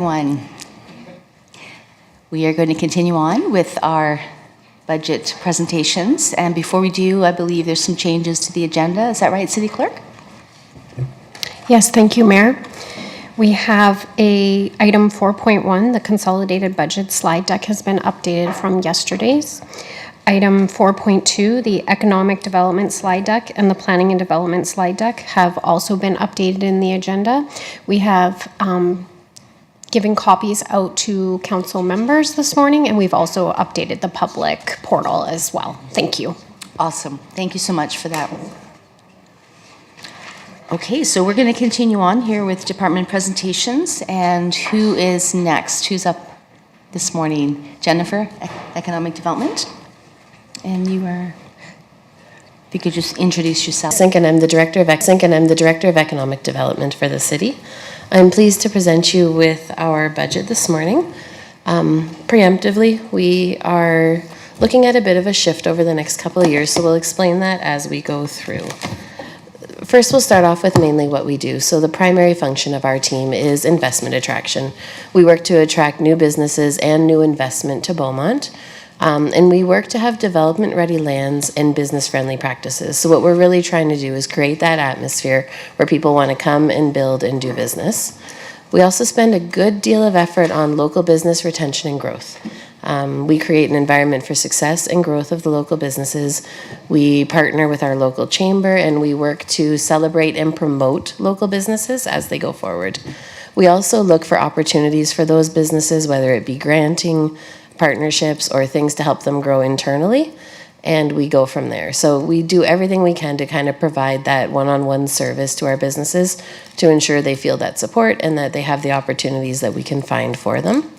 One. We are going to continue on with our budget presentations, and before we do, I believe there's some changes to the agenda. Is that right, City Clerk? Yes, thank you, Mayor. We have item 4.1, the consolidated budget slide deck has been updated from yesterday's. Item 4.2, the economic development slide deck and the planning and development slide deck have also been updated in the agenda. We have giving copies out to council members this morning, and we've also updated the public portal as well. Thank you. Awesome. Thank you so much for that. Okay, so we're going to continue on here with department presentations, and who is next? Who's up this morning? Jennifer, Economic Development. And you are, if you could just introduce yourself. And I'm the Director of Economic Development for the city. I'm pleased to present you with our budget this morning. Preemptively, we are looking at a bit of a shift over the next couple of years, so we'll explain that as we go through. First, we'll start off with mainly what we do. So the primary function of our team is investment attraction. We work to attract new businesses and new investment to Beaumont. And we work to have development-ready lands and business-friendly practices. So what we're really trying to do is create that atmosphere where people want to come and build and do business. We also spend a good deal of effort on local business retention and growth. We create an environment for success and growth of the local businesses. We partner with our local chamber, and we work to celebrate and promote local businesses as they go forward. We also look for opportunities for those businesses, whether it be granting, partnerships, or things to help them grow internally, and we go from there. So we do everything we can to kind of provide that one-on-one service to our businesses to ensure they feel that support and that they have the opportunities that we can find for them.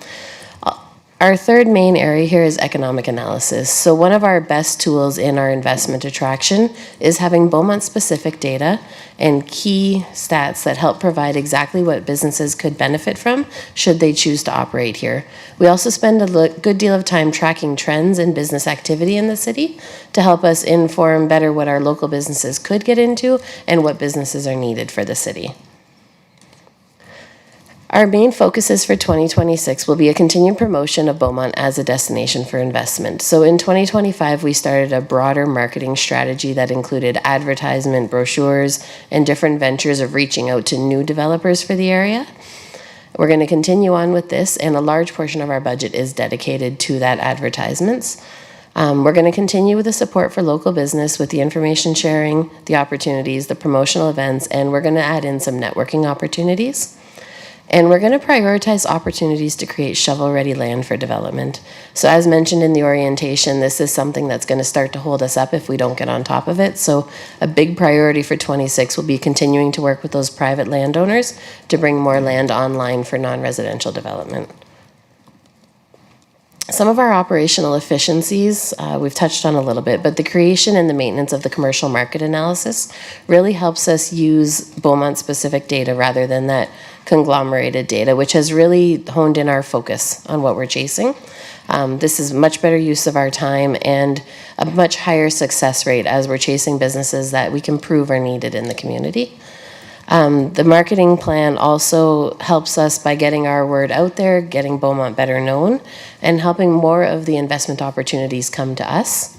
Our third main area here is economic analysis. So one of our best tools in our investment attraction is having Beaumont-specific data and key stats that help provide exactly what businesses could benefit from should they choose to operate here. We also spend a good deal of time tracking trends in business activity in the city to help us inform better what our local businesses could get into and what businesses are needed for the city. Our main focuses for 2026 will be a continued promotion of Beaumont as a destination for investment. So in 2025, we started a broader marketing strategy that included advertisement, brochures, and different ventures of reaching out to new developers for the area. We're going to continue on with this, and a large portion of our budget is dedicated to that advertisements. We're going to continue with the support for local business with the information sharing, the opportunities, the promotional events, and we're going to add in some networking opportunities. And we're going to prioritize opportunities to create shovel-ready land for development. So as mentioned in the orientation, this is something that's going to start to hold us up if we don't get on top of it. So a big priority for 26 will be continuing to work with those private landowners to bring more land online for non-residential development. Some of our operational efficiencies, we've touched on a little bit, but the creation and the maintenance of the commercial market analysis really helps us use Beaumont-specific data rather than that conglomerated data, which has really honed in our focus on what we're chasing. This is much better use of our time and a much higher success rate as we're chasing businesses that we can prove are needed in the community. The marketing plan also helps us by getting our word out there, getting Beaumont better known, and helping more of the investment opportunities come to us.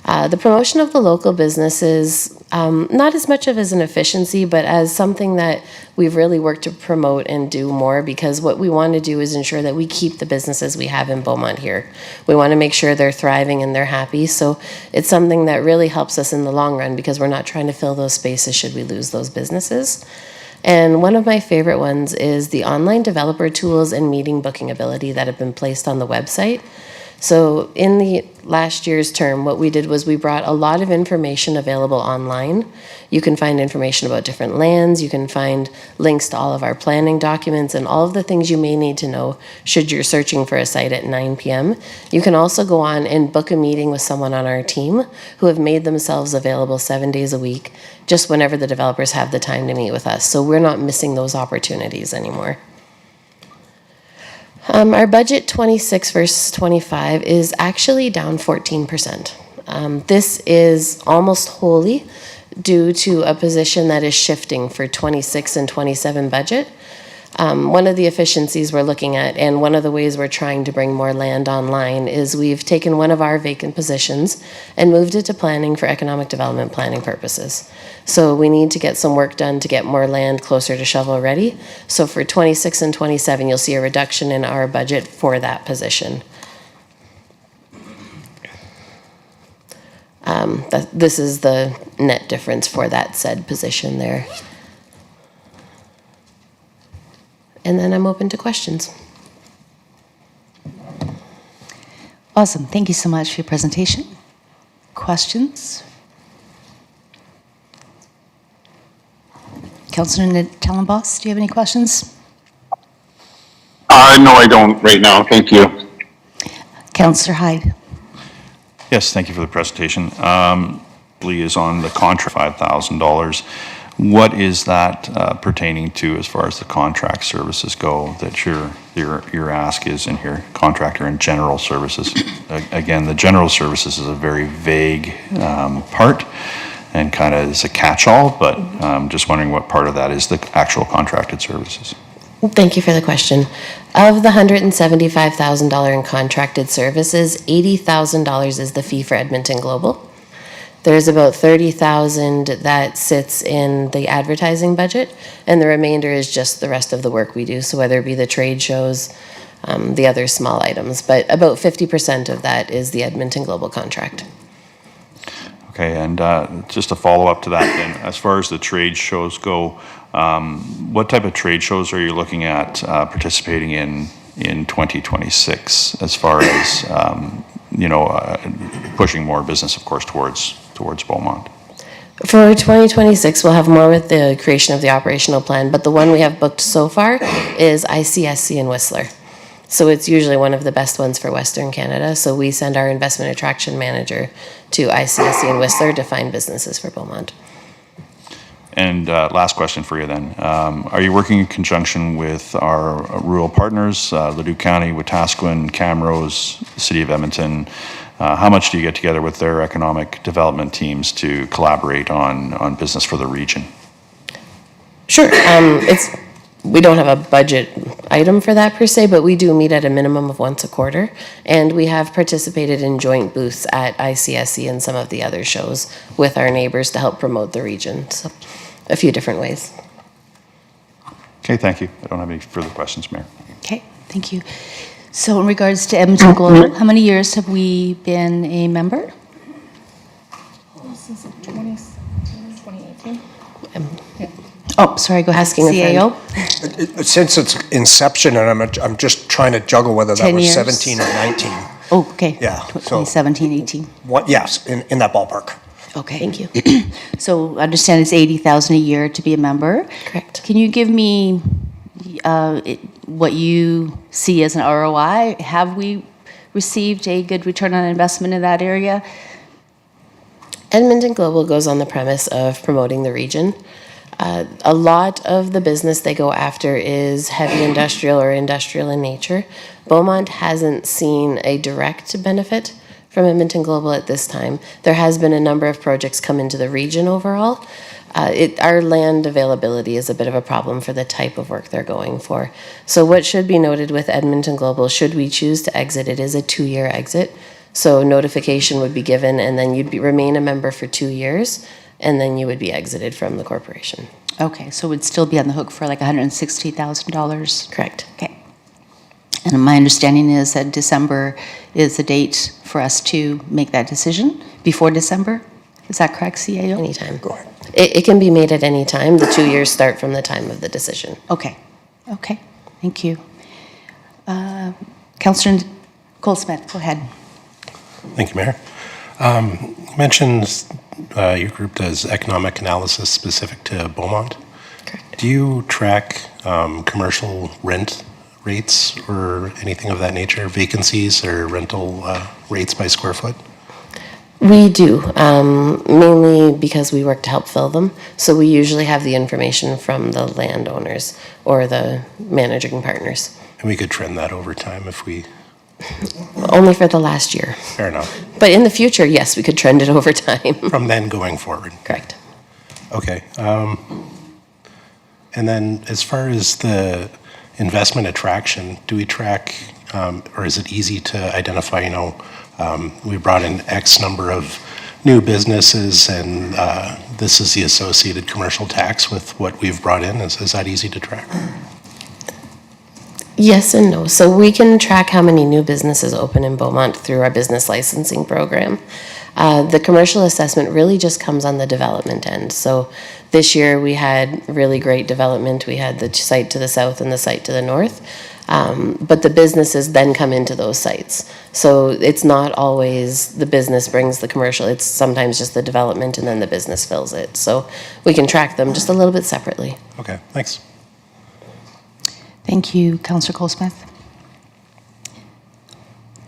The promotion of the local businesses, not as much of as an efficiency, but as something that we've really worked to promote and do more, because what we want to do is ensure that we keep the businesses we have in Beaumont here. We want to make sure they're thriving and they're happy. So it's something that really helps us in the long run because we're not trying to fill those spaces should we lose those businesses. And one of my favorite ones is the online developer tools and meeting booking ability that have been placed on the website. So in the last year's term, what we did was we brought a lot of information available online. You can find information about different lands. You can find links to all of our planning documents and all of the things you may need to know should you're searching for a site at 9 p.m. You can also go on and book a meeting with someone on our team who have made themselves available 7 days a week, just whenever the developers have the time to meet with us. So we're not missing those opportunities anymore. Our budget 26 versus 25 is actually down 14%. This is almost wholly due to a position that is shifting for 26 and 27 budget. One of the efficiencies we're looking at, and one of the ways we're trying to bring more land online, is we've taken one of our vacant positions and moved it to planning for economic development planning purposes. So we need to get some work done to get more land closer to shovel ready. So for 26 and 27, you'll see a reduction in our budget for that position. This is the net difference for that said position there. And then I'm open to questions. Awesome. Thank you so much for your presentation. Questions? Councillor Tellenboss, do you have any questions? No, I don't right now. Thank you. Councillor Hyde. Yes, thank you for the presentation. Lee is on the contract, $5,000. What is that pertaining to as far as the contract services go that your ask is in here, contractor and general services? Again, the general services is a very vague part and kind of is a catch-all, but just wondering what part of that is the actual contracted services. Thank you for the question. Of the $175,000 in contracted services, $80,000 is the fee for Edmonton Global. There's about $30,000 that sits in the advertising budget, and the remainder is just the rest of the work we do. So whether it be the trade shows, the other small items, but about 50% of that is the Edmonton Global contract. Okay, and just a follow-up to that then, as far as the trade shows go, what type of trade shows are you looking at participating in 2026 as far as, pushing more business, of course, towards Beaumont? For 2026, we'll have more with the creation of the operational plan, but the one we have booked so far is ICSC in Whistler. So it's usually one of the best ones for Western Canada. So we send our investment attraction manager to ICSC in Whistler to find businesses for Beaumont. And last question for you then. Are you working in conjunction with our rural partners, Leduc County, Wetaskiwin, Camrose, City of Edmonton? How much do you get together with their economic development teams to collaborate on business for the region? Sure. We don't have a budget item for that per se, but we do meet at a minimum of once a quarter. And we have participated in joint booths at ICSC and some of the other shows with our neighbors to help promote the region. So a few different ways. Okay, thank you. I don't have any further questions, Mayor. Okay, thank you. So in regards to Edmonton Global, how many years have we been a member? Since 2018. Oh, sorry, go ahead. Asking a CAO? Since its inception, and I'm just trying to juggle whether that 10 was years. 17 or 19. Oh, okay. Yeah, so- 2017, 18. What, yes, in that ballpark. Okay. Thank you. So I understand it's 80,000 a year to be a member. Correct. Can you give me what you see as an ROI? Have we received a good return on investment in that area? Edmonton Global goes on the premise of promoting the region. A lot of the business they go after is heavy industrial or industrial in nature. Beaumont hasn't seen a direct benefit from Edmonton Global at this time. There has been a number of projects come into the region overall. Our land availability is a bit of a problem for the type of work they're going for. So what should be noted with Edmonton Global, should we choose to exit, it is a 2-year exit. So notification would be given and then you'd remain a member for 2 years and then you would be exited from the corporation. Okay, so we'd still be on the hook for like $160,000? Correct. Okay. And my understanding is that December is the date for us to make that decision, before December? Is that correct, CAO? Anytime. Go ahead. It can be made at any time. The 2 years start from the time of the decision. Okay, okay, thank you. Councillor Goldsmith, go ahead. Thank you, Mayor. You mentioned your group does economic analysis specific to Beaumont. Correct. Do you track commercial rent rates or anything of that nature, vacancies or rental rates by square foot? We do, mainly because we work to help fill them. So we usually have the information from the landowners or the managing partners. And we could trend that over time if we, Only for the last year. fair enough, But in the future, yes, we could trend it over time. from then going forward. Correct. Okay. And then as far as the investment attraction, do we track, or is it easy to identify, we brought in X number of new businesses and this is the associated commercial tax with what we've brought in? Is that easy to track? Yes and no. So we can track how many new businesses open in Beaumont through our business licensing program. The commercial assessment really just comes on the development end. So this year we had really great development. We had the site to the south and the site to the north. But the businesses then come into those sites. So it's not always the business brings the commercial. It's sometimes just the development and then the business fills it. So we can track them just a little bit separately. Okay, thanks. Thank you, Councillor Colesmith.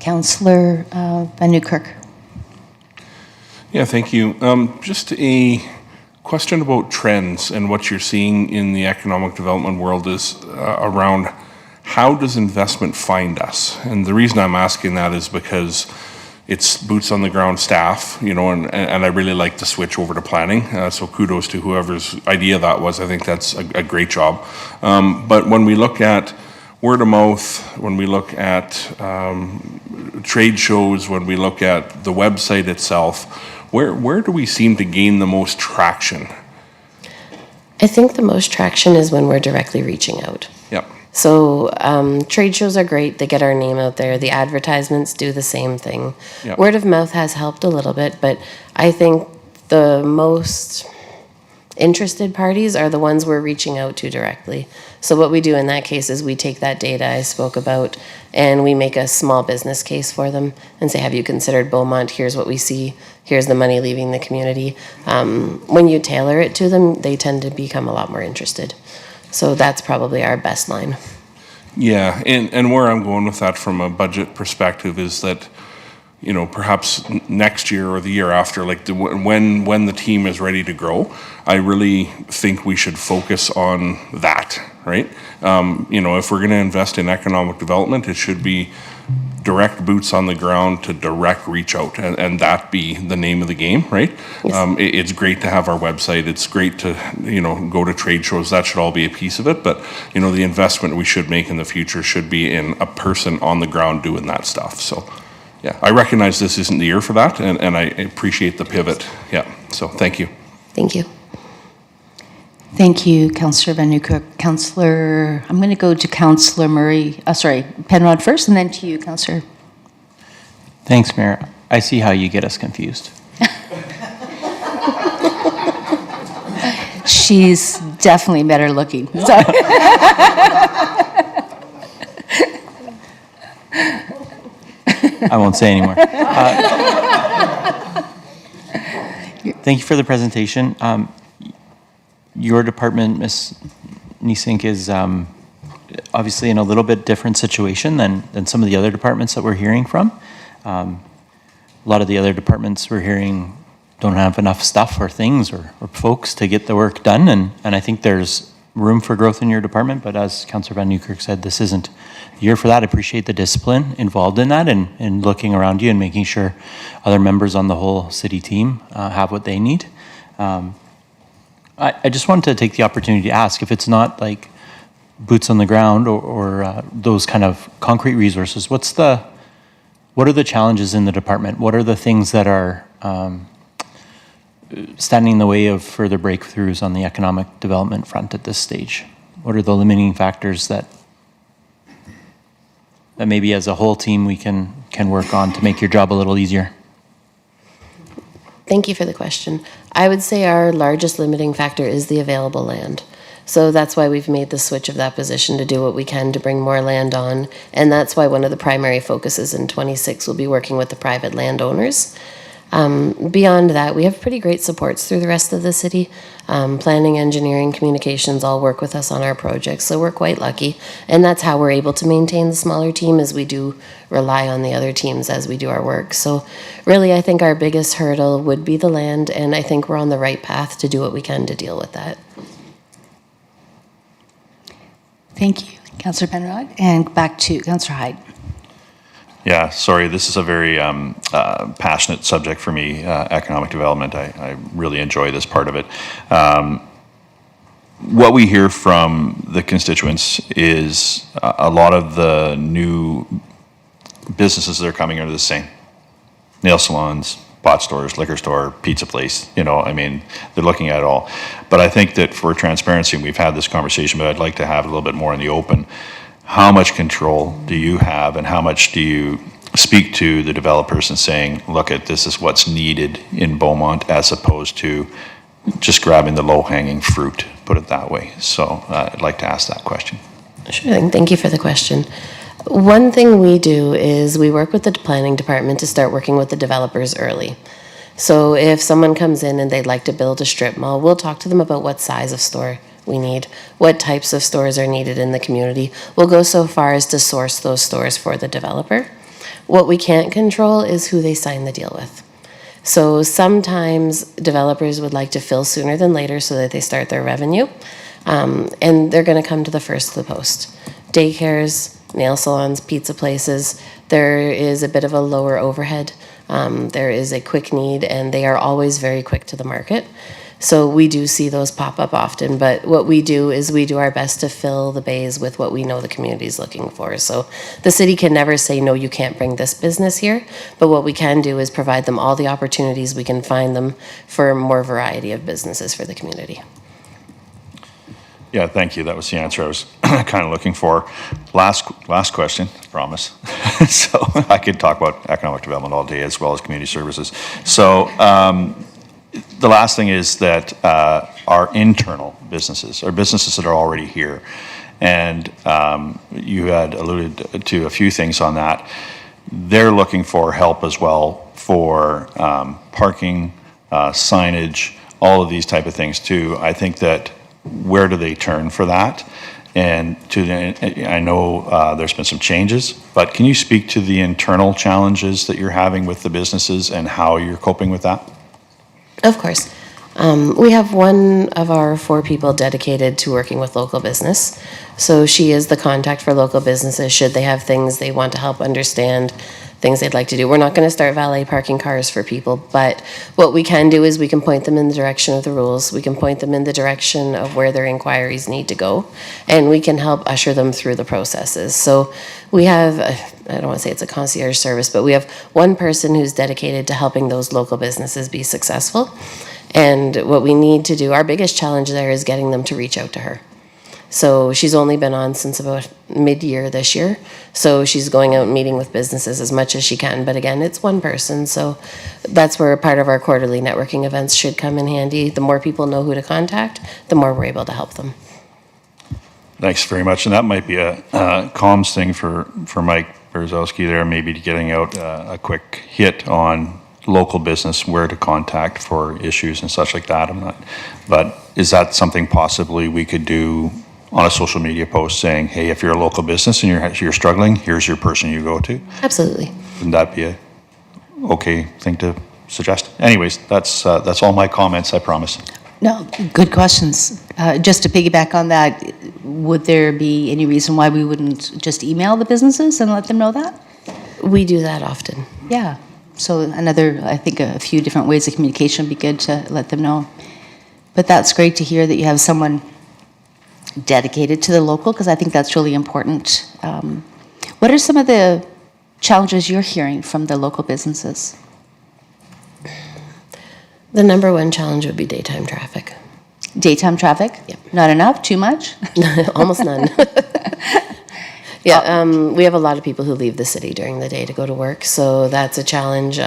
Councillor Van Newkirk. Yeah, thank you. Just a question about trends and what you're seeing in the economic development world is around how does investment find us? And the reason I'm asking that is because it's boots on the ground staff, and I really like to switch over to planning. So kudos to whoever's idea that was. I think that's a great job. But when we look at word of mouth, when we look at trade shows, when we look at the website itself, where do we seem to gain the most traction? I think the most traction is when we're directly reaching out. Yep. So trade shows are great. They get our name out there. The advertisements do the same thing. Yep. Word of mouth has helped a little bit, but I think the most interested parties are the ones we're reaching out to directly. So what we do in that case is we take that data I spoke about and we make a small business case for them and say, have you considered Beaumont? Here's what we see. Here's the money leaving the community. When you tailor it to them, they tend to become a lot more interested. So that's probably our best line. Yeah, and where I'm going with that from a budget perspective is that, perhaps next year or the year after, like when the team is ready to grow, I really think we should focus on that, right? If we're going to invest in economic development, it should be direct boots on the ground to direct reach out, and that be the name of the game, right? Yes. It's great to have our website. It's great to, go to trade shows. That should all be a piece of it. But, the investment we should make in the future should be in a person on the ground doing that stuff. So, yeah, I recognize this isn't the year for that, and I appreciate the pivot. Yeah, so thank you. Thank you. Thank you, Councillor Van Newkirk. I'm going to go to Councillor Penrod first, and then to you, Councillor. Thanks, Mayor. I see how you get us confused. She's definitely better looking. Sorry. I won't say anymore. Thank you for the presentation. Your department, Ms. Niesink, is obviously in a little bit different situation than some of the other departments that we're hearing from. A lot of the other departments we're hearing don't have enough stuff or things or folks to get the work done, and I think there's room for growth in your department, but as Councillor Van Newkirk said, this isn't the year for that. I appreciate the discipline involved in that and looking around you and making sure other members on the whole city team have what they need. I just wanted to take the opportunity to ask, if it's not like boots on the ground or those kind of concrete resources, what are the challenges in the department? What are the things that are standing in the way of further breakthroughs on the economic development front at this stage? What are the limiting factors that maybe as a whole team we can work on to make your job a little easier? Thank you for the question. I would say our largest limiting factor is the available land. So that's why we've made the switch of that position to do what we can to bring more land on. And that's why one of the primary focuses in 26 will be working with the private landowners. Beyond that, we have pretty great supports through the rest of the city. Planning, engineering, communications all work with us on our projects, so we're quite lucky. And that's how we're able to maintain the smaller team, as we do rely on the other teams as we do our work. So really, I think our biggest hurdle would be the land, and I think we're on the right path to do what we can to deal with that. Thank you, Councillor Penrod. And back to Councillor Hyde. Yeah, sorry, this is a very passionate subject for me, economic development. I really enjoy this part of it. what we hear from the constituents is a lot of the new businesses that are coming are the same. Nail salons, pot stores, liquor store, pizza place, I mean, they're looking at it all. But I think that for transparency, and we've had this conversation, but I'd like to have it a little bit more in the open. How much control do you have, and how much do you speak to the developers and saying, look, this is what's needed in Beaumont, as opposed to just grabbing the low-hanging fruit, put it that way. So I'd like to ask that question. Sure thing. Thank you for the question. One thing we do is we work with the planning department to start working with the developers early. So if someone comes in and they'd like to build a strip mall, we'll talk to them about what size of store we need, what types of stores are needed in the community. We'll go so far as to source those stores for the developer. What we can't control is who they sign the deal with. So sometimes developers would like to fill sooner than later so that they start their revenue, and they're going to come to the first of the post. Daycares, nail salons, pizza places, there is a bit of a lower overhead. There is a quick need, and they are always very quick to the market. So we do see those pop up often, but what we do is we do our best to fill the bays with what we know the community is looking for. So the city can never say, no, you can't bring this business here, but what we can do is provide them all the opportunities we can find them for more variety of businesses for the community. Yeah, thank you. That was the answer I was kind of looking for. Last question, promise. So I could talk about economic development all day, as well as community services. So the last thing is that our internal businesses, our businesses that are already here, and you had alluded to a few things on that, they're looking for help as well for parking, signage, all of these type of things too. I think that where do they turn for that? And I know there's been some changes, but can you speak to the internal challenges that you're having with the businesses and how you're coping with that? Of course. We have one of our 4 people dedicated to working with local business. So she is the contact for local businesses should they have things they want to help understand, things they'd like to do. We're not going to start valet parking cars for people, but what we can do is we can point them in the direction of the rules. We can point them in the direction of where their inquiries need to go, and we can help usher them through the processes. So we have, I don't want to say it's a concierge service, but we have one person who's dedicated to helping those local businesses be successful. And what we need to do, our biggest challenge there is getting them to reach out to her. So she's only been on since about mid-year this year. So she's going out and meeting with businesses as much as she can. But again, it's one person. So that's where part of our quarterly networking events should come in handy. The more people know who to contact, the more we're able to help them. Thanks very much. And that might be a comms thing for Mike Berzowski there, maybe getting out a quick hit on local business, where to contact for issues and such like that. But is that something possibly we could do on a social media post saying, hey, if you're a local business and you're struggling, here's your person you go to? Absolutely. Wouldn't that be a okay thing to suggest? Anyways, that's all my comments, I promise. No, good questions. Just to piggyback on that, would there be any reason why we wouldn't just email the businesses and let them know that? We do that often. Yeah. So I think a few different ways of communication would be good to let them know. But that's great to hear that you have someone dedicated to the local, because I think that's really important. What are some of the challenges you're hearing from the local businesses? The number one challenge would be daytime traffic. Daytime traffic? Yep. Not enough? Too much? Almost none. Yeah, we have a lot of people who leave the city during the day to go to work, so that's a challenge.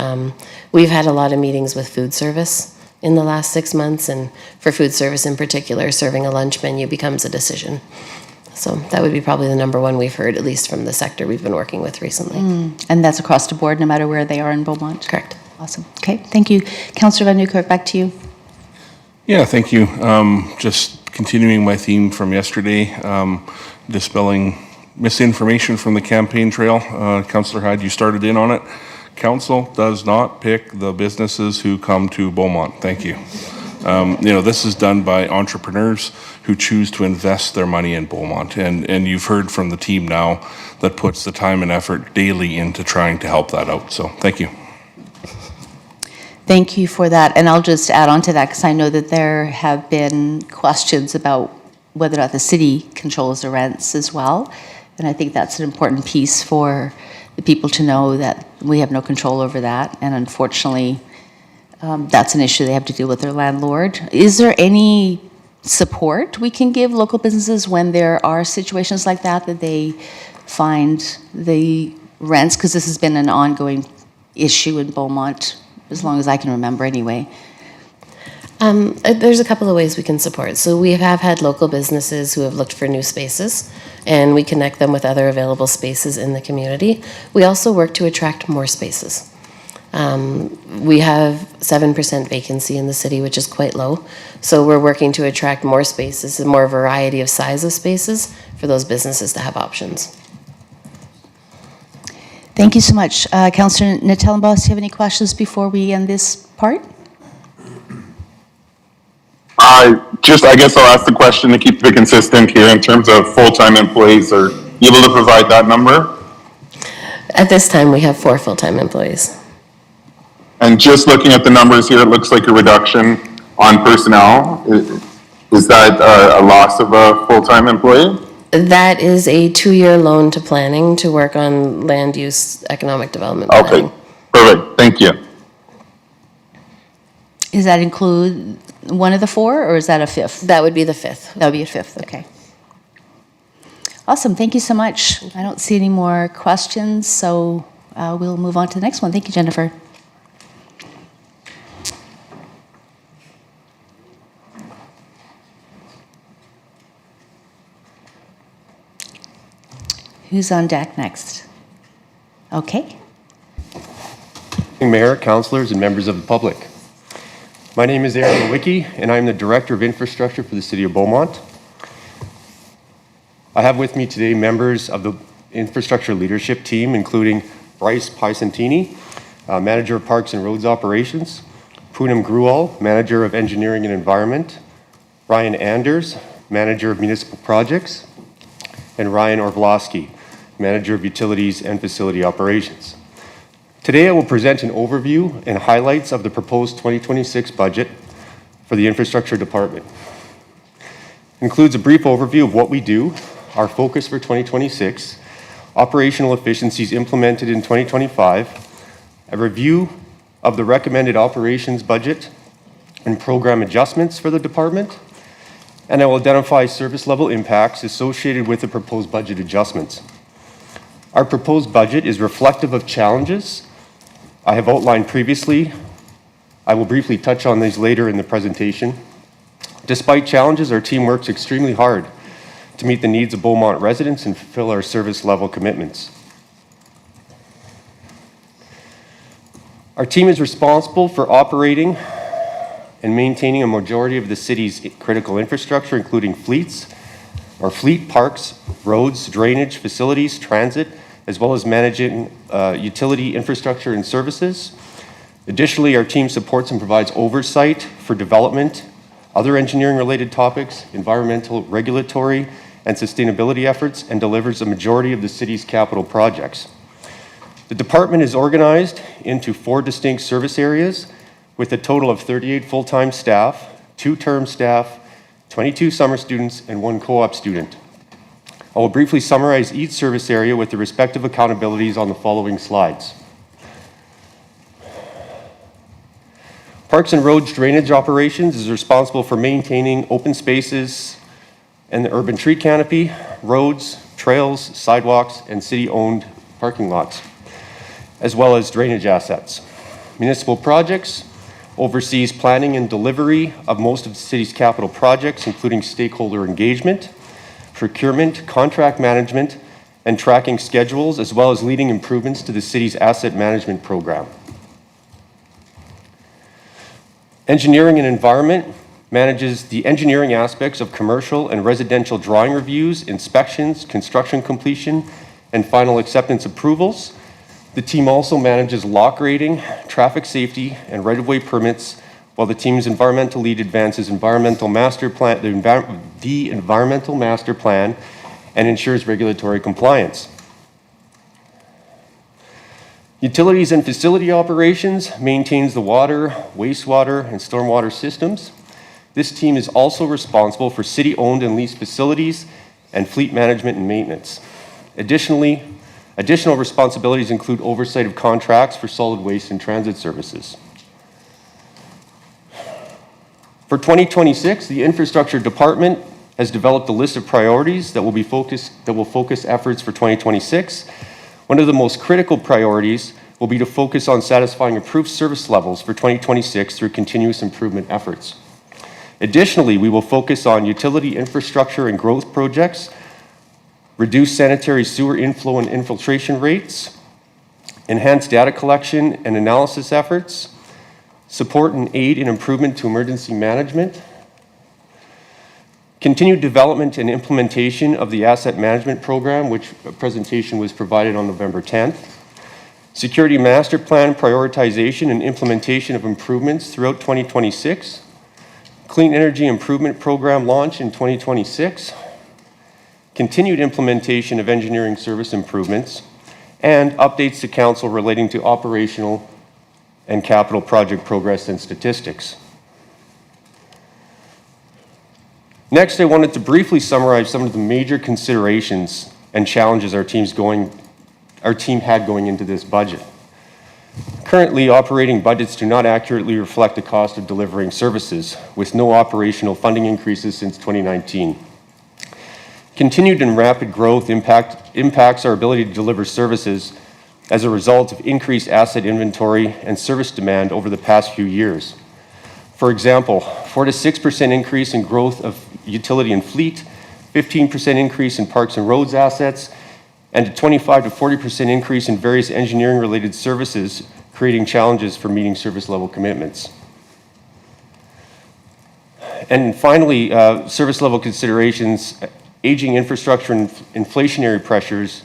We've had a lot of meetings with food service in the last 6 months, and for food service in particular, serving a lunch menu becomes a decision. So that would be probably the number one we've heard, at least from the sector we've been working with recently. And that's across the board, no matter where they are in Beaumont? Correct. Awesome. Okay, thank you. Councillor Van Nieuwkerk, back to you. Yeah, thank you. Just continuing my theme from yesterday, dispelling misinformation from the campaign trail. Councillor Hyde, you started in on it. Council does not pick the businesses who come to Beaumont. Thank you. This is done by entrepreneurs who choose to invest their money in Beaumont. And you've heard from the team now that puts the time and effort daily into trying to help that out. So thank you. Thank you for that. And I'll just add on to that, because I know that there have been questions about whether or not the city controls the rents as well. And I think that's an important piece for the people to know, that we have no control over that. And unfortunately, that's an issue they have to deal with their landlord. Is there any support we can give local businesses when there are situations like that, that they find the rents, because this has been an ongoing issue in Beaumont as long as I can remember anyway? There's a couple of ways we can support. So we have had local businesses who have looked for new spaces, and we connect them with other available spaces in the community. We also work to attract more spaces. We have 7% vacancy in the city, which is quite low. So we're working to attract more spaces and more variety of size of spaces for those businesses to have options. Thank you so much. Councillor Natellenbos, do you have any questions before we end this part? I guess I'll ask the question to keep it consistent here in terms of full-time employees. Are you able to provide that number? At this time, we have 4 full-time employees. And just looking at the numbers here, it looks like a reduction on personnel. Is that a loss of a full-time employee? That is a 2-year loan to planning to work on land use economic development planning. Okay, perfect. Thank you. Does that include one of the 4, or is that a 5th? That would be the 5th. That would be a 5th, okay. Awesome, thank you so much. I don't see any more questions, so we'll move on to the next one. Thank you, Jennifer. Who's on deck next? Okay. Mayor, councillors, and members of the public. My name is Aaron Lewicki, and I'm the Director of Infrastructure for the City of Beaumont. I have with me today members of the Infrastructure Leadership Team, including Bryce Picentini, Manager of Parks and Roads Operations, Poonam Gruwal, Manager of Engineering and Environment, Ryan Anders, Manager of Municipal Projects, and Ryan Orvlosky, Manager of Utilities and Facility Operations. Today, I will present an overview and highlights of the proposed 2026 budget for the Infrastructure Department. It includes a brief overview of what we do, our focus for 2026, operational efficiencies implemented in 2025, a review of the recommended operations budget and program adjustments for the department, and I will identify service level impacts associated with the proposed budget adjustments. Our proposed budget is reflective of challenges I have outlined previously. I will briefly touch on these later in the presentation. Despite challenges, our team works extremely hard to meet the needs of Beaumont residents and fulfill our service level commitments. Our team is responsible for operating and maintaining a majority of the city's critical infrastructure, including fleet parks, roads, drainage, facilities, transit, as well as managing utility infrastructure and services. Additionally, our team supports and provides oversight for development, other engineering-related topics, environmental, regulatory, and sustainability efforts, and delivers a majority of the city's capital projects. The department is organized into 4 distinct service areas with a total of 38 full-time staff, 2 term staff, 22 summer students, and 1 co-op student. I will briefly summarize each service area with the respective accountabilities on the following slides. Parks and Roads Drainage Operations is responsible for maintaining open spaces and the urban tree canopy, roads, trails, sidewalks, and city-owned parking lots, as well as drainage assets. Municipal Projects oversees planning and delivery of most of the city's capital projects, including stakeholder engagement, procurement, contract management, and tracking schedules, as well as leading improvements to the city's asset management program. Engineering and Environment manages the engineering aspects of commercial and residential drawing reviews, inspections, construction completion, and final acceptance approvals. The team also manages lock rating, traffic safety, and right-of-way permits, while the team's environmental lead advances the environmental master plan and ensures regulatory compliance. Utilities and Facility Operations maintains the water, wastewater, and stormwater systems. This team is also responsible for city-owned and leased facilities and fleet management and maintenance. Additionally, additional responsibilities include oversight of contracts for solid waste and transit services. For 2026, the Infrastructure Department has developed a list of priorities that will focus efforts for 2026. One of the most critical priorities will be to focus on satisfying approved service levels for 2026 through continuous improvement efforts. Additionally, we will focus on utility infrastructure and growth projects, reduce sanitary sewer inflow and infiltration rates, enhance data collection and analysis efforts, support and aid in improvement to emergency management, continued development and implementation of the asset management program, which a presentation was provided on November 10th, security master plan prioritization and implementation of improvements throughout 2026, clean energy improvement program launch in 2026, continued implementation of engineering service improvements, and updates to council relating to operational and capital project progress and statistics. Next, I wanted to briefly summarize some of the major considerations and challenges our team had going into this budget. Currently, operating budgets do not accurately reflect the cost of delivering services, with no operational funding increases since 2019. Continued and rapid growth impacts our ability to deliver services as a result of increased asset inventory and service demand over the past few years. For example, 4 to 6% increase in growth of utility and fleet, 15% increase in parks and roads assets, and a 25 to 40% increase in various engineering-related services, creating challenges for meeting service level commitments. And finally, service level considerations, aging infrastructure and inflationary pressures,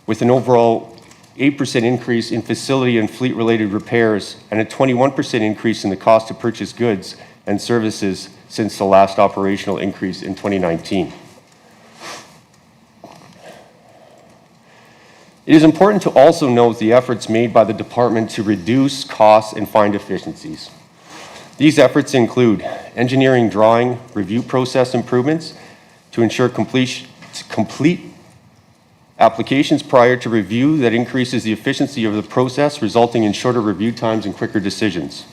with an overall 8% increase in facility and fleet-related repairs, and a 21% increase in the cost to purchase goods and services since the last operational increase in 2019. It is important to also note the efforts made by the department to reduce costs and find efficiencies. These efforts include engineering drawing review process improvements to ensure complete applications prior to review that increases the efficiency of the process, resulting in shorter review times and quicker decisions.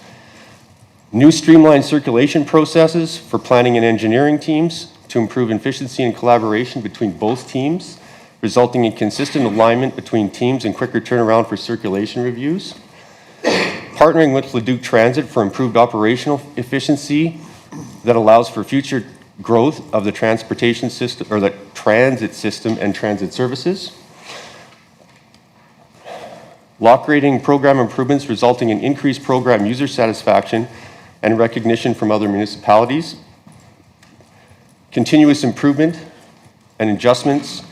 New streamlined circulation processes for planning and engineering teams to improve efficiency and collaboration between both teams, resulting in consistent alignment between teams and quicker turnaround for circulation reviews. Partnering with Leduc Transit for improved operational efficiency that allows for future growth of the transportation system, or the transit system and transit services. Lock rating program improvements resulting in increased program user satisfaction and recognition from other municipalities. Continuous improvement and adjustments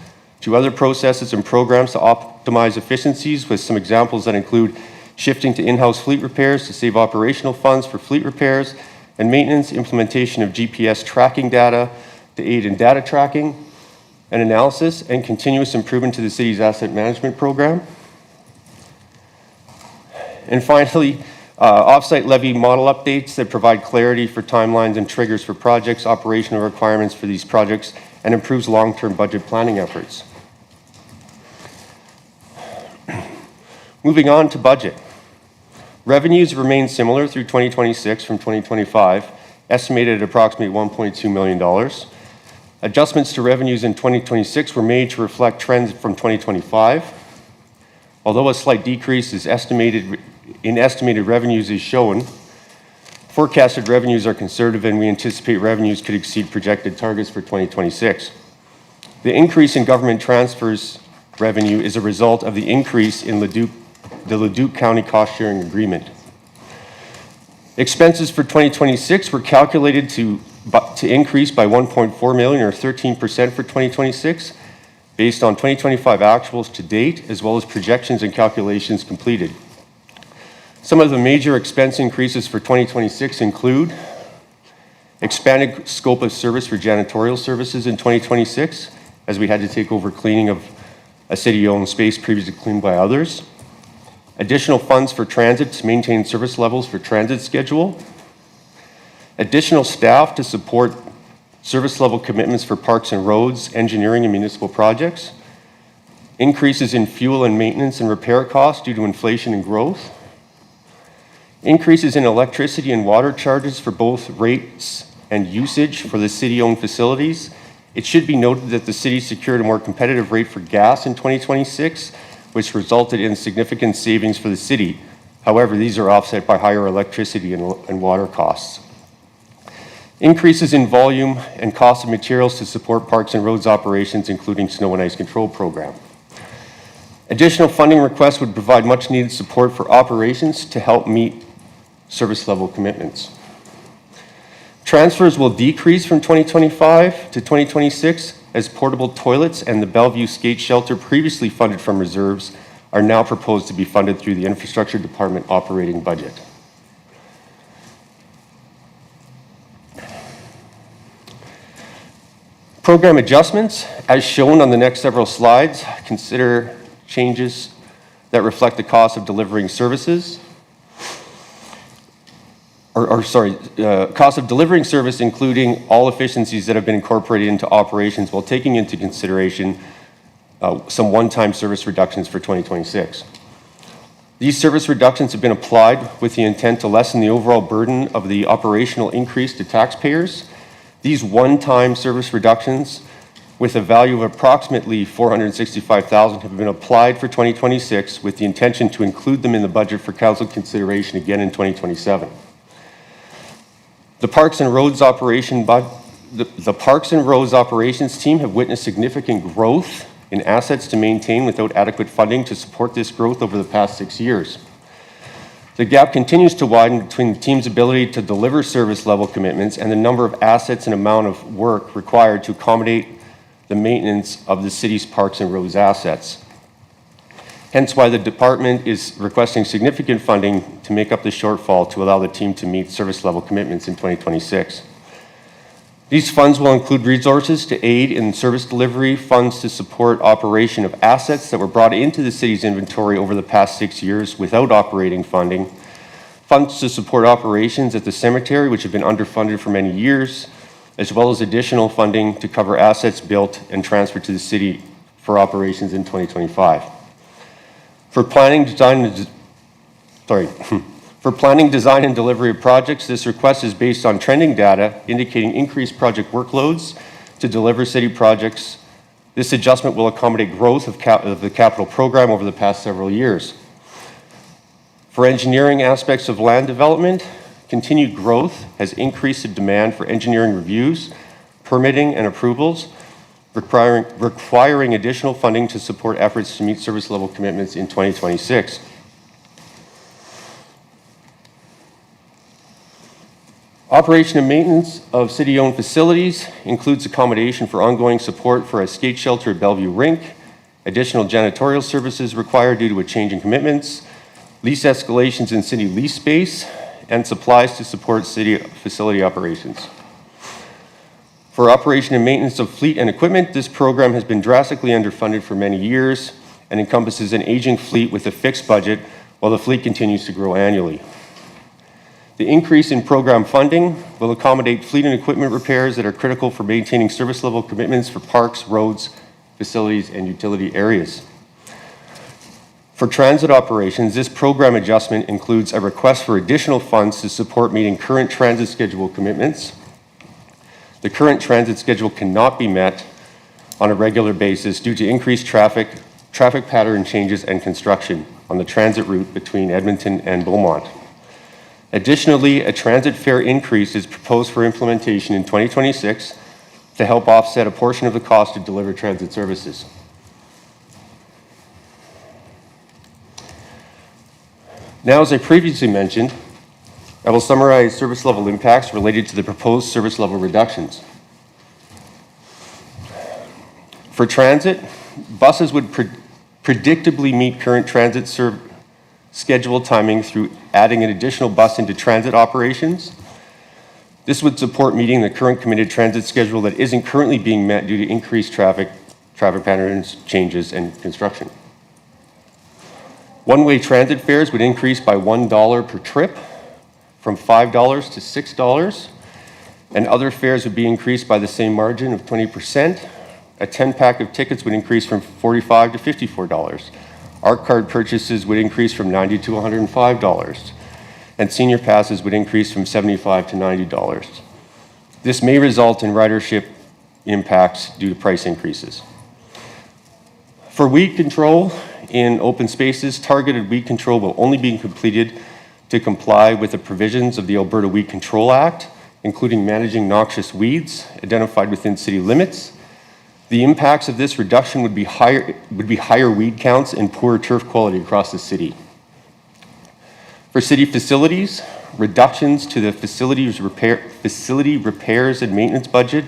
to other processes and programs to optimize efficiencies, with some examples that include shifting to in-house fleet repairs to save operational funds for fleet repairs and maintenance, implementation of GPS tracking data to aid in data tracking and analysis, and continuous improvement to the city's asset management program. And finally, off-site levy model updates that provide clarity for timelines and triggers for projects, operational requirements for these projects, and improves long-term budget planning efforts. Moving on to budget. Revenues remain similar through 2026 from 2025, estimated at approximately $1.2 million. Adjustments to revenues in 2026 were made to reflect trends from 2025. Although a slight decrease is estimated revenues is shown, forecasted revenues are conservative, and we anticipate revenues could exceed projected targets for 2026. The increase in government transfers revenue is a result of the increase in the Leduc County Cost Sharing Agreement. Expenses for 2026 were calculated to increase by $1.4 million, or 13% for 2026, based on 2025 actuals to date, as well as projections and calculations completed. Some of the major expense increases for 2026 include expanded scope of service for janitorial services in 2026, as we had to take over cleaning of a city-owned space previously cleaned by others. Additional funds for transit to maintain service levels for transit schedule. additional staff to support service level commitments for parks and roads, engineering and municipal projects, increases in fuel and maintenance and repair costs due to inflation and growth, increases in electricity and water charges for both rates and usage for the city-owned facilities. It should be noted that the city secured a more competitive rate for gas in 2026, which resulted in significant savings for the city. However, these are offset by higher electricity and water costs. Increases in volume and cost of materials to support parks and roads operations, including snow and ice control program. Additional funding requests would provide much needed support for operations to help meet service level commitments. Transfers will decrease from 2025 to 2026 as portable toilets and the Bellevue Skate Shelter previously funded from reserves are now proposed to be funded through the Infrastructure Department operating budget. Program adjustments, as shown on the next several slides, consider changes that reflect the cost of delivering services. Cost of delivering service, including all efficiencies that have been incorporated into operations while taking into consideration some one-time service reductions for 2026. These service reductions have been applied with the intent to lessen the overall burden of the operational increase to taxpayers. These one-time service reductions, with a value of approximately $465,000, have been applied for 2026 with the intention to include them in the budget for council consideration again in 2027. The Parks and Roads operations team have witnessed significant growth in assets to maintain without adequate funding to support this growth over the past 6 years. The gap continues to widen between the team's ability to deliver service level commitments and the number of assets and amount of work required to accommodate the maintenance of the city's parks and roads assets. Hence why the department is requesting significant funding to make up the shortfall to allow the team to meet service level commitments in 2026. These funds will include resources to aid in service delivery, funds to support operation of assets that were brought into the city's inventory over the past 6 years without operating funding, funds to support operations at the cemetery, which have been underfunded for many years, as well as additional funding to cover assets built and transferred to the city for operations in 2025. For planning, design, and delivery of projects, this request is based on trending data indicating increased project workloads to deliver city projects. This adjustment will accommodate growth of the capital program over the past several years. For engineering aspects of land development, continued growth has increased the demand for engineering reviews, permitting, and approvals, requiring additional funding to support efforts to meet service level commitments in 2026. Operation and maintenance of city-owned facilities includes accommodation for ongoing support for a skate shelter at Bellevue Rink, additional janitorial services required due to a change in commitments, lease escalations in city lease space, and supplies to support city facility operations. For operation and maintenance of fleet and equipment, this program has been drastically underfunded for many years and encompasses an aging fleet with a fixed budget while the fleet continues to grow annually. The increase in program funding will accommodate fleet and equipment repairs that are critical for maintaining service level commitments for parks, roads, facilities, and utility areas. For transit operations, this program adjustment includes a request for additional funds to support meeting current transit schedule commitments. The current transit schedule cannot be met on a regular basis due to increased traffic pattern changes, and construction on the transit route between Edmonton and Beaumont. Additionally, a transit fare increase is proposed for implementation in 2026 to help offset a portion of the cost to deliver transit services. Now, as I previously mentioned, I will summarize service level impacts related to the proposed service level reductions. For transit, buses would predictably meet current transit schedule timing through adding an additional bus into transit operations. This would support meeting the current committed transit schedule that isn't currently being met due to increased traffic patterns, changes, and construction. One-way transit fares would increase by $1 per trip, from $5 to $6, and other fares would be increased by the same margin of 20%. A 10-pack of tickets would increase from $45 to $54. Art card purchases would increase from $90 to $105, and senior passes would increase from $75 to $90. This may result in ridership impacts due to price increases. For weed control in open spaces, targeted weed control will only be completed to comply with the provisions of the Alberta Weed Control Act, including managing noxious weeds identified within city limits. The impacts of this reduction would be higher weed counts and poorer turf quality across the city. For city facilities, reductions to the facility repairs and maintenance budget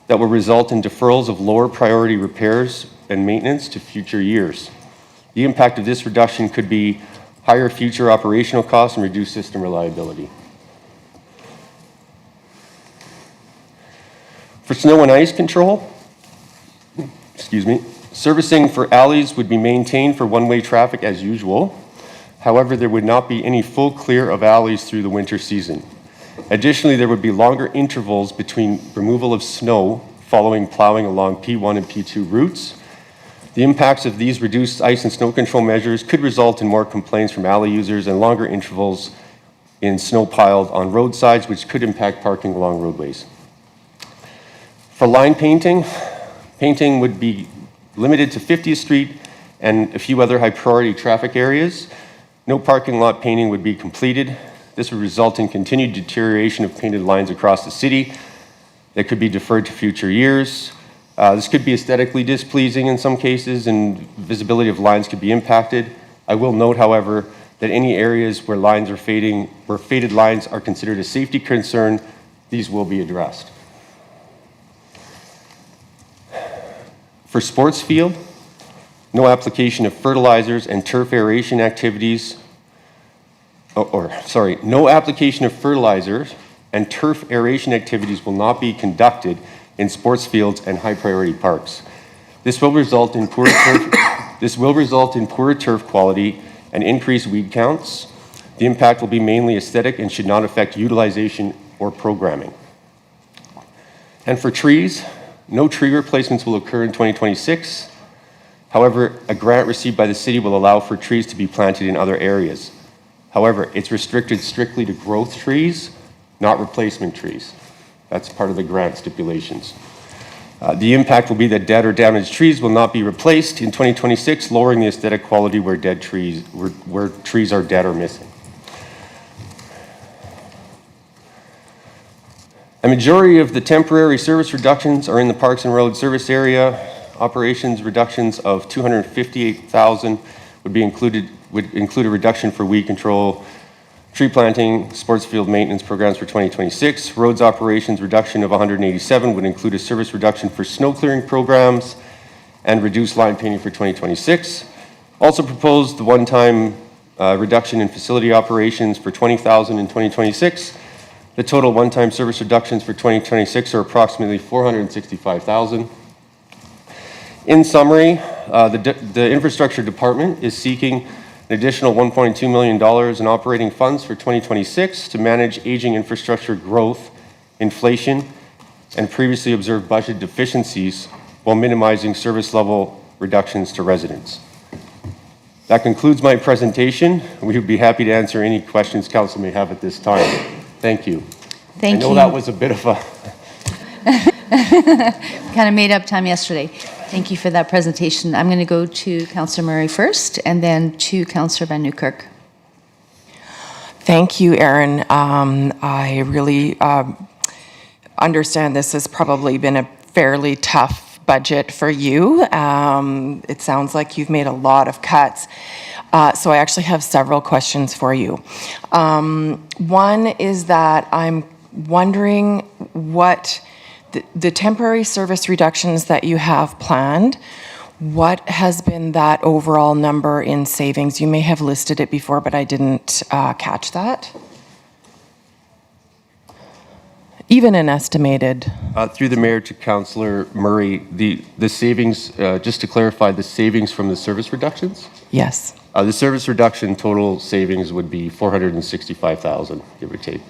that will result in deferrals of lower priority repairs and maintenance to future years. The impact of this reduction could be higher future operational costs and reduced system reliability. For snow and ice control, servicing for alleys would be maintained for one-way traffic as usual. However, there would not be any full clear of alleys through the winter season. Additionally, there would be longer intervals between removal of snow following plowing along P1 and P2 routes. The impacts of these reduced ice and snow control measures could result in more complaints from alley users and longer intervals in snow piled on roadsides, which could impact parking along roadways. For line painting, painting would be limited to 50th Street and a few other high priority traffic areas. No parking lot painting would be completed. This would result in continued deterioration of painted lines across the city that could be deferred to future years. This could be aesthetically displeasing in some cases, and visibility of lines could be impacted. I will note, however, that any areas where lines are fading, where faded lines are considered a safety concern, these will be addressed. For sports field, no application of fertilizers and turf aeration activities, no application of fertilizers and turf aeration activities will not be conducted in sports fields and high priority parks. This will result in poorer turf quality and increased weed counts. The impact will be mainly aesthetic and should not affect utilization or programming. And for trees, no tree replacements will occur in 2026. However, a grant received by the city will allow for trees to be planted in other areas. However, it's restricted strictly to growth trees, not replacement trees. That's part of the grant stipulations. The impact will be that dead or damaged trees will not be replaced in 2026, lowering the aesthetic quality where trees are dead or missing. A majority of the temporary service reductions are in the Parks and Road service area. Operations reductions of $258,000 would include a reduction for weed control, tree planting, sports field maintenance programs for 2026. Roads operations reduction of $187,000 would include a service reduction for snow clearing programs and reduced line painting for 2026. Also proposed the one-time reduction in facility operations for $20,000 in 2026. The total one-time service reductions for 2026 are approximately $465,000. In summary, the infrastructure department is seeking an additional $1.2 million in operating funds for 2026 to manage aging infrastructure growth, inflation, and previously observed budget deficiencies while minimizing service level reductions to residents. That concludes my presentation. We would be happy to answer any questions council may have at this time. Thank you. Thank you. I know that was a bit of a... Kind of made up time yesterday. Thank you for that presentation. I'm going to go to Councillor Murray first, and then to Councillor Van Newkirk. Thank you, Erin. I really understand this has probably been a fairly tough budget for you. It sounds like you've made a lot of cuts. So I actually have several questions for you. One is that I'm wondering what the temporary service reductions that you have planned, what has been that overall number in savings? You may have listed it before, but I didn't catch that. Even an estimated. Through the mayor to Councillor Murray, the savings, just to clarify, the savings from the service reductions? Yes. The service reduction total savings would be $465,000, give or take.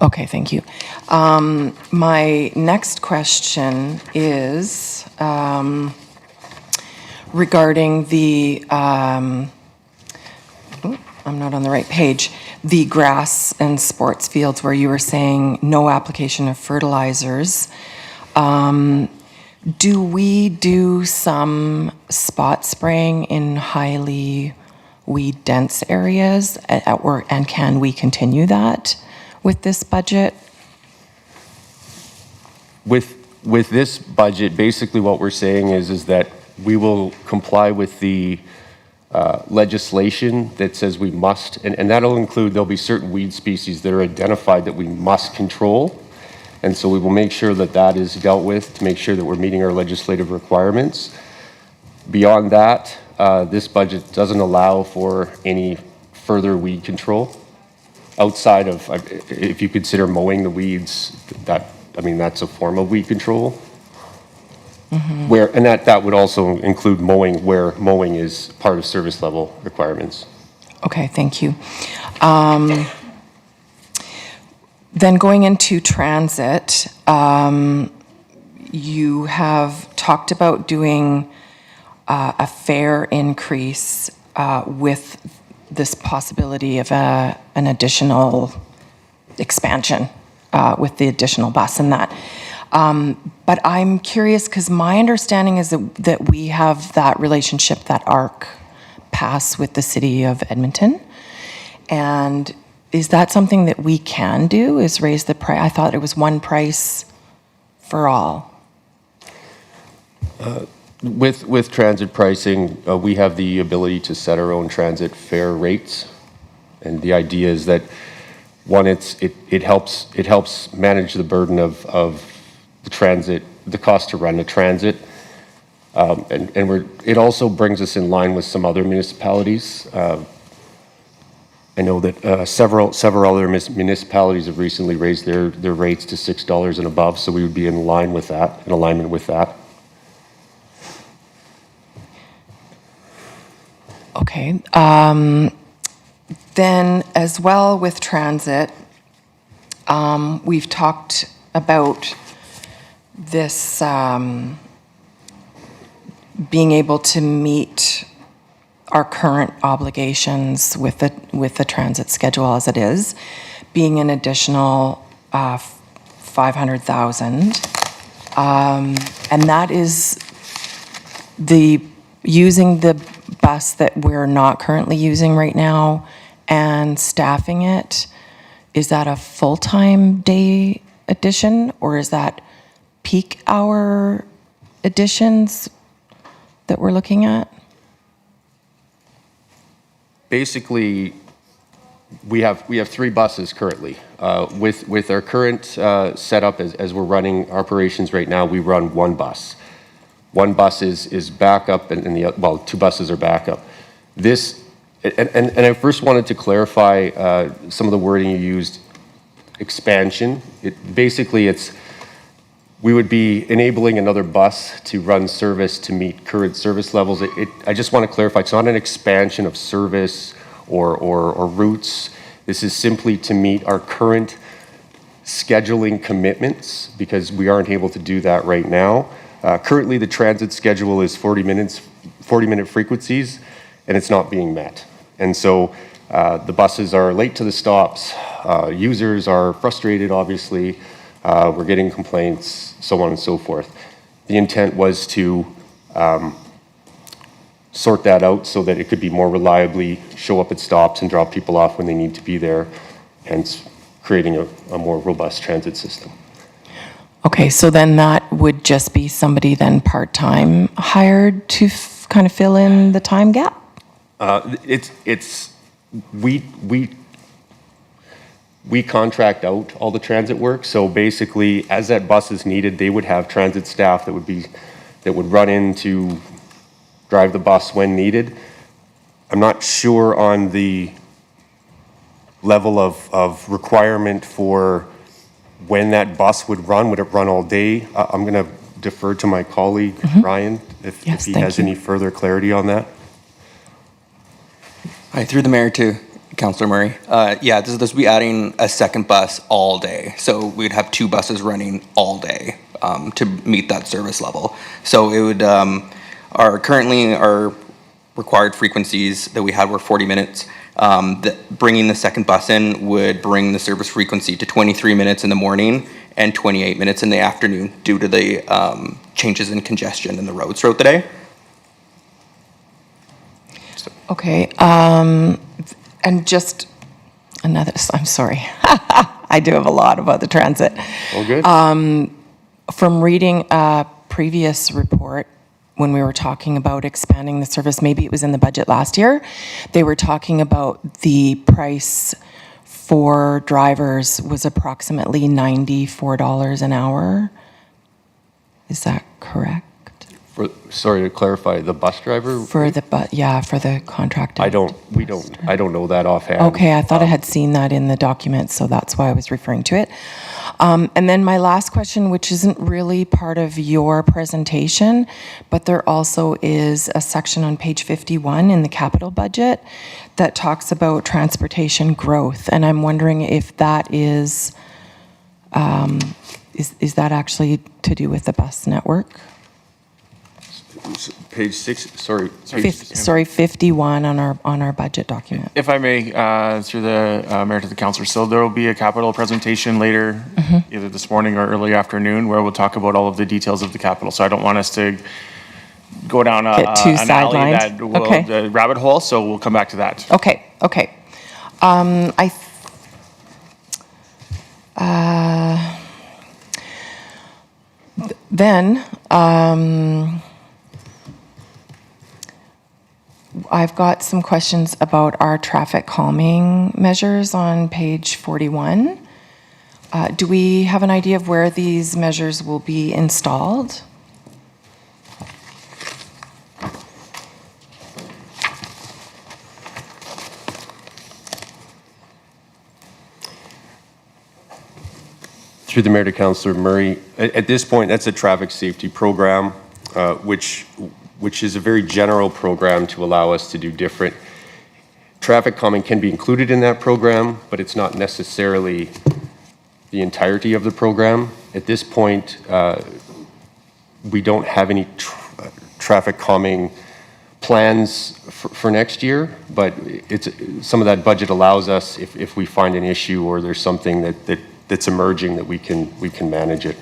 Okay, thank you. My next question is regarding the, I'm not on the right page, the grass and sports fields where you were saying no application of fertilizers. Do we do some spot spraying in highly weed-dense areas, and can we continue that with this budget? With this budget, basically what we're saying is that we will comply with the legislation that says we must, and that'll include, there'll be certain weed species that are identified that we must control. And so we will make sure that that is dealt with to make sure that we're meeting our legislative requirements. Beyond that, this budget doesn't allow for any further weed control outside of, if you consider mowing the weeds, that's a form of weed control. Mm-hmm. And that would also include mowing where mowing is part of service level requirements. Okay, thank you. Then going into transit, you have talked about doing a fare increase with this possibility of an additional expansion with the additional bus and that. But I'm curious because my understanding is that we have that relationship, that ARC pass with the city of Edmonton. And is that something that we can do, is raise the price? I thought it was one price for all. With transit pricing, we have the ability to set our own transit fare rates. And the idea is that, one, it helps manage the burden of the transit, the cost to run the transit. And it also brings us in line with some other municipalities. I know that several other municipalities have recently raised their rates to $6 and above, so we would be in alignment with that. Okay. Then as well with transit, we've talked about this being able to meet our current obligations with the transit schedule as it is, being an additional $500,000, and that is using the bus that we're not currently using right now and staffing it. Is that a full-time day addition, or is that peak hour additions that we're looking at? Basically, we have 3 buses currently. With our current setup as we're running operations right now, we run 1 bus. 1 bus is backup, and 2 buses are backup. And I first wanted to clarify some of the wording you used. Expansion. We would be enabling another bus to run service to meet current service levels. I just want to clarify, it's not an expansion of service or routes. This is simply to meet our current scheduling commitments, because we aren't able to do that right now. Currently, the transit schedule is 40-minute frequencies, and it's not being met. And so the buses are late to the stops. Users are frustrated, obviously. We're getting complaints, so on and so forth. The intent was to sort that out so that it could be more reliably show up at stops and drop people off when they need to be there, hence creating a more robust transit system. Okay, so then that would just be somebody then part-time hired to kind of fill in the time gap? We contract out all the transit work, so basically, as that bus is needed, they would have transit staff that would run in to drive the bus when needed. I'm not sure on the level of requirement for when that bus would run. Would it run all day? I'm going to defer to my colleague, Ryan, if he has any further clarity on that. Hi, through the mayor to Councillor Murray. Yeah, this will be adding a second bus all day. So we'd have 2 buses running all day to meet that service level. So it would, currently our required frequencies that we had were 40 minutes. Bringing the second bus in would bring the service frequency to 23 minutes in the morning and 28 minutes in the afternoon due to the changes in congestion in the roads throughout the day. Okay, and just another, I'm sorry. I do have a lot about the transit. All good. From reading a previous report, when we were talking about expanding the service, maybe it was in the budget last year, they were talking about the price for drivers was approximately $94 an hour. Is that correct? Sorry to clarify, the bus driver? For the for the contractor. I don't know that offhand. Okay, I thought I had seen that in the document, so that's why I was referring to it. And then my last question, which isn't really part of your presentation, but there also is a section on page 51 in the capital budget that talks about transportation growth, and I'm wondering if that is that actually to do with the bus network? Page 6, sorry. Sorry, 51 on our budget document. If I may, through the mayor to the councillor, so there will be a capital presentation later, either this morning or early afternoon, where we'll talk about all of the details of the capital. So I don't want us to go down Get too an alley sidelined. that will, Okay. the rabbit hole, so we'll come back to that. Okay. Then, I've got some questions about our traffic calming measures on page 41. Do we have an idea of where these measures will be installed? Through the mayor to Councillor Murray, at this point, that's a traffic safety program, which is a very general program to allow us to do different. Traffic calming can be included in that program, but it's not necessarily the entirety of the program. At this point, we don't have any traffic calming plans for next year, but some of that budget allows us, if we find an issue or there's something that's emerging, that we can manage it.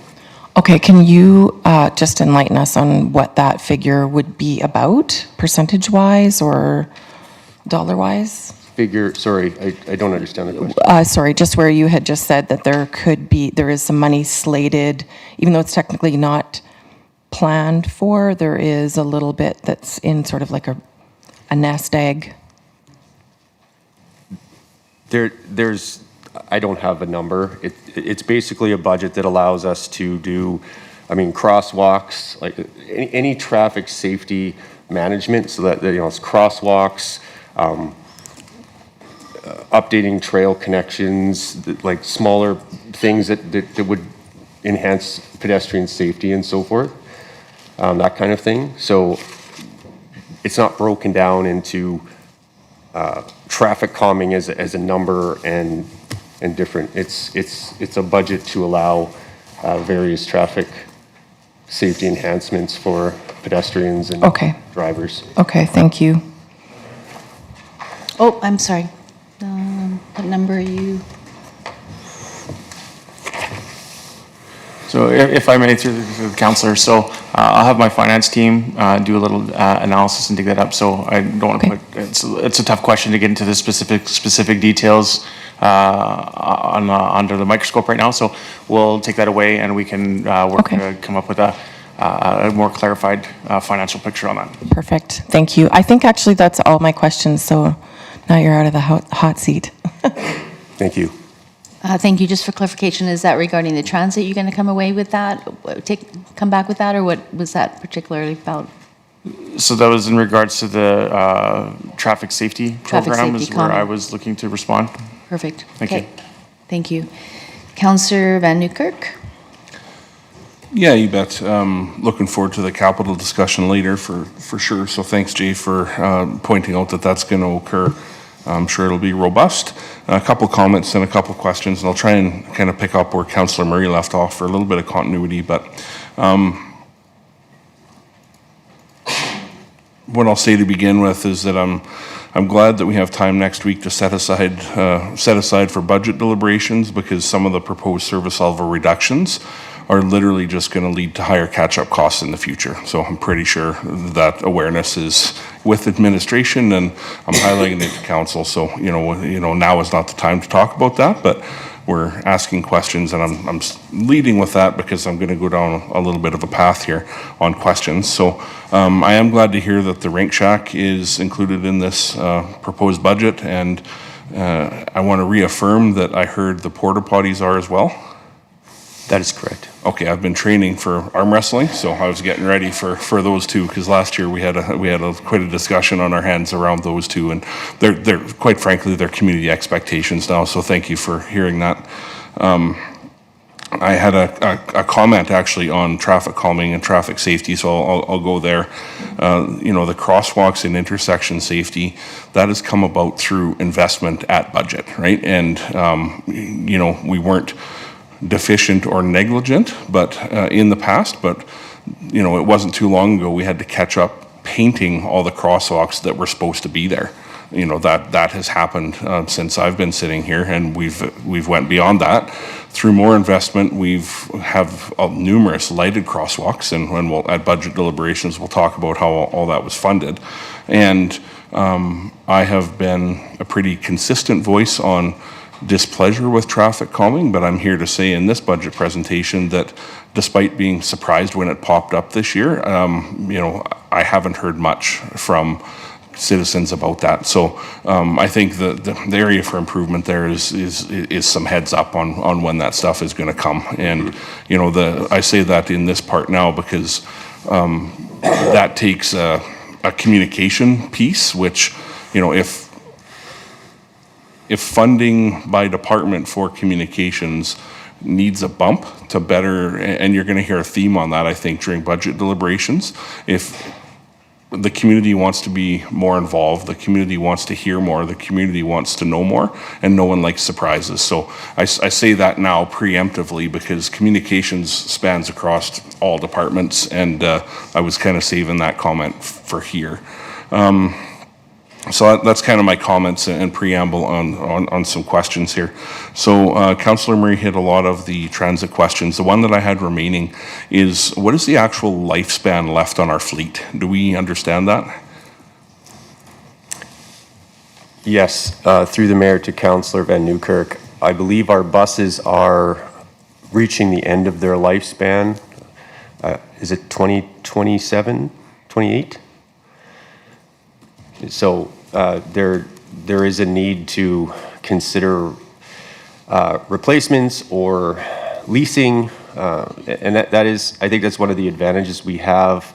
Okay, can you just enlighten us on what that figure would be about, percentage-wise or dollar-wise? Sorry, I don't understand the question. Sorry, just where you had just said that there is some money slated, even though it's technically not planned for, there is a little bit that's in sort of like a nest egg. I don't have a number. It's basically a budget that allows us to do, crosswalks, like any traffic safety management, so that it's crosswalks, updating trail connections, like smaller things that would enhance pedestrian safety and so forth, that kind of thing. So it's not broken down into traffic calming as a number and different. It's a budget to allow various traffic safety enhancements for pedestrians and drivers. Okay, thank you. Oh, I'm sorry. What number are you? So if I may, through the councillor, so I'll have my finance team do a little analysis and dig that up. So I don't want to put, it's a tough question to get into the specific details under the microscope right now. So we'll take that away and we can work to come up with a more clarified financial picture on that. Perfect, thank you. I think actually that's all my questions, so now you're out of the hot seat. Thank you. Thank you. Just for clarification, is that regarding the transit? You're going to come away with that, come back with that, or what was that particularly about? So that was in regards to the traffic safety program is where I was looking to respond. Perfect. Thank you. Thank you. Councillor Van Newkirk? Yeah, you bet. Looking forward to the capital discussion later for sure. So thanks, Jay, for pointing out that that's going to occur. I'm sure it'll be robust. A couple comments and a couple questions, and I'll try and kind of pick up where Councillor Murray left off for a little bit of continuity, but what I'll say to begin with is that I'm glad that we have time next week to set aside for budget deliberations, because some of the proposed service level reductions are literally just going to lead to higher catch-up costs in the future. So I'm pretty sure that awareness is with administration, and I'm highlighting it to council. So now is not the time to talk about that, but we're asking questions, and I'm leading with that because I'm going to go down a little bit of a path here on questions. So I am glad to hear that the Rink Shack is included in this proposed budget, and I want to reaffirm that I heard the porta potties are as well. That is correct. Okay, I've been training for arm wrestling, so I was getting ready for those two, because last year we had quite a discussion on our hands around those two, and they're quite frankly they're community expectations now. So thank you for hearing that. I had a comment actually on traffic calming and traffic safety, so I'll go there. The crosswalks and intersection safety, that has come about through investment at budget, right? And we weren't deficient or negligent, but in the past, but it wasn't too long ago we had to catch up painting all the crosswalks that were supposed to be there. That has happened since I've been sitting here, and we've went beyond that through more investment. Have numerous lighted crosswalks, and when at budget deliberations we'll talk about how all that was funded. And I have been a pretty consistent voice on displeasure with traffic calming, but I'm here to say in this budget presentation that despite being surprised when it popped up this year, I haven't heard much from citizens about that. So I think the area for improvement there is some heads up on when that stuff is going to come. And I say that in this part now because that takes a communication piece, which if funding by department for communications needs a bump to better, and you're going to hear a theme on that, I think, during budget deliberations. If the community wants to be more involved, the community wants to hear more, the community wants to know more, and no one likes surprises. So I say that now preemptively because communications spans across all departments, and I was kind of saving that comment for here. So that's kind of my comments and preamble on some questions here. So Councillor Murray hit a lot of the transit questions. The one that I had remaining is, what is the actual lifespan left on our fleet? Do we understand that? Yes, through the mayor to Councillor Van Newkirk, I believe our buses are reaching the end of their lifespan. Is it 2027, 28? So there is a need to consider replacements or leasing, and that is, I think that's one of the advantages we have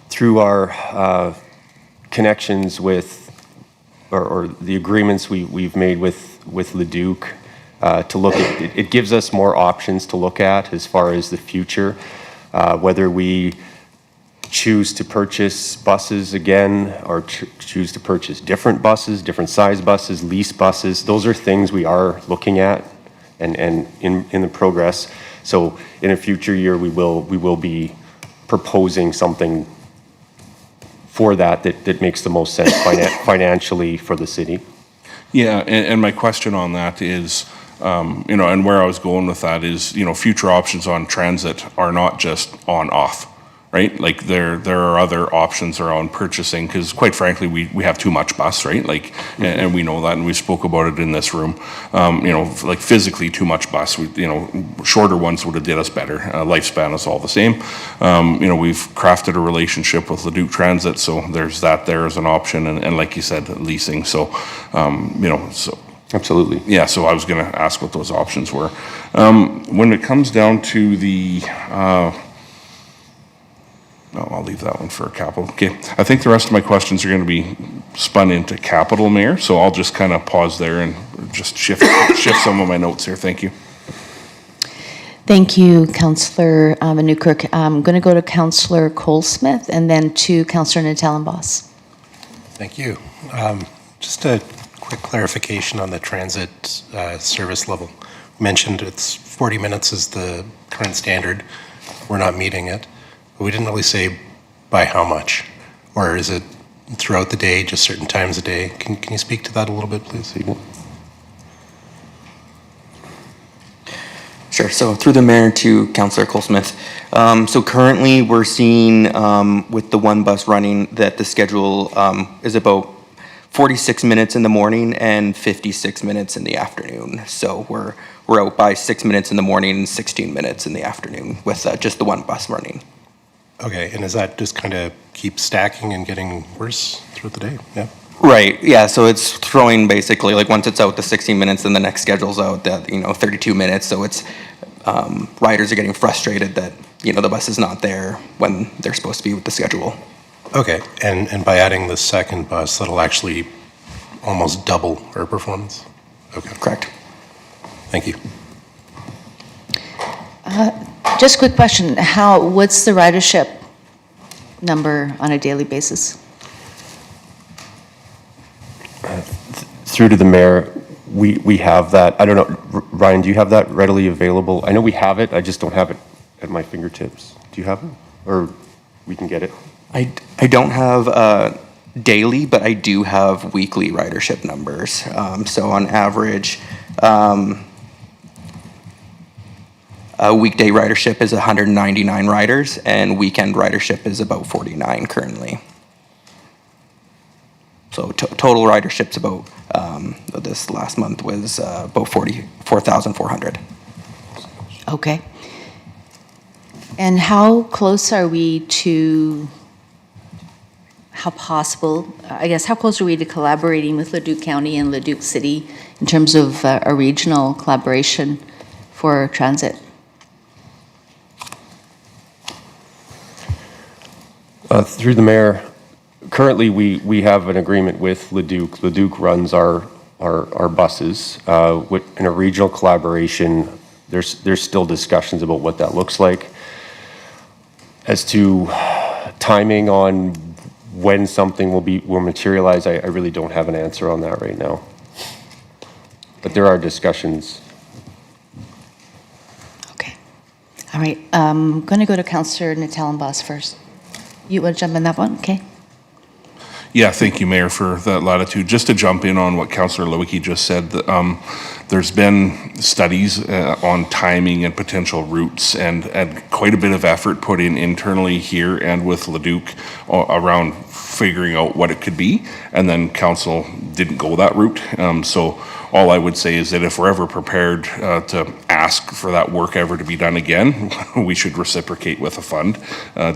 through our connections with, or the agreements we've made with Leduc to look at. It gives us more options to look at as far as the future, whether we choose to purchase buses again or choose to purchase different buses, different size buses, lease buses. Those are things we are looking at and in the progress. So in a future year, we will be proposing something for that makes the most sense financially for the city. Yeah, and my question on that is, and where I was going with that is, future options on transit are not just on-off. Right, like there are other options around purchasing, because quite frankly we have too much bus, right? Like, and we know that, and we spoke about it in this room. Like physically too much bus. Shorter ones would have did us better. Lifespan is all the same. We've crafted a relationship with Leduc Transit, so there's that there as an option, and like you said, leasing. So, so. Absolutely. Yeah, so I was going to ask what those options were. When it comes down to the. No, I'll leave that one for capital. Okay, I think the rest of my questions are going to be spun into capital, Mayor, so I'll just kind of pause there and just shift some of my notes here. Thank you. Thank you, Councillor Van Newkirk. I'm going to go to Councillor Cole-Smith and then to Councillor Natellenbos. Thank you. Just a quick clarification on the transit service level. You mentioned it's 40 minutes is the current standard. We're not meeting it, but we didn't really say by how much, or is it throughout the day, just certain times a day? Can you speak to that a little bit, please? Sure. So through the mayor to Councillor Colesmith. So currently we're seeing with the one bus running that the schedule is about 46 minutes in the morning and 56 minutes in the afternoon. So we're out by 6 minutes in the morning and 16 minutes in the afternoon with just the one bus running. Okay, and does that just kind of keep stacking and getting worse throughout the day? Yeah. Right, yeah, so it's throwing basically, like once it's out the 16 minutes, then the next schedule's out that, 32 minutes, so it's, riders are getting frustrated that, the bus is not there when they're supposed to be with the schedule. Okay, and by adding the second bus, that'll actually almost double our performance? Okay. Correct. Thank you. Just a quick question. What's the ridership number on a daily basis? Through to the mayor, we have that. I don't know, Ryan, do you have that readily available? I know we have it, I just don't have it at my fingertips. Do you have it? Or we can get it? I don't have daily, but I do have weekly ridership numbers. So on average, weekday ridership is 199 riders, and weekend ridership is about 49 currently. So total ridership's about, this last month was about 44,400. Okay. And how close are we to, how close are we to collaborating with Leduc County and Leduc City in terms of a regional collaboration for transit? Through the mayor, currently we have an agreement with Leduc. Leduc runs our buses. In a regional collaboration, there's still discussions about what that looks like. As to timing on when something will materialize, I really don't have an answer on that right now. But there are discussions. Okay. All right. I'm going to go to Councillor Natalenbos first. You want to jump in that one? Okay. Yeah, thank you, Mayor, for that latitude. Just to jump in on what Councillor Lewicki just said, there's been studies on timing and potential routes and quite a bit of effort put in internally here and with Leduc around figuring out what it could be, and then council didn't go that route. So all I would say is that if we're ever prepared to ask for that work ever to be done again, we should reciprocate with a fund,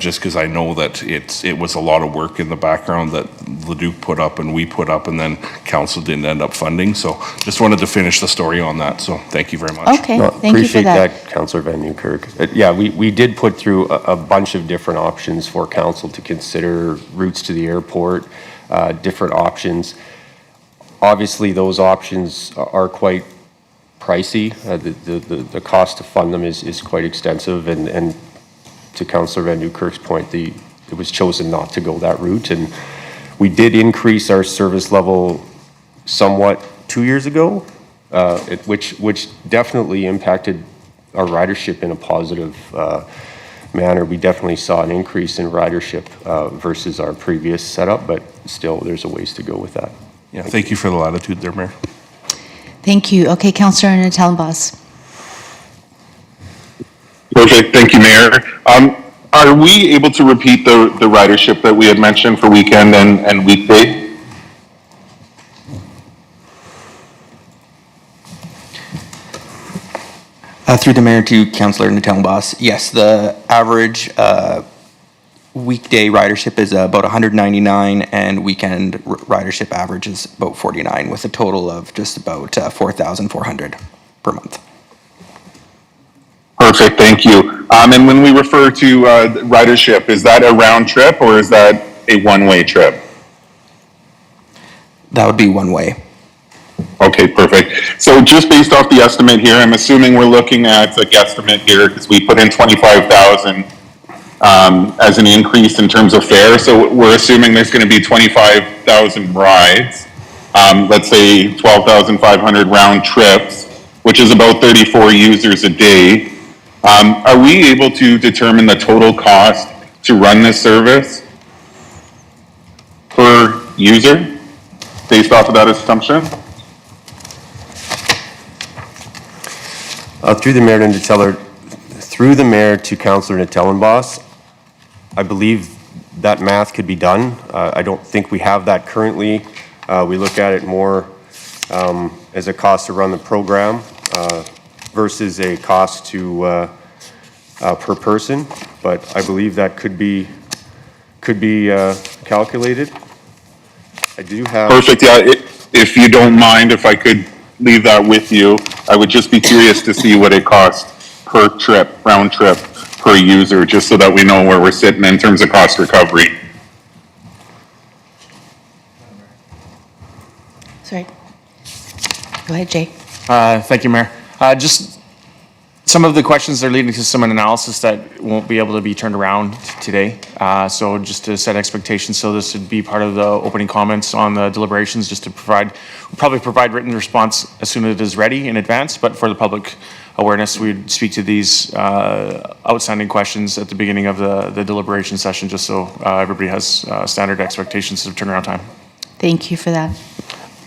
just because I know that it was a lot of work in the background that Leduc put up and we put up, and then council didn't end up funding. So just wanted to finish the story on that. So thank you very much. Okay, No, thank you for that. Appreciate that, Councillor Van Newkirk. Yeah, we did put through a bunch of different options for council to consider, routes to the airport, different options. Obviously, those options are quite pricey. The cost to fund them is quite extensive, and to Councillor Van Newkirk's point, it was chosen not to go that route, and we did increase our service level somewhat 2 years ago, which definitely impacted our ridership in a positive manner. We definitely saw an increase in ridership versus our previous setup, but still, there's a ways to go with that. Yeah, thank you for the latitude there, Mayor. Thank you. Okay, Councillor Natalenbos. Perfect, thank you, Mayor. Are we able to repeat the ridership that we had mentioned for weekend and weekday? Through the mayor to Councillor Natalenbos, yes, the average weekday ridership is about 199, and weekend ridership average is about 49, with a total of just about 4,400 per month. Perfect, thank you. And when we refer to ridership, is that a round trip or is that a one-way trip? That would be one way. Okay, perfect. So just based off the estimate here, I'm assuming we're looking at a guesstimate here because we put in 25,000 as an increase in terms of fare. So we're assuming there's going to be 25,000 rides. let's say 12,500 round trips, which is about 34 users a day, are we able to determine the total cost to run this service per user based off of that assumption? Through the mayor to Councillor Natellenboss, I believe that math could be done. I don't think we have that currently. We look at it more as a cost to run the program versus a cost to per person, but I believe that could be calculated. I do have. Perfect, yeah, if you don't mind, if I could leave that with you, I would just be curious to see what it costs per trip, round trip, per user, just so that we know where we're sitting in terms of cost recovery. Sorry. Go ahead, Jay. Thank you, Mayor. Just some of the questions are leading to some analysis that won't be able to be turned around today. So just to set expectations, so this would be part of the opening comments on the deliberations, just to probably provide written response as soon as it is ready in advance, but for the public awareness, we'd speak to these outstanding questions at the beginning of the deliberation session, just so everybody has standard expectations of turnaround time. Thank you for that.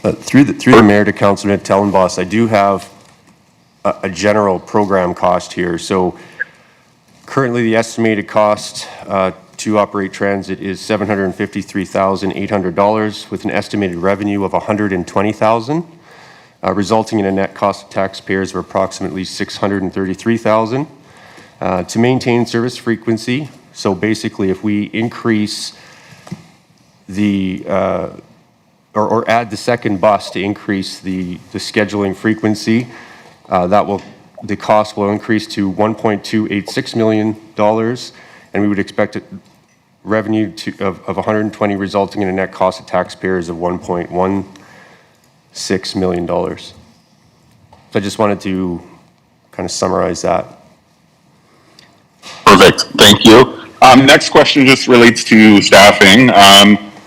Through the mayor to Councillor Tellenboss, I do have a general program cost here. So currently the estimated cost to operate transit is $753,800 with an estimated revenue of $120,000, resulting in a net cost to taxpayers of approximately $633,000. To maintain service frequency, so basically if we increase the or add the second bus to increase the scheduling frequency, the cost will increase to $1.286 million, and we would expect revenue of 120, resulting in a net cost to taxpayers of $1.16 million. So I just wanted to kind of summarize that. Perfect, thank you. Next question just relates to staffing.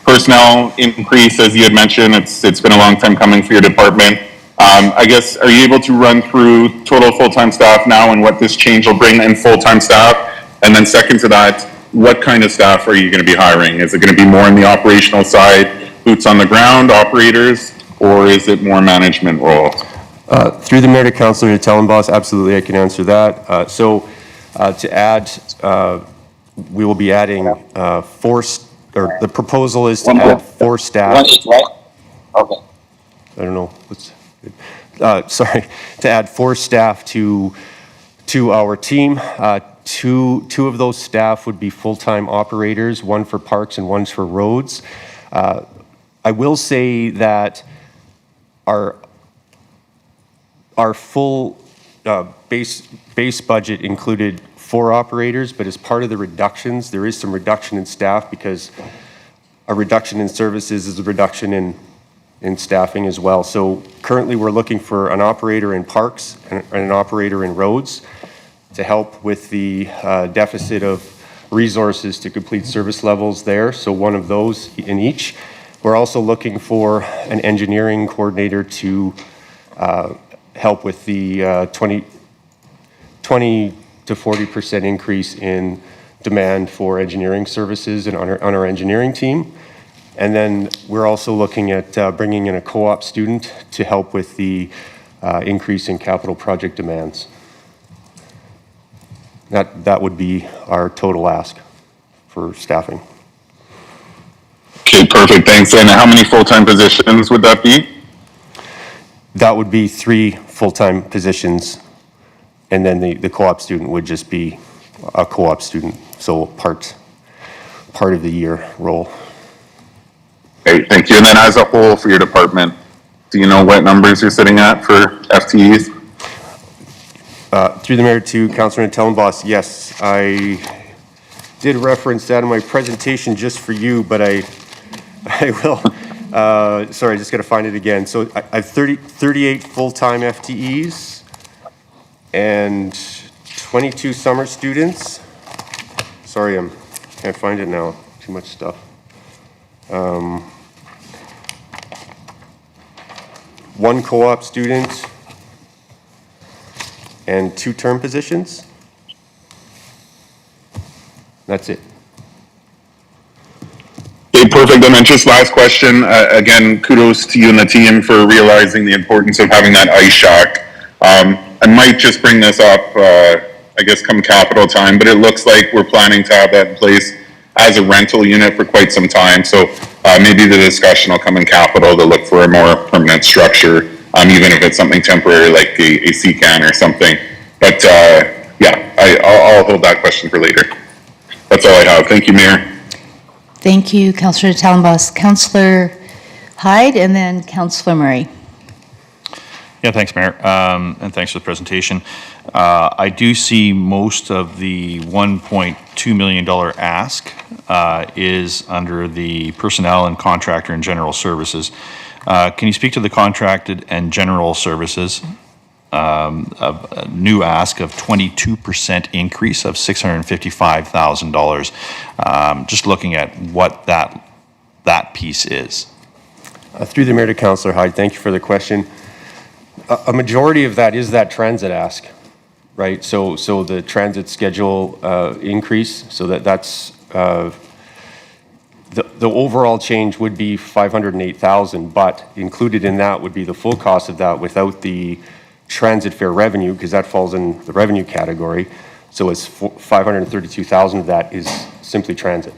Personnel increase, as you had mentioned, it's been a long time coming for your department. I guess, are you able to run through total full-time staff now and what this change will bring in full-time staff? And then second to that, what kind of staff are you going to be hiring? Is it going to be more on the operational side, boots on the ground, operators, or is it more management role? Through the mayor to Councillor Tellenboss, absolutely, I can answer that. To add, we will be adding the proposal is to add 4 staff. Okay. I don't know. Sorry, to add 4 staff to our team. Two of those staff would be full-time operators, one for parks and one for roads. I will say that our full base budget included 4 operators, but as part of the reductions, there is some reduction in staff because a reduction in services is a reduction in staffing as well. So currently we're looking for an operator in parks and an operator in roads to help with the deficit of resources to complete service levels there. So one of those in each. We're also looking for an engineering coordinator to help with the 20 to 40% increase in demand for engineering services and on our engineering team. And then we're also looking at bringing in a co-op student to help with the increase in capital project demands. That would be our total ask for staffing. Okay, perfect, thanks. And how many full-time positions would that be? That would be 3 full-time positions, and then the co-op student would just be a co-op student, so part of the year role. Great, thank you. And then as a whole for your department, do you know what numbers you're sitting at for FTEs? Through the mayor to Councillor Tellenboss, yes, I did reference that in my presentation just for you, but I will. Sorry, I just got to find it again. So I have 38 full-time FTEs and 22 summer students. Sorry, can't find it now. Too much stuff. 1 co-op student, and 2 term positions. That's it. Okay, perfect. And then just last question, again, kudos to you and the team for realizing the importance of having that ice shack. I might just bring this up, I guess come capital time, but it looks like we're planning to have that in place as a rental unit for quite some time. So maybe the discussion will come in capital to look for a more permanent structure, even if it's something temporary like a C-can or something. But yeah, I'll hold that question for later. That's all I have. Thank you, Mayor. Thank you, Councillor Talonbos. Councillor Hyde and then Councillor Murray. Yeah, thanks, Mayor, and thanks for the presentation. I do see most of the $1.2 million ask is under the personnel and contractor and general services. Can you speak to the contracted and general services? A new ask of 22% increase of $655,000. Just looking at what that piece is. Through the Mayor to Councillor Hyde, thank you for the question. A majority of that is that transit ask, right? So the transit schedule increase, so that's the overall change would be 508,000, but included in that would be the full cost of that without the transit fare revenue, because that falls in the revenue category. So it's 532,000 of that is simply transit.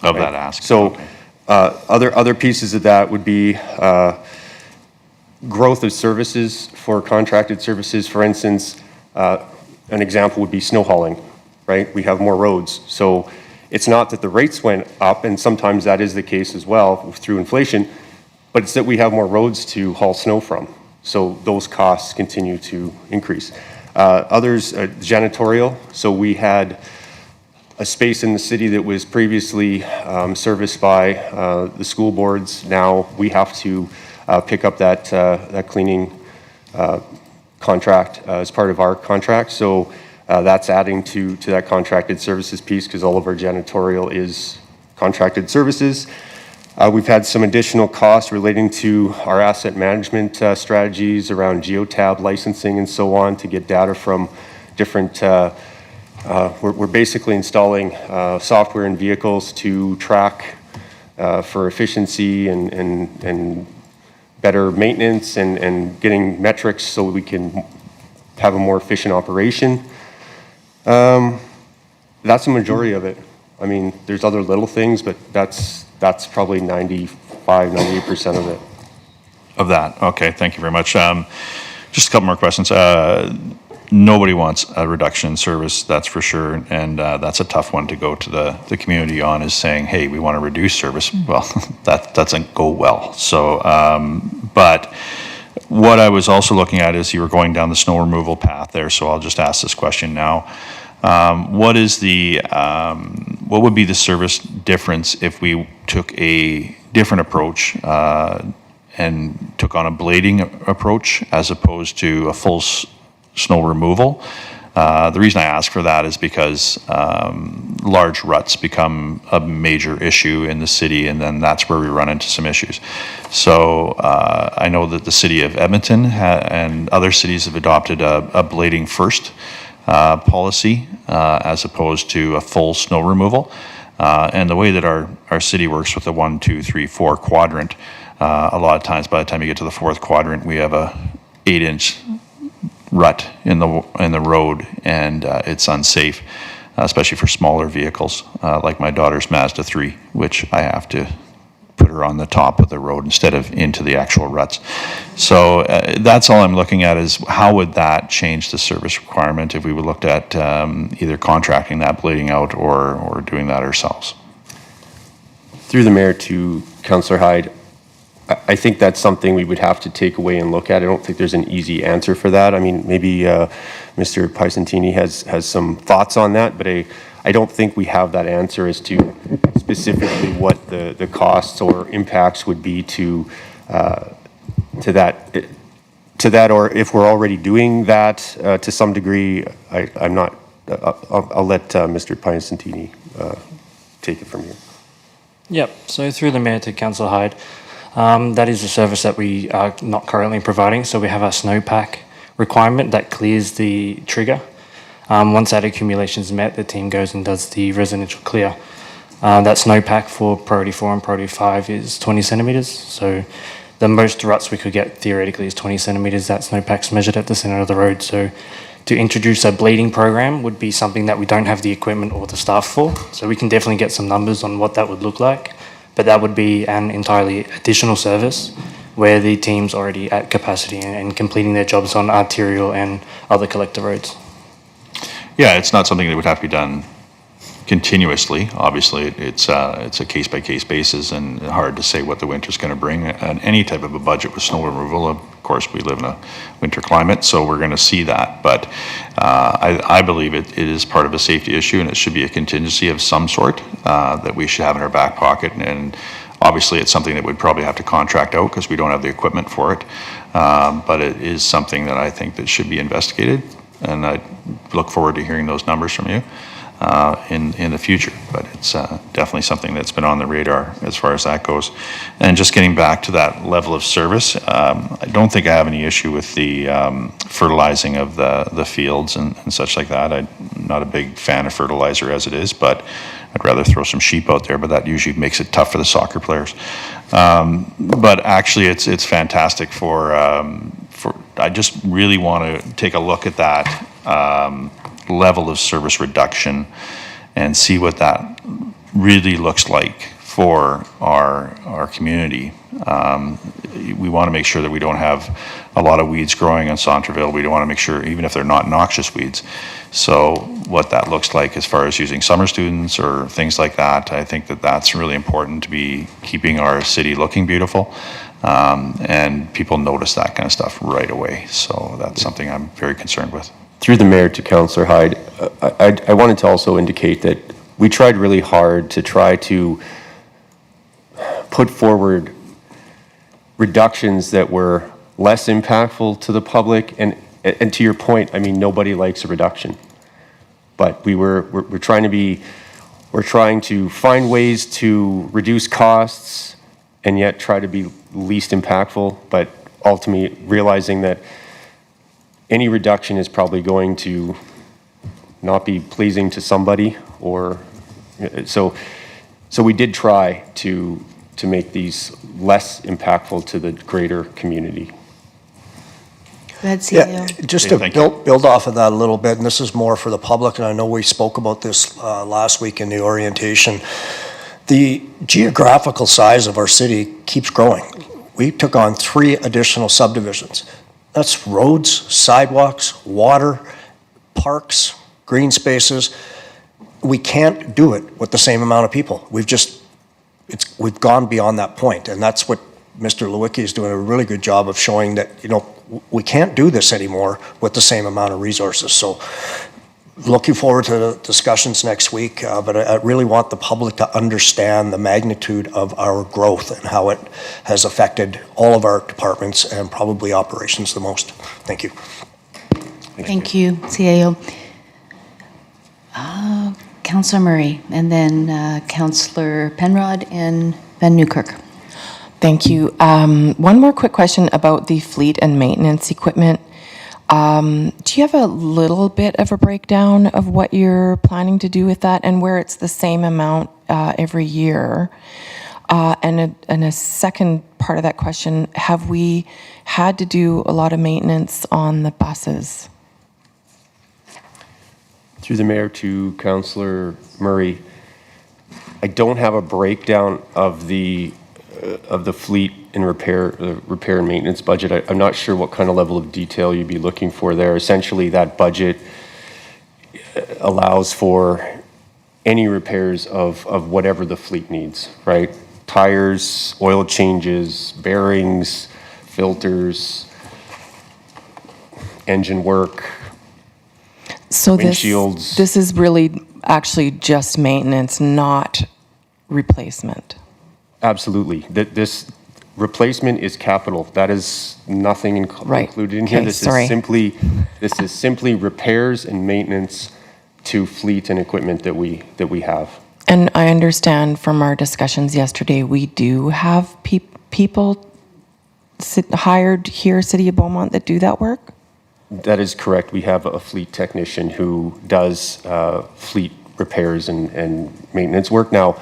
Of that ask. So other pieces of that would be growth of services for contracted services. For instance, an example would be snow hauling, right? We have more roads. So it's not that the rates went up, and sometimes that is the case as well through inflation, but it's that we have more roads to haul snow from. So those costs continue to increase. Others, janitorial. So we had a space in the city that was previously serviced by the school boards. Now we have to pick up that cleaning contract as part of our contract. So that's adding to that contracted services piece, because all of our janitorial is contracted services. We've had some additional costs relating to our asset management strategies around geotab licensing and so on to get data from different, we're basically installing software in vehicles to track for efficiency and better maintenance and getting metrics so we can have a more efficient operation. That's the majority of it. I mean, there's other little things, but that's probably 98% of it. Of that, okay, thank you very much. Just a couple more questions. Nobody wants a reduction in service, that's for sure, and that's a tough one to go to the community on, is saying, hey, we want to reduce service. Well, that doesn't go well. So, but what I was also looking at is you were going down the snow removal path there, so I'll just ask this question now. What is what would be the service difference if we took a different approach and took on a blading approach as opposed to a full snow removal? The reason I ask for that is because large ruts become a major issue in the city, and then that's where we run into some issues. So I know that the city of Edmonton and other cities have adopted a blading first policy as opposed to a full snow removal. And the way that our city works with the 1, 2, 3, 4 quadrant, a lot of times by the time you get to the 4th quadrant, we have a 8-inch rut in the road, and it's unsafe, especially for smaller vehicles, like my daughter's Mazda 3, which I have to put her on the top of the road instead of into the actual ruts. So that's all I'm looking at, is how would that change the service requirement if we would looked at either contracting that blading out or doing that ourselves? Through the Mayor to Councillor Hyde, I think that's something we would have to take away and look at. I don't think there's an easy answer for that. I mean, maybe Mr. Pisantini has some thoughts on that, but I don't think we have that answer as to specifically what the costs or impacts would be to that, or if we're already doing that to some degree. I'm not. I'll let Mr. Pisantini take it from here. Yep. So through the Mayor to Councillor Hyde. That is a service that we are not currently providing. So we have our snowpack requirement that clears the trigger. Once that accumulation is met, the team goes and does the residential clear. That snowpack for priority 4 and priority 5 is 20 centimeters. So the most ruts we could get theoretically is 20 centimeters. That snowpack's measured at the center of the road. So to introduce a bleeding program would be something that we don't have the equipment or the staff for. So we can definitely get some numbers on what that would look like, but that would be an entirely additional service where the team's already at capacity and completing their jobs on arterial and other collector roads. Yeah, it's not something that would have to be done continuously. Obviously, it's a case-by-case basis and hard to say what the winter's going to bring. And any type of a budget with snow removal, of course, we live in a winter climate, so we're going to see that. But I believe it is part of a safety issue, and it should be a contingency of some sort that we should have in our back pocket. And obviously, it's something that we'd probably have to contract out because we don't have the equipment for it. But it is something that I think that should be investigated, and I look forward to hearing those numbers from you in the future. But it's definitely something that's been on the radar as far as that goes. And just getting back to that level of service, I don't think I have any issue with the fertilizing of the fields and such like that. I'm not a big fan of fertilizer as it is, but I'd rather throw some sheep out there, but that usually makes it tough for the soccer players. But actually, it's fantastic for I just really want to take a look at that level of service reduction and see what that really looks like for our community. We want to make sure that we don't have a lot of weeds growing in Centreville. We don't want to make sure, even if they're not noxious weeds. So what that looks like as far as using summer students or things like that, I think that that's really important to be keeping our city looking beautiful. And people notice that kind of stuff right away. So that's something I'm very concerned with. Through the mayor to Councillor Hyde, I wanted to also indicate that we tried really hard to try to put forward reductions that were less impactful to the public. And to your point, I mean, nobody likes a reduction. But we're trying to find ways to reduce costs and yet try to be least impactful, but ultimately realizing that any reduction is probably going to not be pleasing to somebody, or so we did try to make these less impactful to the greater community. Go ahead, CEO. Yeah, just to build off of that a little bit, and this is more for the public, and I know we spoke about this last week in the orientation. The geographical size of our city keeps growing. We took on 3 additional subdivisions. That's roads, sidewalks, water, parks, green spaces. We can't do it with the same amount of people. We've gone beyond that point, and that's what Mr. Lewicki is doing a really good job of showing that, we can't do this anymore with the same amount of resources. So looking forward to the discussions next week, but I really want the public to understand the magnitude of our growth and how it has affected all of our departments and probably operations the most. Thank you. Thank you, CAO. Councillor Murray, and then Councillor Penrod and Van Newkirk. Thank you. One more quick question about the fleet and maintenance equipment. Do you have a little bit of a breakdown of what you're planning to do with that and where it's the same amount every year? And a second part of that question, have we had to do a lot of maintenance on the buses? Through the mayor to Councillor Murray, I don't have a breakdown of the fleet and repair and maintenance budget. I'm not sure what kind of level of detail you'd be looking for there. Essentially, that budget allows for any repairs of whatever the fleet needs, right? Tires, oil changes, bearings, filters, engine work, so windshields. This is really actually just maintenance, not replacement. Absolutely. This replacement is capital. That is nothing included in here. Okay, This is simply repairs and maintenance to fleet and equipment that we have. And I understand from our discussions yesterday, we do have people hired here, City of Beaumont, that do that work? That is correct. We have a fleet technician who does fleet repairs and maintenance work. Now,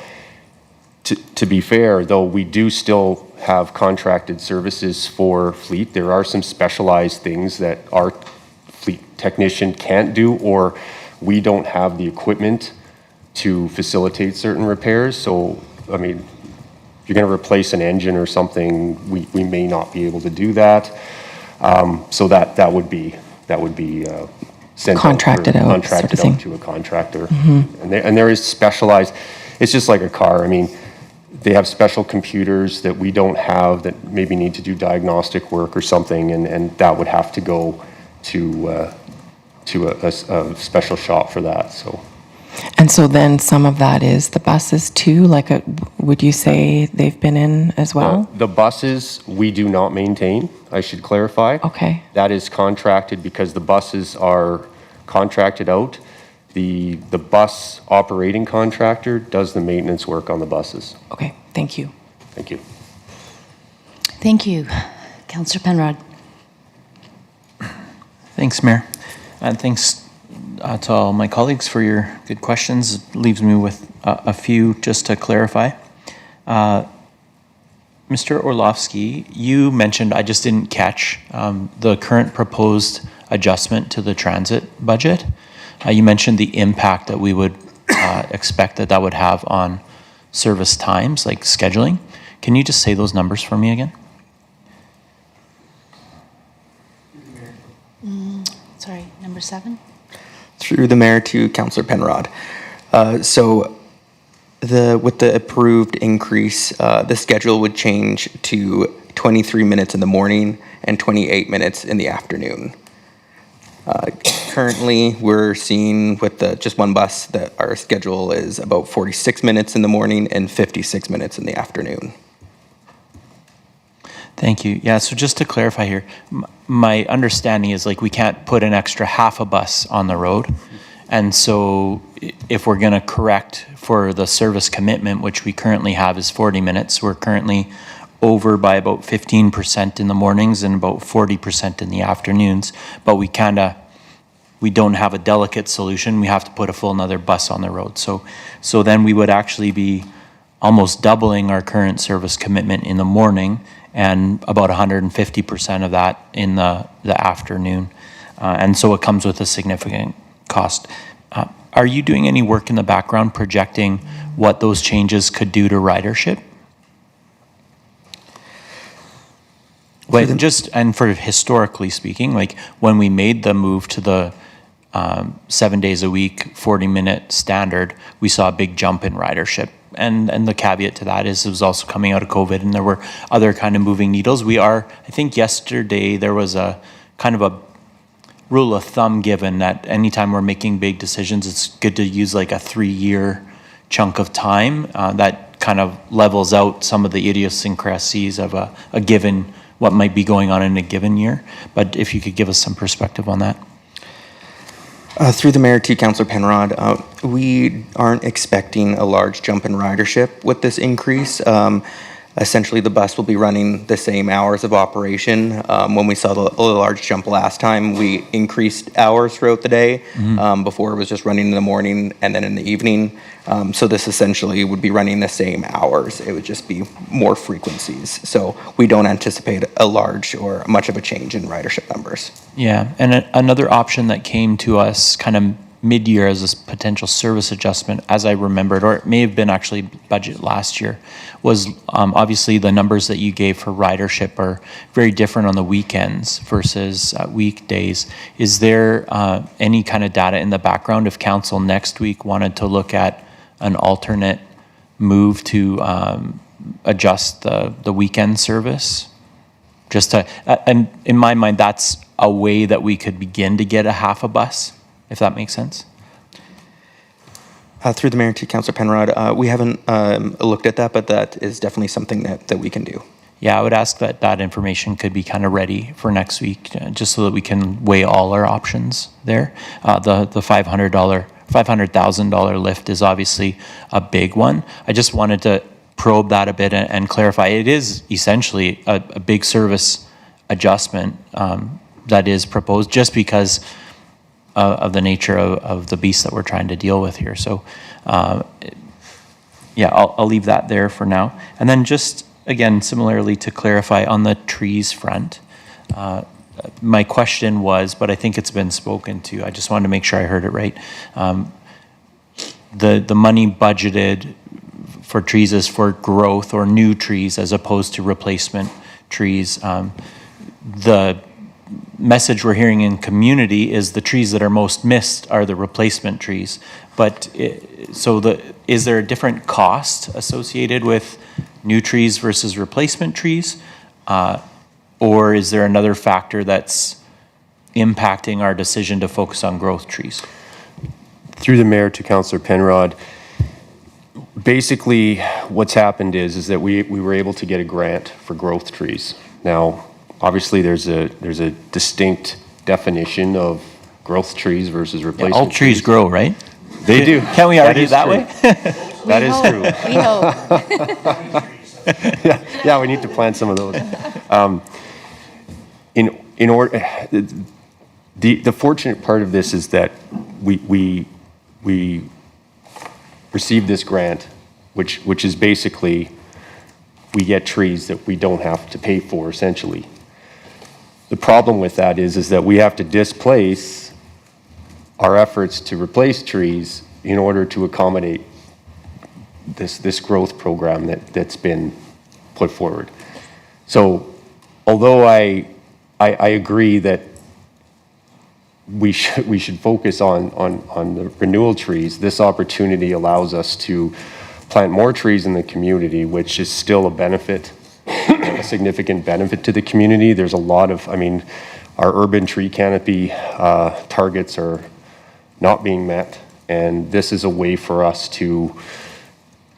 to be fair, though, we do still have contracted services for fleet. There are some specialized things that our fleet technician can't do, or we don't have the equipment to facilitate certain repairs. So, I mean, if you're going to replace an engine or something, we may not be able to do that. So that would be sent Contracted out, contracted sort of out to a contractor. Mm-hmm. And there is specialized. It's just like a car. I mean, they have special computers that we don't have that maybe need to do diagnostic work or something, and that would have to go to a special shop for that. So. And so then some of that is the buses too? Like, would you say they've been in as well? The buses, we do not maintain, I should clarify. Okay. That is contracted because the buses are contracted out. The bus operating contractor does the maintenance work on the buses. Okay, thank you. Thank you. Thank you. Councillor Penrod. Thanks, Mayor. And thanks to all my colleagues for your good questions. It leaves me with a few just to clarify. Mr. Orlovsky, you mentioned, I just didn't catch, the current proposed adjustment to the transit budget. You mentioned the impact that we would expect that would have on service times, like scheduling. Can you just say those numbers for me again? Sorry, number 7? Through the mayor to Councillor Penrod. So with the approved increase, the schedule would change to 23 minutes in the morning and 28 minutes in the afternoon. Currently, we're seeing with just one bus that our schedule is about 46 minutes in the morning and 56 minutes in the afternoon. Thank you. Yeah, so just to clarify here, my understanding is like we can't put an extra half a bus on the road. And so if we're going to correct for the service commitment, which we currently have is 40 minutes, we're currently over by about 15% in the mornings and about 40% in the afternoons. But we don't have a delicate solution. We have to put a full another bus on the road. So then we would actually be almost doubling our current service commitment in the morning and about 150% of that in the afternoon. And so it comes with a significant cost. Are you doing any work in the background projecting what those changes could do to ridership? And for historically speaking, like when we made the move to the 7 days a week, 40-minute standard, we saw a big jump in ridership. And the caveat to that is it was also coming out of COVID and there were other kind of moving needles. I think yesterday there was a kind of a rule of thumb given that anytime we're making big decisions, it's good to use like a 3-year chunk of time that kind of levels out some of the idiosyncrasies of a given, what might be going on in a given year. But if you could give us some perspective on that. Through the mayor to Councillor Penrod, we aren't expecting a large jump in ridership with this increase. Essentially, the bus will be running the same hours of operation. When we saw the large jump last time, we increased hours throughout the day. Before it was just running in the morning and then in the evening. So this essentially would be running the same hours. It would just be more frequencies. So we don't anticipate a large or much of a change in ridership numbers. Yeah, and another option that came to us kind of mid-year as a potential service adjustment, as I remembered, or it may have been actually budget last year, was obviously the numbers that you gave for ridership are very different on the weekends versus weekdays. Is there any kind of data in the background if council next week wanted to look at an alternate move to adjust the weekend service? And in my mind, that's a way that we could begin to get a half a bus, if that makes sense. Through the mayor to Councillor Penrod, we haven't looked at that, but that is definitely something that we can do. Yeah, I would ask that information could be kind of ready for next week, just so that we can weigh all our options there. The $500,000 lift is obviously a big one. I just wanted to probe that a bit and clarify. It is essentially a big service adjustment that is proposed just because of the nature of the beast that we're trying to deal with here. So, yeah, I'll leave that there for now. And then just, again, similarly to clarify on the trees front, my question was, but I think it's been spoken to, I just wanted to make sure I heard it right. The money budgeted for trees is for growth or new trees as opposed to replacement trees. The message we're hearing in community is the trees that are most missed are the replacement trees. But is there a different cost associated with new trees versus replacement trees? Or is there another factor that's impacting our decision to focus on growth trees? Through the mayor to Councillor Penrod, basically what's happened is that we were able to get a grant for growth trees. Now, obviously there's a distinct definition of growth trees versus replacement all trees grow, right? They do. Can't we argue that way? That is true. We hope. Yeah, we need to plant some of those. In order, the fortunate part of this is that we received this grant, which is basically we get trees that we don't have to pay for, essentially. The problem with that is that we have to displace our efforts to replace trees in order to accommodate this growth program that's been put forward. So, although I agree that we should focus on the renewal trees, this opportunity allows us to plant more trees in the community, which is still a benefit, a significant benefit to the community. There's a lot of, I mean, our urban tree canopy targets are not being met, and this is a way for us to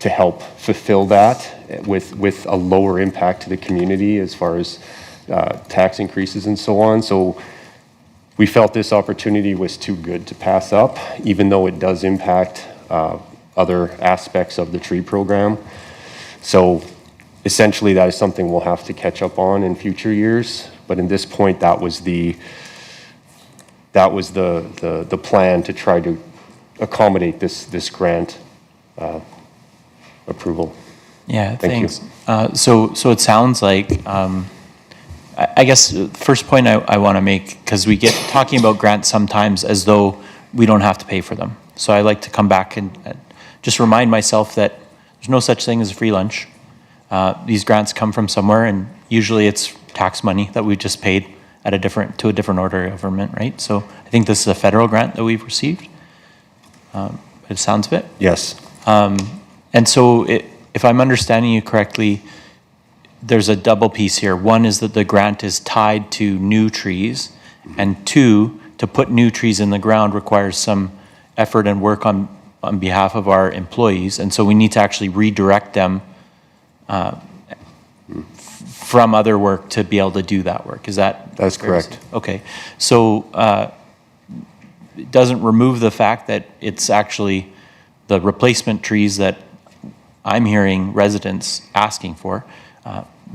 help fulfill that with a lower impact to the community as far as tax increases and so on. So we felt this opportunity was too good to pass up, even though it does impact other aspects of the tree program. So essentially that is something we'll have to catch up on in future years. But in this point, that was the plan to try to accommodate this grant approval. Yeah, Thank thanks. So it sounds like, I guess first point I want to make, because we get talking about grants sometimes as though we don't have to pay for them. So I like to come back and just remind myself that there's no such thing as a free lunch. These grants come from somewhere, and usually it's tax money that we just paid at a different order of government, right? So I think this is a federal grant that we've received. It sounds of it. Yes. And so if I'm understanding you correctly, there's a double piece here. One is that the grant is tied to new trees, and two, to put new trees in the ground requires some effort and work on behalf of our employees, and so we need to actually redirect them from other work to be able to do that work. Is that? That's correct. Okay. So it doesn't remove the fact that it's actually the replacement trees that I'm hearing residents asking for.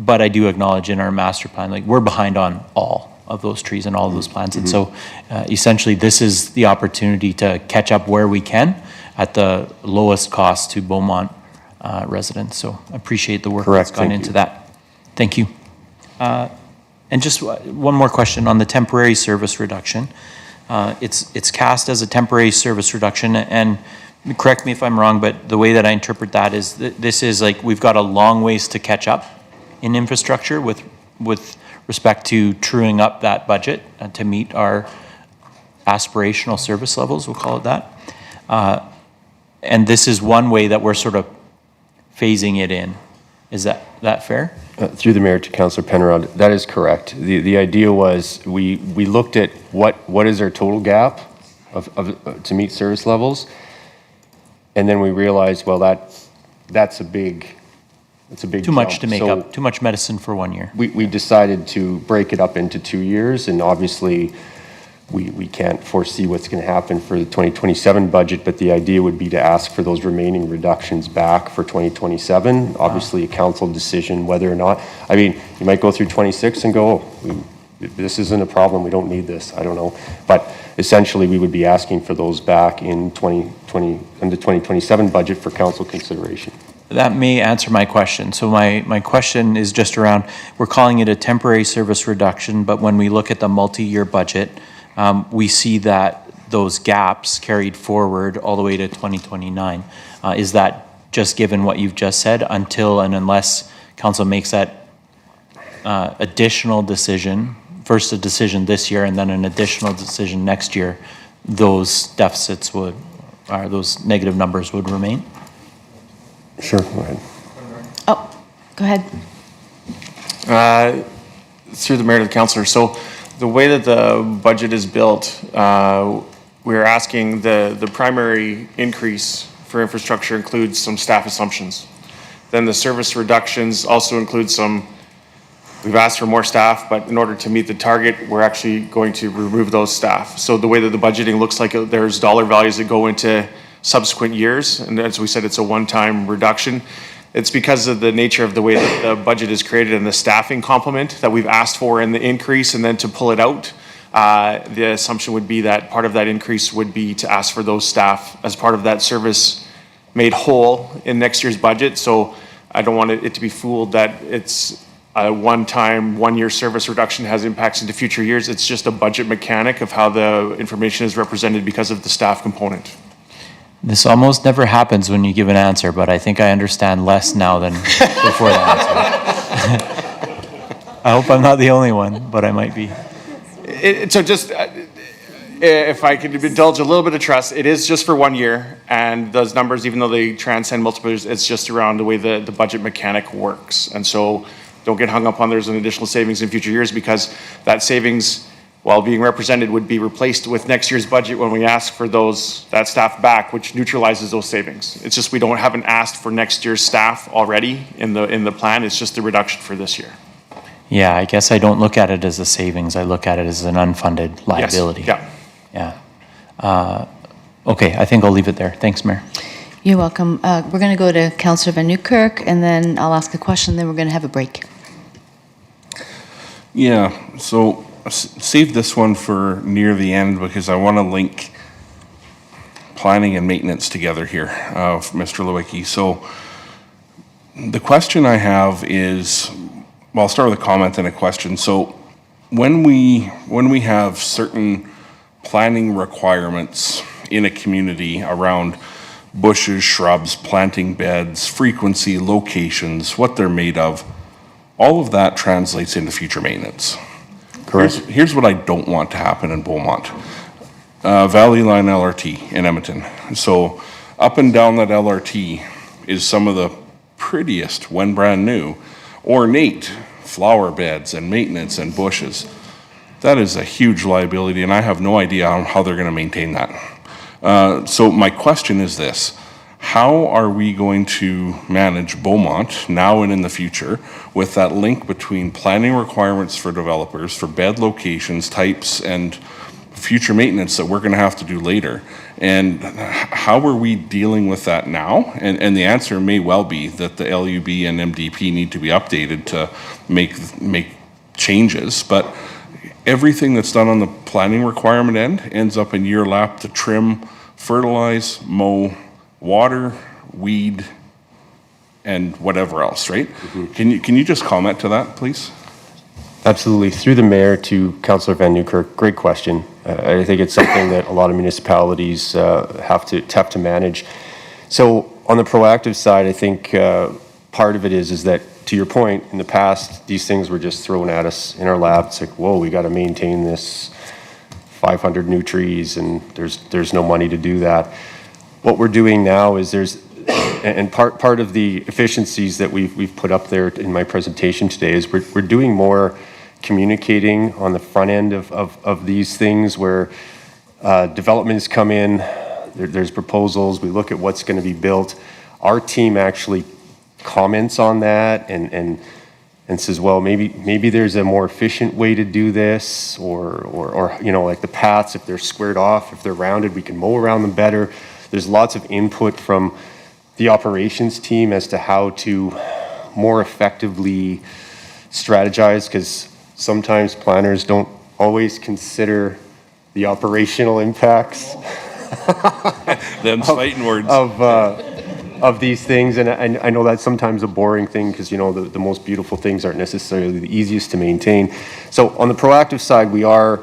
But I do acknowledge in our master plan, like, we're behind on all of those trees and all of those plants. And so essentially this is the opportunity to catch up where we can at the lowest cost to Beaumont residents. So I appreciate the work that's gone into that. Thank you. And just one more question on the temporary service reduction. It's cast as a temporary service reduction, and correct me if I'm wrong, but the way that I interpret that is this is like we've got a long ways to catch up in infrastructure with respect to truing up that budget to meet our aspirational service levels, we'll call it that. And this is one way that we're sort of phasing it in. Is that fair? Through the mayor to Councillor Penrod, that is correct. The idea was we looked at what is our total gap to meet service levels, and then we realized, well, that's a big too much jump. to make So up, too much medicine for 1 year. we decided to break it up into 2 years, and obviously we can't foresee what's going to happen for the 2027 budget, but the idea would be to ask for those remaining reductions back for 2027. Obviously, a council decision whether or not, I mean, you might go through 26 and go, oh, this isn't a problem, we don't need this, I don't know. But essentially, we would be asking for those back in 2020, in the 2027 budget for council consideration. That may answer my question. So my question is just around, we're calling it a temporary service reduction, but when we look at the multi-year budget, we see that those gaps carried forward all the way to 2029. Is that just given what you've just said, until and unless council makes that additional decision, first a decision this year and then an additional decision next year, those deficits would, or those negative numbers would remain? Sure, go ahead. Oh, go ahead. Through the mayor to the councillor. So the way that the budget is built, we're asking the primary increase for infrastructure includes some staff assumptions. Then the service reductions also include some, we've asked for more staff, but in order to meet the target, we're actually going to remove those staff. So the way that the budgeting looks like, there's dollar values that go into subsequent years, and as we said, it's a one-time reduction. It's because of the nature of the way that the budget is created and the staffing complement that we've asked for in the increase, and then to pull it out, the assumption would be that part of that increase would be to ask for those staff as part of that service made whole in next year's budget. So I don't want it to be fooled that it's a one-time, one-year service reduction has impacts into future years. It's just a budget mechanic of how the information is represented because of the staff component. This almost never happens when you give an answer, but I think I understand less now than before the answer. I hope I'm not the only one, but I might be. So just, if I could indulge a little bit of trust, it is just for 1 year, and those numbers, even though they transcend multiple years, it's just around the way the budget mechanic works. And so don't get hung up on there's an additional savings in future years, because that savings, while being represented, would be replaced with next year's budget when we ask for that staff back, which neutralizes those savings. It's just we haven't asked for next year's staff already in the plan. It's just the reduction for this year. Yeah, I guess I don't look at it as a savings. I look at it as an unfunded liability. Yes. Yeah. Okay, I think I'll leave it there. Thanks, Mayor. You're welcome. We're going to go to Councillor Van Newkirk, and then I'll ask a question, then we're going to have a break. Yeah, so save this one for near the end, because I want to link planning and maintenance together here, Mr. Lewicki. So the question I have is, well, I'll start with a comment and a question. So when we have certain planning requirements in a community around bushes, shrubs, planting beds, frequency, locations, what they're made of, all of that translates into future maintenance. Correct. Here's what I don't want to happen in Beaumont. Valley Line LRT in Edmonton. So up and down that LRT is some of the prettiest, when brand new, ornate flower beds and maintenance and bushes. That is a huge liability, and I have no idea how they're going to maintain that. So my question is this: how are we going to manage Beaumont now and in the future with that link between planning requirements for developers for bed locations, types, and future maintenance that we're going to have to do later? And how are we dealing with that now? And the answer may well be that the LUB and MDP need to be updated to make changes, but everything that's done on the planning requirement end ends up in year lap to trim, fertilize, mow, water, weed, and whatever else, right? Mm-hmm. Can you just comment to that, please? Absolutely. Through the mayor to Councillor Van Newkirk, great question. I think it's something that a lot of municipalities have to manage. So on the proactive side, I think part of it is that, to your point, in the past, these things were just thrown at us in our lap. It's like, whoa, we got to maintain this 500 new trees, and there's no money to do that. What we're doing now is and part of the efficiencies that we've put up there in my presentation today is we're doing more communicating on the front end of these things, where developments come in, there's proposals, we look at what's going to be built. Our team actually comments on that and and says, well, maybe there's a more efficient way to do this, or you know, like the paths, if they're squared off, if they're rounded, we can mow around them better. There's lots of input from the operations team as to how to more effectively strategize, because sometimes planners don't always consider the operational impacts Them's fighting words. of these things. And I know that's sometimes a boring thing, because, you know, the most beautiful things aren't necessarily the easiest to maintain. So on the proactive side, we are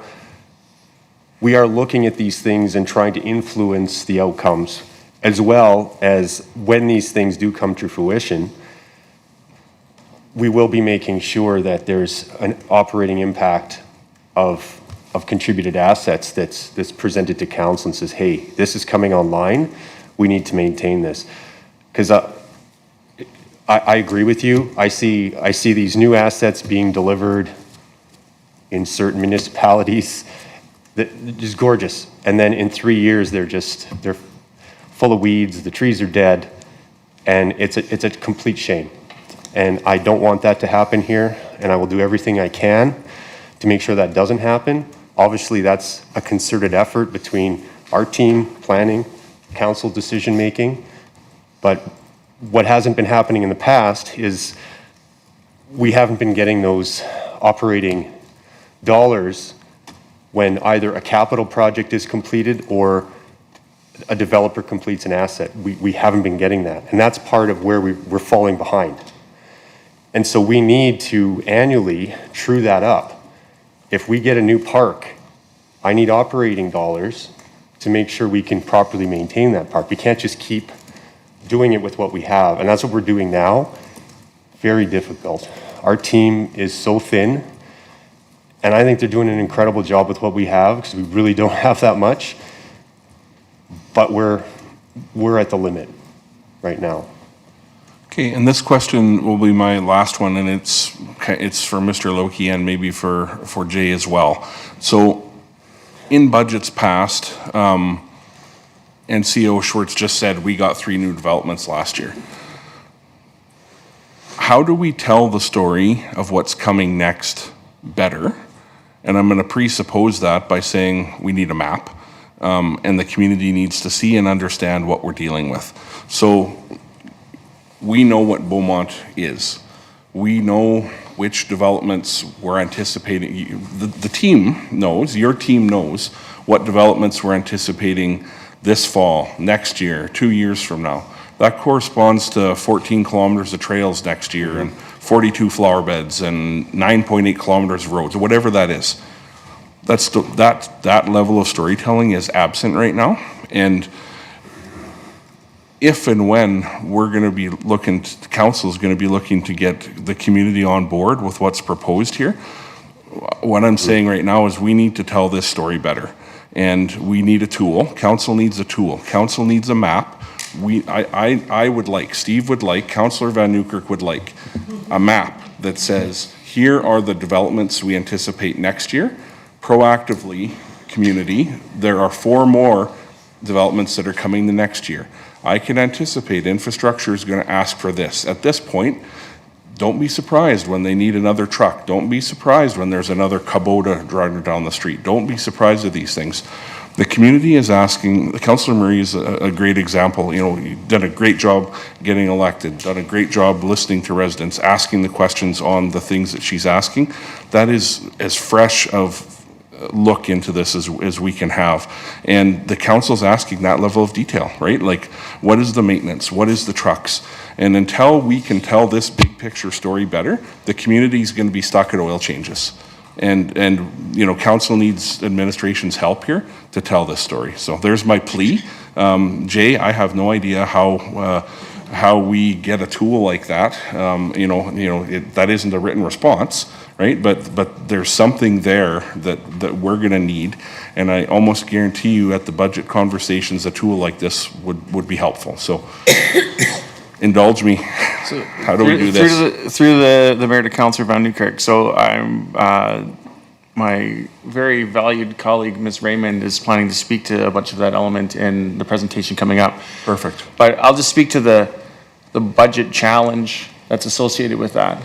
looking at these things and trying to influence the outcomes, as well as when these things do come to fruition, we will be making sure that there's an operating impact of contributed assets that's presented to council and says, hey, this is coming online, we need to maintain this. Because I agree with you. I see these new assets being delivered in certain municipalities that just gorgeous. And then in 3 years, they're full of weeds, the trees are dead, and it's a complete shame. And I don't want that to happen here, and I will do everything I can to make sure that doesn't happen. Obviously, that's a concerted effort between our team, planning, council decision-making. But what hasn't been happening in the past is we haven't been getting those operating dollars when either a capital project is completed or a developer completes an asset. We haven't been getting that. And that's part of where we're falling behind. And so we need to annually true that up. If we get a new park, I need operating dollars to make sure we can properly maintain that park. We can't just keep doing it with what we have. And that's what we're doing now. Very difficult. Our team is so thin, and I think they're doing an incredible job with what we have, because we really don't have that much. But we're at the limit right now. Okay, and this question will be my last one, and it's for Mr. Loki and maybe for Jay as well. So, in budgets past, and CEO Schwartz just said we got 3 new developments last year. How do we tell the story of what's coming next better? And I'm going to presuppose that by saying we need a map, and the community needs to see and understand what we're dealing with. So we know what Beaumont is. We know which developments we're anticipating. The team knows, your team knows, what developments we're anticipating this fall, next year, 2 years from now. That corresponds to 14 kilometers of trails next year and 42 flower beds and 9.8 kilometers of roads, or whatever that is. That level of storytelling is absent right now. And if and when we're going to be looking, council is going to be looking to get the community on board with what's proposed here, what I'm saying right now is we need to tell this story better. And we need a tool. Council needs a tool. Council needs a map. I would like, Steve would like, Councillor Van Newkirk would like a map that says, here are the developments we anticipate next year. Proactively, community, there are 4 more developments that are coming the next year. I can anticipate infrastructure is going to ask for this. At this point, don't be surprised when they need another truck. Don't be surprised when there's another Kubota driving down the street. Don't be surprised at these things. The community is asking, Councillor Murray is a great example. You know, you've done a great job getting elected, done a great job listening to residents, asking the questions on the things that she's asking. That is as fresh of look into this as we can have. And the council's asking that level of detail, right? Like, what is the maintenance? What is the trucks? And until we can tell this big picture story better, the community is going to be stuck at oil changes. And you know, council needs administration's help here to tell this story. So there's my plea. Jay, I have no idea how we get a tool like that. That isn't a written response, right? But there's something there that we're going to need, and I almost guarantee you at the budget conversations, a tool like this would be helpful. So indulge me. So how do we do this? Through the mayor to Councillor Van Newkirk. So I'm my very valued colleague, Ms. Raymond, is planning to speak to a bunch of that element in the presentation coming up. Perfect. But I'll just speak to the budget challenge that's associated with that.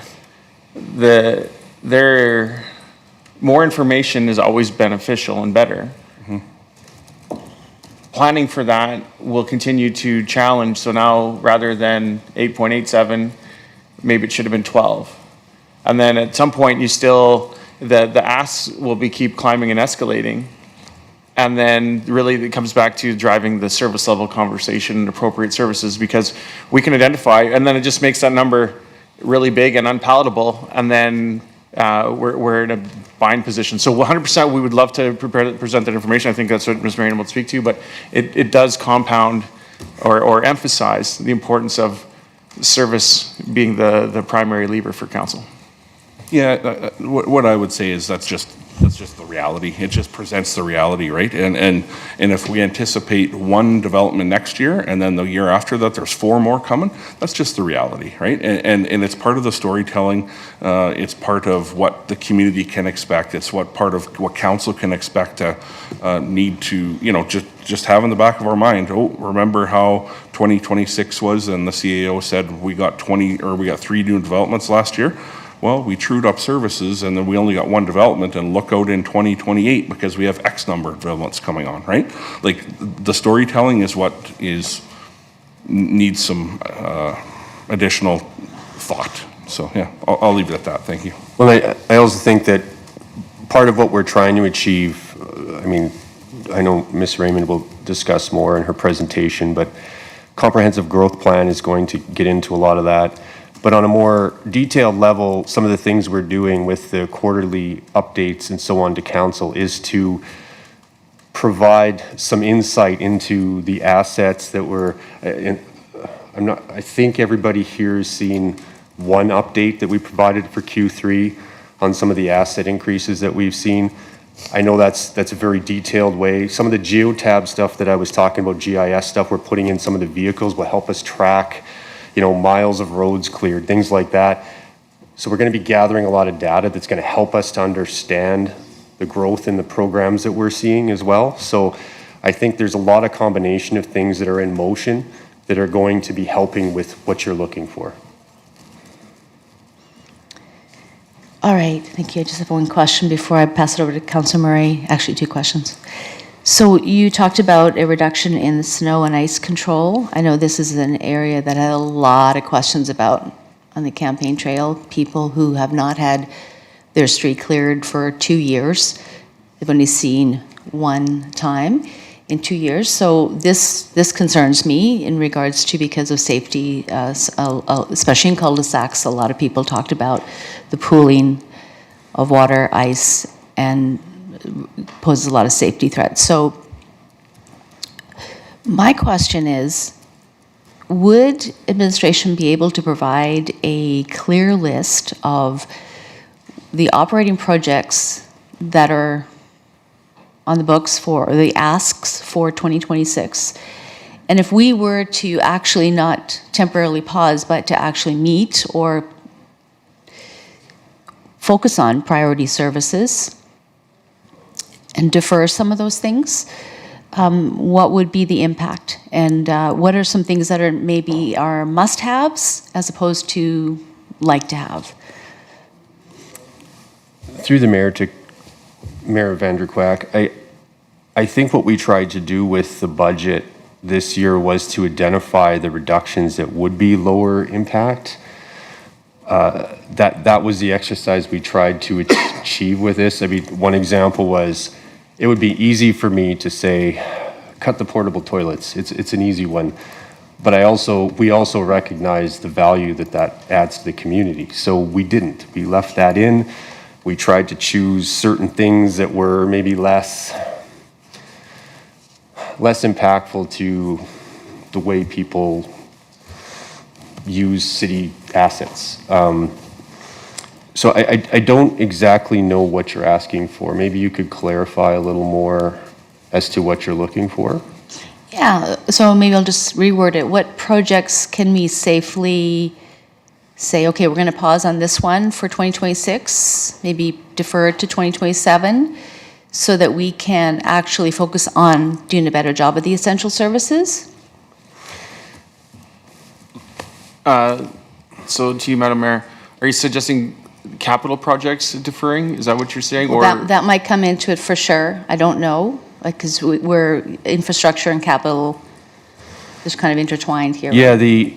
more information is always beneficial and better. Planning for that will continue to challenge. So now rather than 8.87, maybe it should have been 12. And then at some point the asks will keep climbing and escalating. And then really it comes back to driving the service level conversation and appropriate services, because we can identify, and then it just makes that number really big and unpalatable. And then we're in a bind position. So 100% we would love to present that information. I think that's what Ms. Marion will speak to, but it does compound or emphasize the importance of service being the primary lever for council. Yeah, what I would say is that's just the reality. It just presents the reality, right? And if we anticipate one development next year and then the year after that there's 4 more coming, that's just the reality, right? And it's part of the storytelling. It's part of what the community can expect. It's part of what council can expect to need to, just have in the back of our mind. Oh, remember how 2026 was, and the CAO said we got 3 new developments last year. Well, we trued up services and then we only got 1 development, and look out in 2028 because we have X number of developments coming on, right? Like the storytelling is what needs some additional thought. So yeah, I'll leave it at that. Thank you. Well, I also think that part of what we're trying to achieve, I know Ms. Raymond will discuss more in her presentation, but comprehensive growth plan is going to get into a lot of that. But on a more detailed level, some of the things we're doing with the quarterly updates and so on to council is to provide some insight into the assets that I think everybody here has seen one update that we provided for Q3 on some of the asset increases that we've seen. I know that's a very detailed way. Some of the geotab stuff that I was talking about, GIS stuff we're putting in some of the vehicles will help us track miles of roads cleared, things like that. So we're going to be gathering a lot of data that's going to help us to understand the growth in the programs that we're seeing as well. So I think there's a lot of combination of things that are in motion that are going to be helping with what you're looking for. All right, thank you. I just have one question before I pass it over to Councillor Murray. Actually, 2 questions. So you talked about a reduction in the snow and ice control. I know this is an area that I had a lot of questions about on the campaign trail. People who have not had their street cleared for 2 years. They've only seen 1 time in 2 years. So this concerns me in regards to, because of safety, especially in cul-de-sacs. A lot of people talked about the pooling of water, ice, and poses a lot of safety threats. So my question is, would administration be able to provide a clear list of the operating projects that are on the books for, or the asks for 2026? And if we were to actually not temporarily pause, but to actually meet or focus on priority services and defer some of those things, what would be the impact? And what are some things that are maybe are must-haves as opposed to like to have? Through the mayor to Mayor Vanderquack, I think what we tried to do with the budget this year was to identify the reductions that would be lower impact. That was the exercise we tried to achieve with this. One example was, it would be easy for me to say, cut the portable toilets. It's an easy one. But we also recognize the value that adds to the community. So we didn't. We left that in. We tried to choose certain things that were maybe less impactful to the way people use city assets. So I don't exactly know what you're asking for. Maybe you could clarify a little more as to what you're looking for. Yeah, so maybe I'll just reword it. What projects can we safely say, okay, we're going to pause on this one for 2026, maybe defer it to 2027, so that we can actually focus on doing a better job of the essential services? So to you, Madam Mayor, are you suggesting capital projects deferring? Is that what you're saying? Or That might come into it for sure. I don't know, like, because we're infrastructure and capital is kind of intertwined here. Yeah, the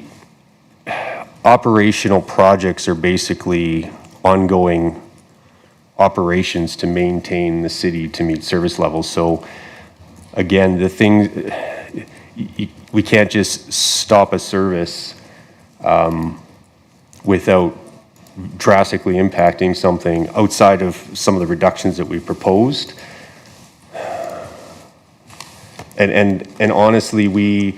operational projects are basically ongoing operations to maintain the city to meet service levels. So again, the thing, we can't just stop a service without drastically impacting something outside of some of the reductions that we proposed. And honestly, we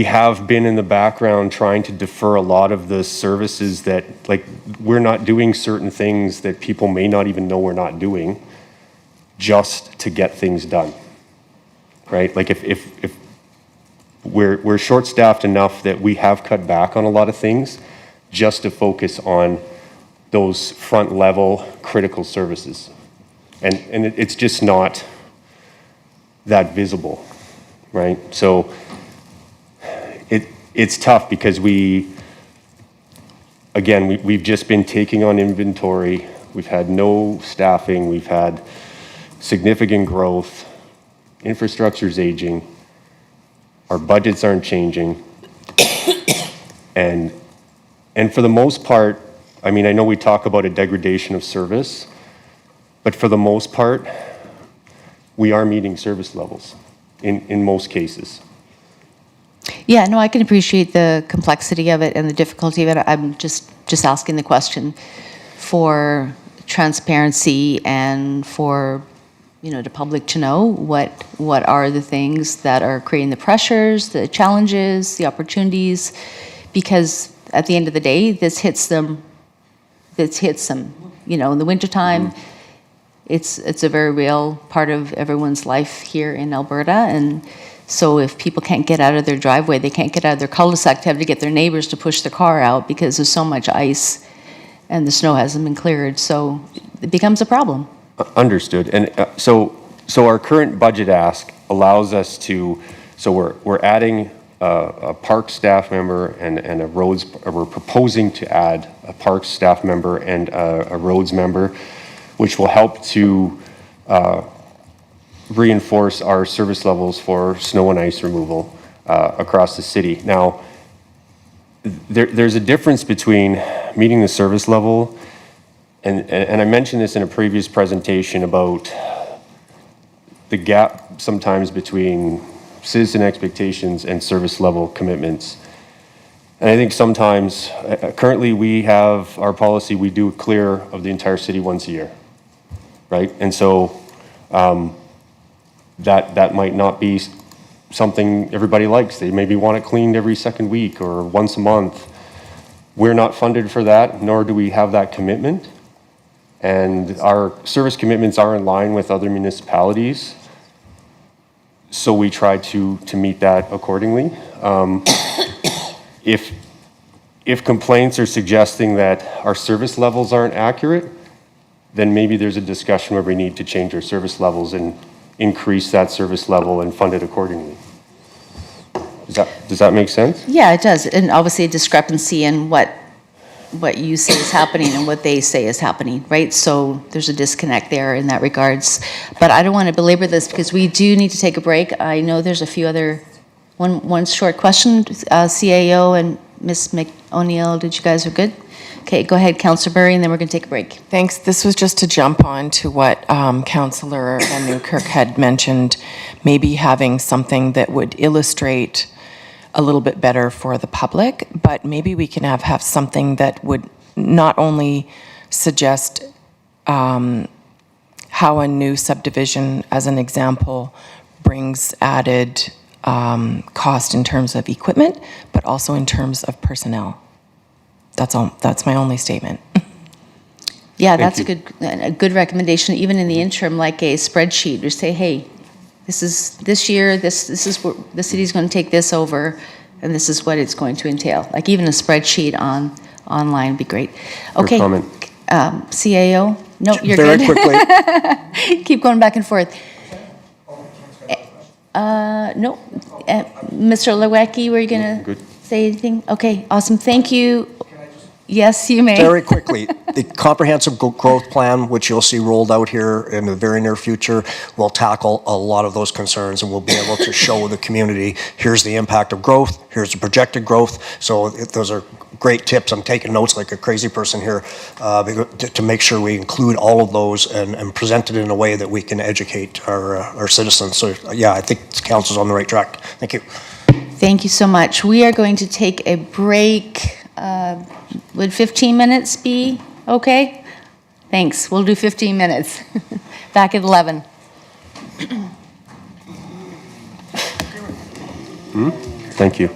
have been in the background trying to defer a lot of the services that, like, we're not doing certain things that people may not even know we're not doing just to get things done, right? Like if we're short-staffed enough that we have cut back on a lot of things just to focus on those front-level critical services. And it's just not that visible, right? So it's tough because we've just been taking on inventory. We've had no staffing. We've had significant growth. Infrastructure's aging. Our budgets aren't changing. And for the most part, I mean, I know we talk about a degradation of service, but for the most part, we are meeting service levels in most cases. Yeah, no, I can appreciate the complexity of it and the difficulty of it. I'm just asking the question for transparency and for, the public to know what are the things that are creating the pressures, the challenges, the opportunities, because at the end of the day, this hits them. In the wintertime, it's a very real part of everyone's life here in Alberta, and so if people can't get out of their driveway, they can't get out of their cul-de-sac to have to get their neighbors to push their car out because there's so much ice and the snow hasn't been cleared, so it becomes a problem. Understood. And so our current budget ask allows us to, so we're adding a park staff member and a roads, we're proposing to add a park staff member and a roads member, which will help to reinforce our service levels for snow and ice removal across the city. Now, there's a difference between meeting the service level, and I mentioned this in a previous presentation about the gap sometimes between citizen expectations and service level commitments. And I think sometimes, currently we have our policy, we do a clear of the entire city once a year, right? And so that might not be something everybody likes. They maybe want it cleaned every second week or once a month. We're not funded for that, nor do we have that commitment. And our service commitments are in line with other municipalities. So we try to meet that accordingly. If complaints are suggesting that our service levels aren't accurate, then maybe there's a discussion where we need to change our service levels and increase that service level and fund it accordingly. Does that make sense? Yeah, it does, and obviously a discrepancy in what you say is happening and what they say is happening, right? So there's a disconnect there in that regards. But I don't want to belabor this because we do need to take a break. I know there's a few other, one short question, CAO and Ms. McO'Neill, did you guys are good? Okay, go ahead, Councillor Burry, and then we're going to take a break. Thanks. This was just to jump on to what Councillor Van Newkirk had mentioned, maybe having something that would illustrate a little bit better for the public, but maybe we can have something that would not only suggest how a new subdivision, as an example, brings added cost in terms of equipment, but also in terms of personnel. That's all. That's my only statement. Yeah, that's a good recommendation, even in the interim, like a spreadsheet, or say, hey, this year, this is what the city's going to take this over, and this is what it's going to entail. Like even a spreadsheet online would be great. Okay, CAO? No, you're Very good. quickly. Keep going back and forth. No, Mr. Lewecki, were you going to say anything? Okay, awesome. Thank you. Yes, you may. Very quickly, the comprehensive growth plan, which you'll see rolled out here in the very near future, will tackle a lot of those concerns, and we'll be able to show the community, here's the impact of growth, here's the projected growth. So those are great tips. I'm taking notes like a crazy person here to make sure we include all of those and present it in a way that we can educate our citizens. So yeah, I think council's on the right track. Thank you. Thank you so much. We are going to take a break. Would 15 minutes be okay? Thanks. We'll do 15 minutes. Back at 11. Thank you.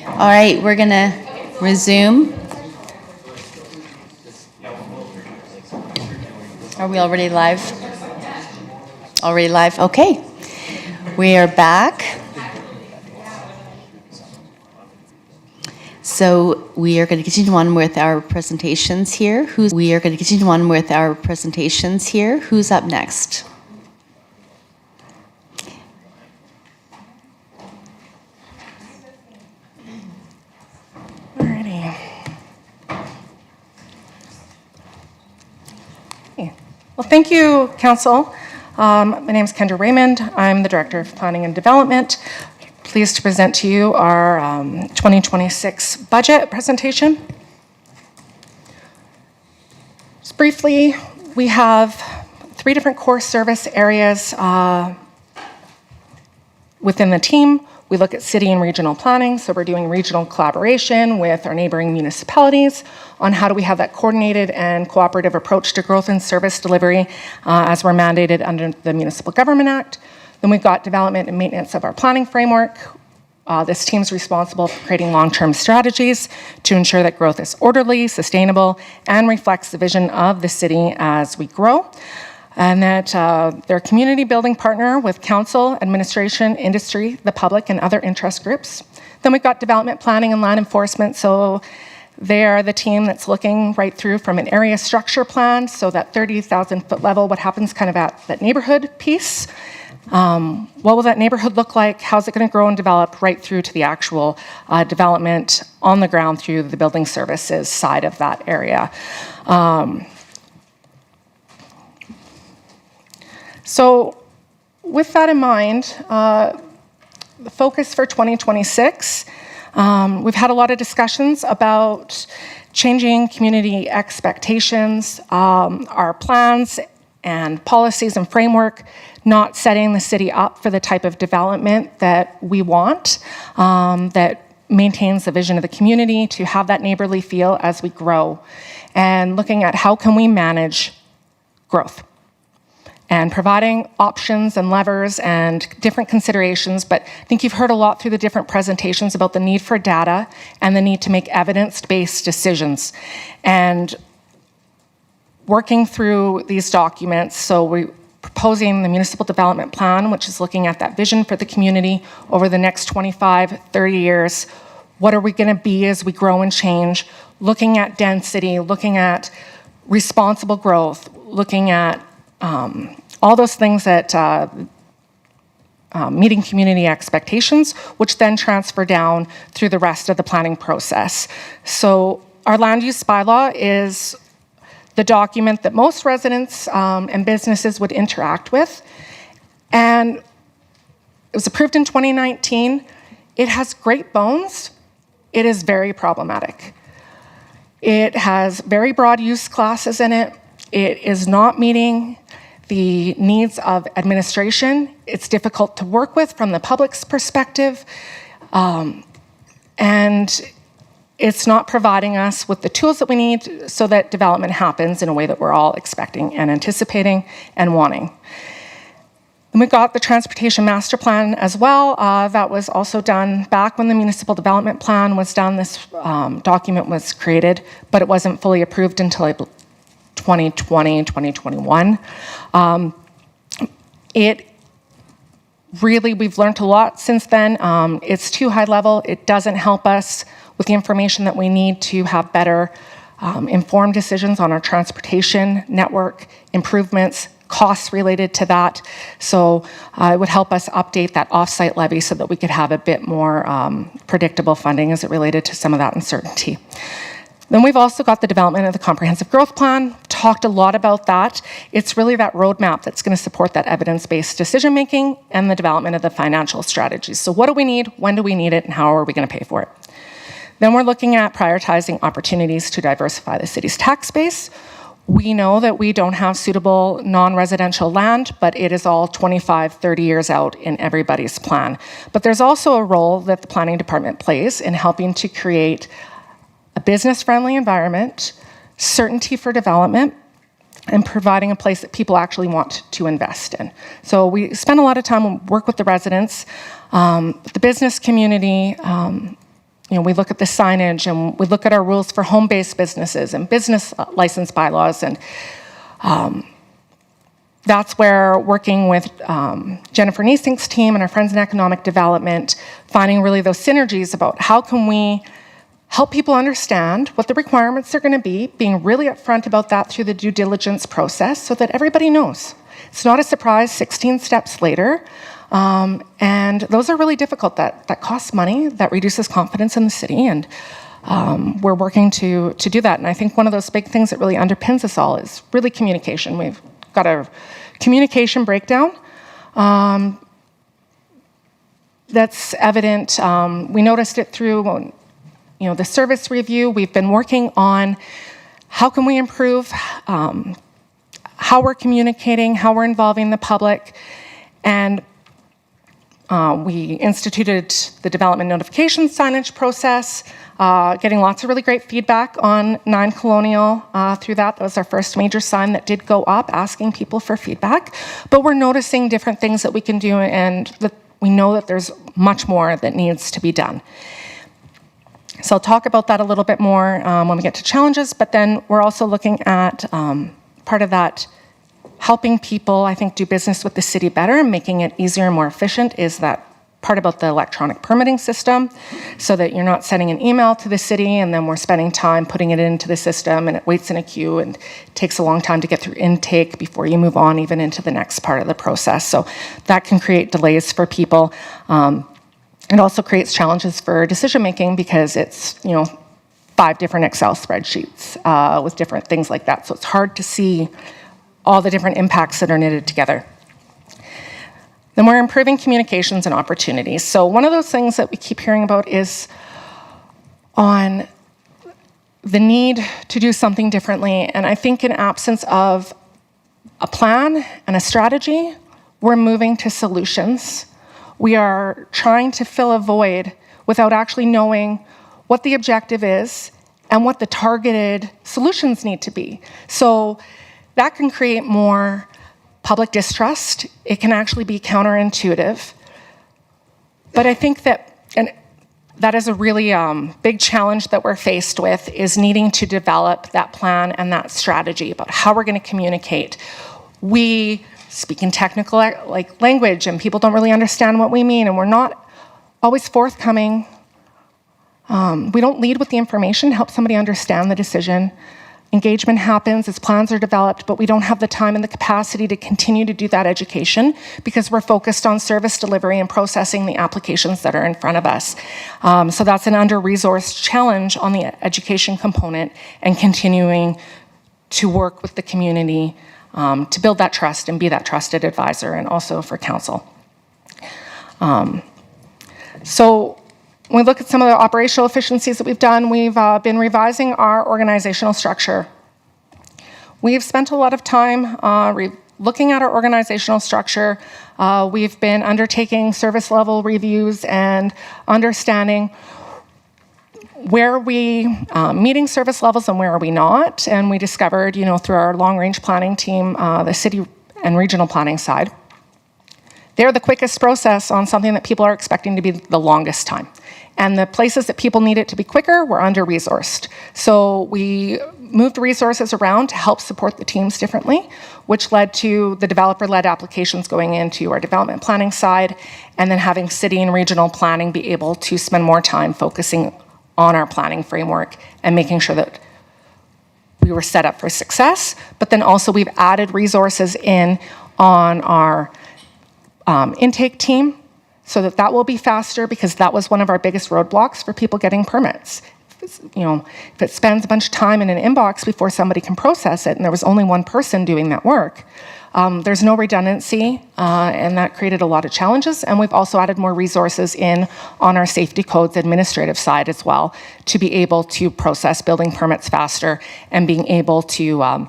All right, we're going to resume. Are we already live? Already live? Okay. We are back. So we are going to continue on with our presentations here. Who's up next? Alrighty. Okay. Well, thank you, Council. My name is Kendra Raymond. I'm the Director of Planning and Development. Pleased to present to you our 2026 budget presentation. Just briefly, we have 3 different core service areas within the team. We look at city and regional planning, so we're doing regional collaboration with our neighboring municipalities on how do we have that coordinated and cooperative approach to growth and service delivery as we're mandated under the Municipal Government Act. Then we've got development and maintenance of our planning framework. This team's responsible for creating long-term strategies to ensure that growth is orderly, sustainable, and reflects the vision of the city as we grow. And that they're a community building partner with council, administration, industry, the public, and other interest groups. Then we've got development planning and land enforcement. So they are the team that's looking right through from an area structure plan, so that 30,000-foot level, what happens kind of at that neighborhood piece. What will that neighborhood look like? How's it going to grow and develop right through to the actual development on the ground through the building services side of that area. So with that in mind, the focus for 2026, we've had a lot of discussions about changing community expectations, our plans and policies and framework, not setting the city up for the type of development that we want, that maintains the vision of the community to have that neighborly feel as we grow, and looking at how can we manage growth and providing options and levers and different considerations. But I think you've heard a lot through the different presentations about the need for data and the need to make evidence-based decisions. And working through these documents, so we're proposing the municipal development plan, which is looking at that vision for the community over the next 25, 30 years. What are we gonna be as we grow and change? Looking at density, looking at responsible growth, looking at all those things that meeting community expectations, which then transfer down through the rest of the planning process. So our land use bylaw is the document that most residents and businesses would interact with. And it was approved in 2019. It has great bones. It is very problematic. It has very broad use classes in it. It is not meeting the needs of administration. It's difficult to work with from the public's perspective. And it's not providing us with the tools that we need so that development happens in a way that we're all expecting and anticipating and wanting. And we've got the transportation master plan as well. That was also done back when the municipal development plan was done. This document was created, but it wasn't fully approved until 2020, 2021. We've learned a lot since then. It's too high level. It doesn't help us with the information that we need to have better informed decisions on our transportation network improvements, costs related to that. So it would help us update that offsite levy so that we could have a bit more predictable funding as it related to some of that uncertainty. Then we've also got the development of the comprehensive growth plan, talked a lot about that. It's really that roadmap that's going to support that evidence-based decision-making and the development of the financial strategies. So what do we need, when do we need it, and how are we going to pay for it? Then we're looking at prioritizing opportunities to diversify the city's tax base. We know that we don't have suitable non-residential land, but it is all 25, 30 years out in everybody's plan. But there's also a role that the planning department plays in helping to create a business-friendly environment, certainty for development, and providing a place that people actually want to invest in. So we spend a lot of time and work with the residents, the business community. We look at the signage and we look at our rules for home-based businesses and business license bylaws, and that's where working with Jennifer Niesink's team and our friends in economic development, finding really those synergies about how can we help people understand what the requirements are going to be, being really upfront about that through the due diligence process so that everybody knows. It's not a surprise 16 steps later, and those are really difficult. That costs money, that reduces confidence in the city, and we're working to do that. And I think one of those big things that really underpins us all is really communication. We've got a communication breakdown that's evident. We noticed it through the service review. We've been working on how can we improve how we're communicating, how we're involving the public, and we instituted the development notification signage process, getting lots of really great feedback on 9 Colonial through that. That was our first major sign that did go up, asking people for feedback. But we're noticing different things that we can do, and that we know that there's much more that needs to be done. So I'll talk about that a little bit more when we get to challenges, but then we're also looking at part of that helping people, I think, do business with the city better and making it easier and more efficient is that part about the electronic permitting system, so that you're not sending an email to the city and then we're spending time putting it into the system and it waits in a queue and takes a long time to get through intake before you move on even into the next part of the process. So that can create delays for people. It also creates challenges for decision making because it's 5 different Excel spreadsheets with different things like that. So it's hard to see all the different impacts that are knitted together. Then we're improving communications and opportunities. So one of those things that we keep hearing about is on the need to do something differently. And I think in absence of a plan and a strategy, we're moving to solutions. We are trying to fill a void without actually knowing what the objective is and what the targeted solutions need to be. So that can create more public distrust. It can actually be counterintuitive. But I think that is a really big challenge that we're faced with, is needing to develop that plan and that strategy about how we're going to communicate. We speak in technical language and people don't really understand what we mean, and we're not always forthcoming. We don't lead with the information to help somebody understand the decision. Engagement happens as plans are developed, but we don't have the time and the capacity to continue to do that education because we're focused on service delivery and processing the applications that are in front of us. So that's an under-resourced challenge on the education component, and continuing to work with the community to build that trust and be that trusted advisor, and also for council. So when we look at some of the operational efficiencies that we've done, we've been revising our organizational structure. We've spent a lot of time looking at our organizational structure. We've been undertaking service level reviews and understanding where are we meeting service levels and where are we not. And we discovered, through our long-range planning team, the city and regional planning side, they're the quickest process on something that people are expecting to be the longest time. And the places that people need it to be quicker were under-resourced. So we moved resources around to help support the teams differently, which led to the developer-led applications going into our development planning side, and then having city and regional planning be able to spend more time focusing on our planning framework and making sure that we were set up for success. But then also we've added resources in on our intake team, so that will be faster, because that was one of our biggest roadblocks for people getting permits. If it spends a bunch of time in an inbox before somebody can process it, and there was only one person doing that work, there's no redundancy, and that created a lot of challenges. And we've also added more resources in on our safety codes administrative side as well, to be able to process building permits faster and being able to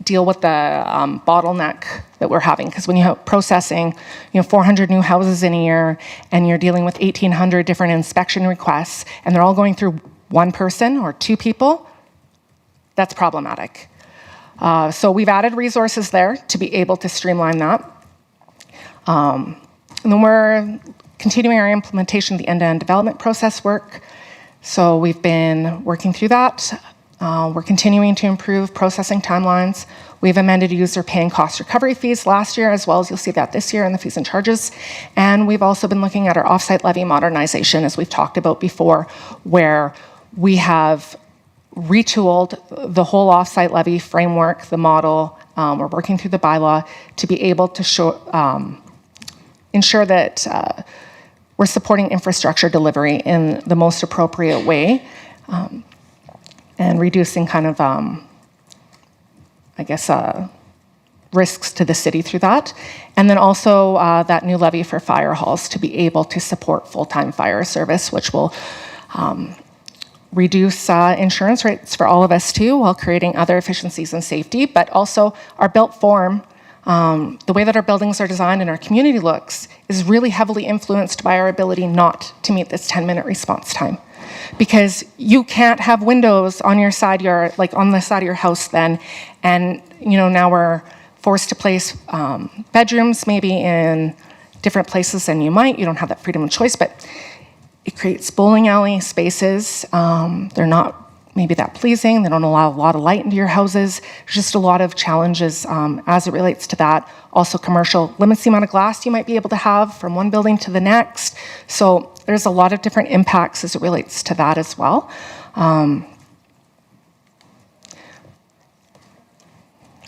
deal with the bottleneck that we're having. Because when you have processing 400 new houses in a year, and you're dealing with 1,800 different inspection requests, and they're all going through one person or 2 people, that's problematic. So we've added resources there to be able to streamline that. And then we're continuing our implementation of the end-to-end development process work. So we've been working through that. We're continuing to improve processing timelines. We've amended user pay and cost recovery fees last year, as well as you'll see that this year in the fees and charges. And we've also been looking at our offsite levy modernization, as we've talked about before, where we have retooled the whole offsite levy framework, the model. We're working through the bylaw to be able to ensure that we're supporting infrastructure delivery in the most appropriate way, and reducing kind of, risks to the city through that. And then also that new levy for fire halls to be able to support full-time fire service, which will reduce insurance rates for all of us too, while creating other efficiencies and safety. But also our built form, the way that our buildings are designed and our community looks is really heavily influenced by our ability not to meet this 10-minute response time. Because you can't have windows on your side yard, like on the side of your house then, and now we're forced to place bedrooms maybe in different places than you might. You don't have that freedom of choice, but it creates bowling alley spaces. They're not maybe that pleasing. They don't allow a lot of light into your houses. There's just a lot of challenges as it relates to that. Also commercial limits the amount of glass you might be able to have from one building to the next. So there's a lot of different impacts as it relates to that as well.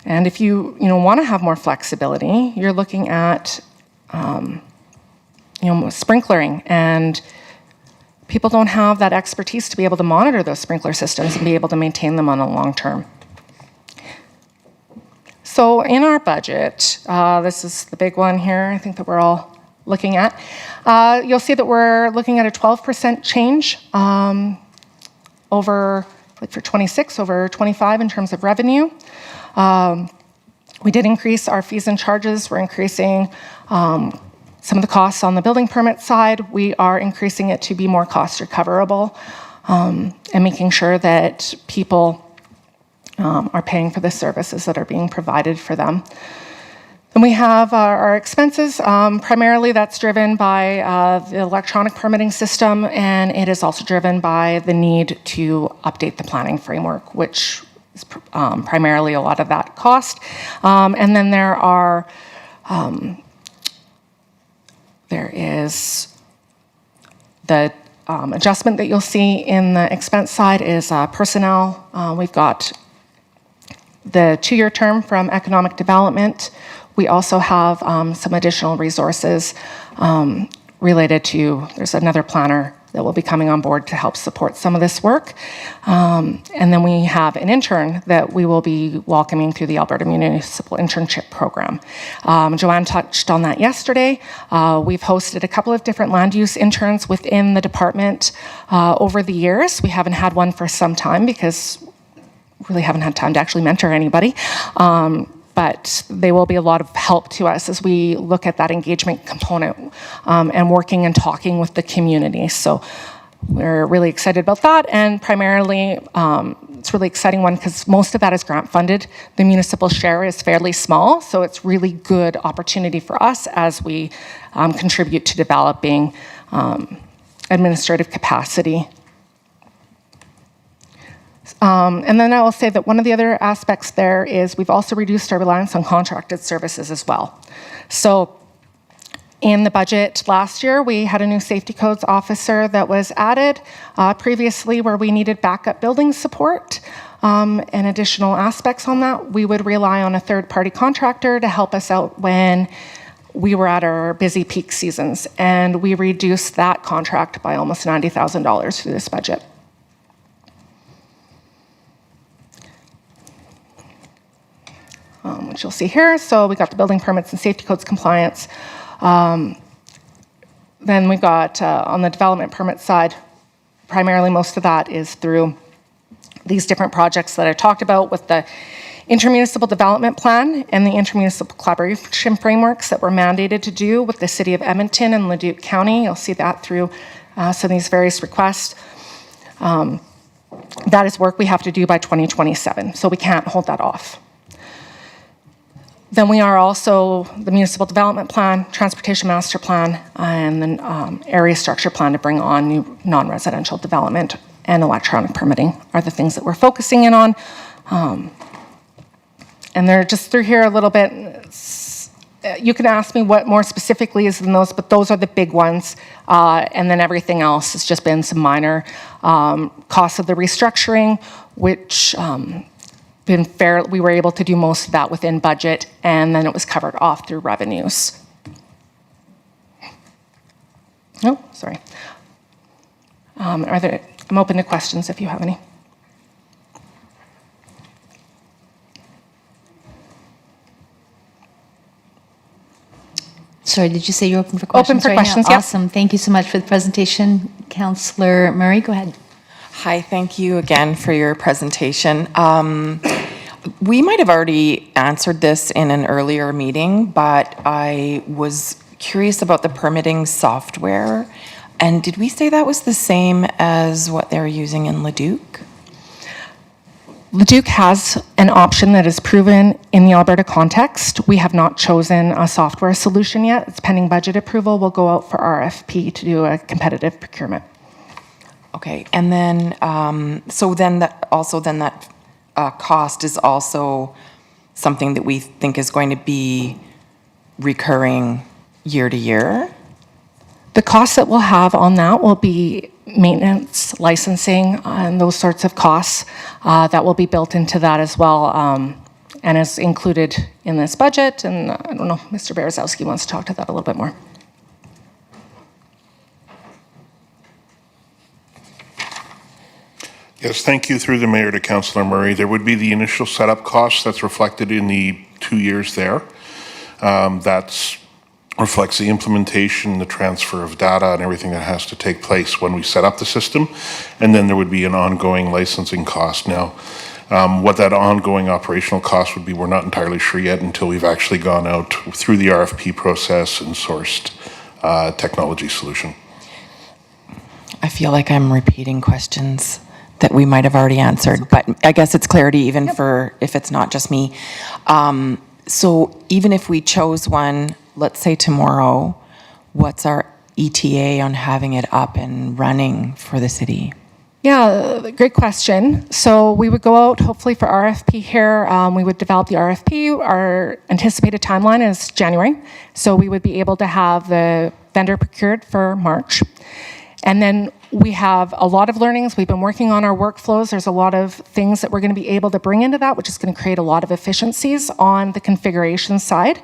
And if you want to have more flexibility, you're looking at sprinklering, and people don't have that expertise to be able to monitor those sprinkler systems and be able to maintain them on a long term. So in our budget, this is the big one here, I think that we're all looking at. You'll see that we're looking at a 12% change over, like for 26, over 25 in terms of revenue. We did increase our fees and charges. We're increasing some of the costs on the building permit side. We are increasing it to be more cost recoverable, and making sure that people are paying for the services that are being provided for them. Then we have our expenses. Primarily that's driven by the electronic permitting system, and it is also driven by the need to update the planning framework, which is primarily a lot of that cost. And then there is the adjustment that you'll see in the expense side is personnel. We've got the 2-year term from economic development. We also have some additional resources related to, there's another planner that will be coming on board to help support some of this work. And then we have an intern that we will be welcoming through the Alberta Municipal Internship Program. Joanne touched on that yesterday. We've hosted a couple of different land use interns within the department over the years. We haven't had one for some time because we really haven't had time to actually mentor anybody. But they will be a lot of help to us as we look at that engagement component and working and talking with the community. So we're really excited about that. And primarily, it's a really exciting one because most of that is grant funded. The municipal share is fairly small, so it's really good opportunity for us as we contribute to developing administrative capacity. And then I will say that one of the other aspects there is we've also reduced our reliance on contracted services as well. So in the budget last year, we had a new safety codes officer that was added previously where we needed backup building support and additional aspects on that. We would rely on a third-party contractor to help us out when we were at our busy peak seasons, and we reduced that contract by almost $90,000 through this budget. Which you'll see here. So we got the building permits and safety codes compliance. Then we got on the development permit side, primarily most of that is through these different projects that I talked about with the intermunicipal development plan and the intermunicipal collaboration frameworks that we're mandated to do with the City of Edmonton and Leduc County. You'll see that through some of these various requests. That is work we have to do by 2027, so we can't hold that off. Then we are also the municipal development plan, transportation master plan, and then area structure plan to bring on new non-residential development and electronic permitting are the things that we're focusing in on. And they're just through here a little bit. You can ask me what more specifically is in those, but those are the big ones. And then everything else has just been some minor costs of the restructuring, which been fair. We were able to do most of that within budget, and then it was covered off through revenues. Oh, sorry. I'm open to questions if you have any. Sorry, did you say you're open for questions? Open for right questions, now? yeah. Awesome. Thank you so much for the presentation. Councillor Murray, go ahead. Hi, thank you again for your presentation. We might have already answered this in an earlier meeting, but I was curious about the permitting software. And did we say that was the same as what they're using in Leduc? Leduc has an option that is proven in the Alberta context. We have not chosen a software solution yet. It's pending budget approval. We'll go out for RFP to do a competitive procurement. Okay, and then, so then that cost is also something that we think is going to be recurring year to year? The costs that we'll have on that will be maintenance, licensing, and those sorts of costs that will be built into that as well, and is included in this budget. And I don't know if Mr. Berezowski wants to talk to that a little bit more. Yes, thank you through the mayor to Councillor Murray. There would be the initial setup cost that's reflected in the 2 years there. That reflects the implementation, the transfer of data, and everything that has to take place when we set up the system. And then there would be an ongoing licensing cost. Now, what that ongoing operational cost would be, we're not entirely sure yet until we've actually gone out through the RFP process and sourced a technology solution. I feel like I'm repeating questions that we might have already answered, but I guess it's clarity even for if it's not just me. So even if we chose one, let's say tomorrow, what's our ETA on having it up and running for the city? Yeah, great question. So we would go out hopefully for RFP here. We would develop the RFP. Our anticipated timeline is January. So we would be able to have the vendor procured for March. And then we have a lot of learnings. We've been working on our workflows. There's a lot of things that we're going to be able to bring into that, which is going to create a lot of efficiencies on the configuration side.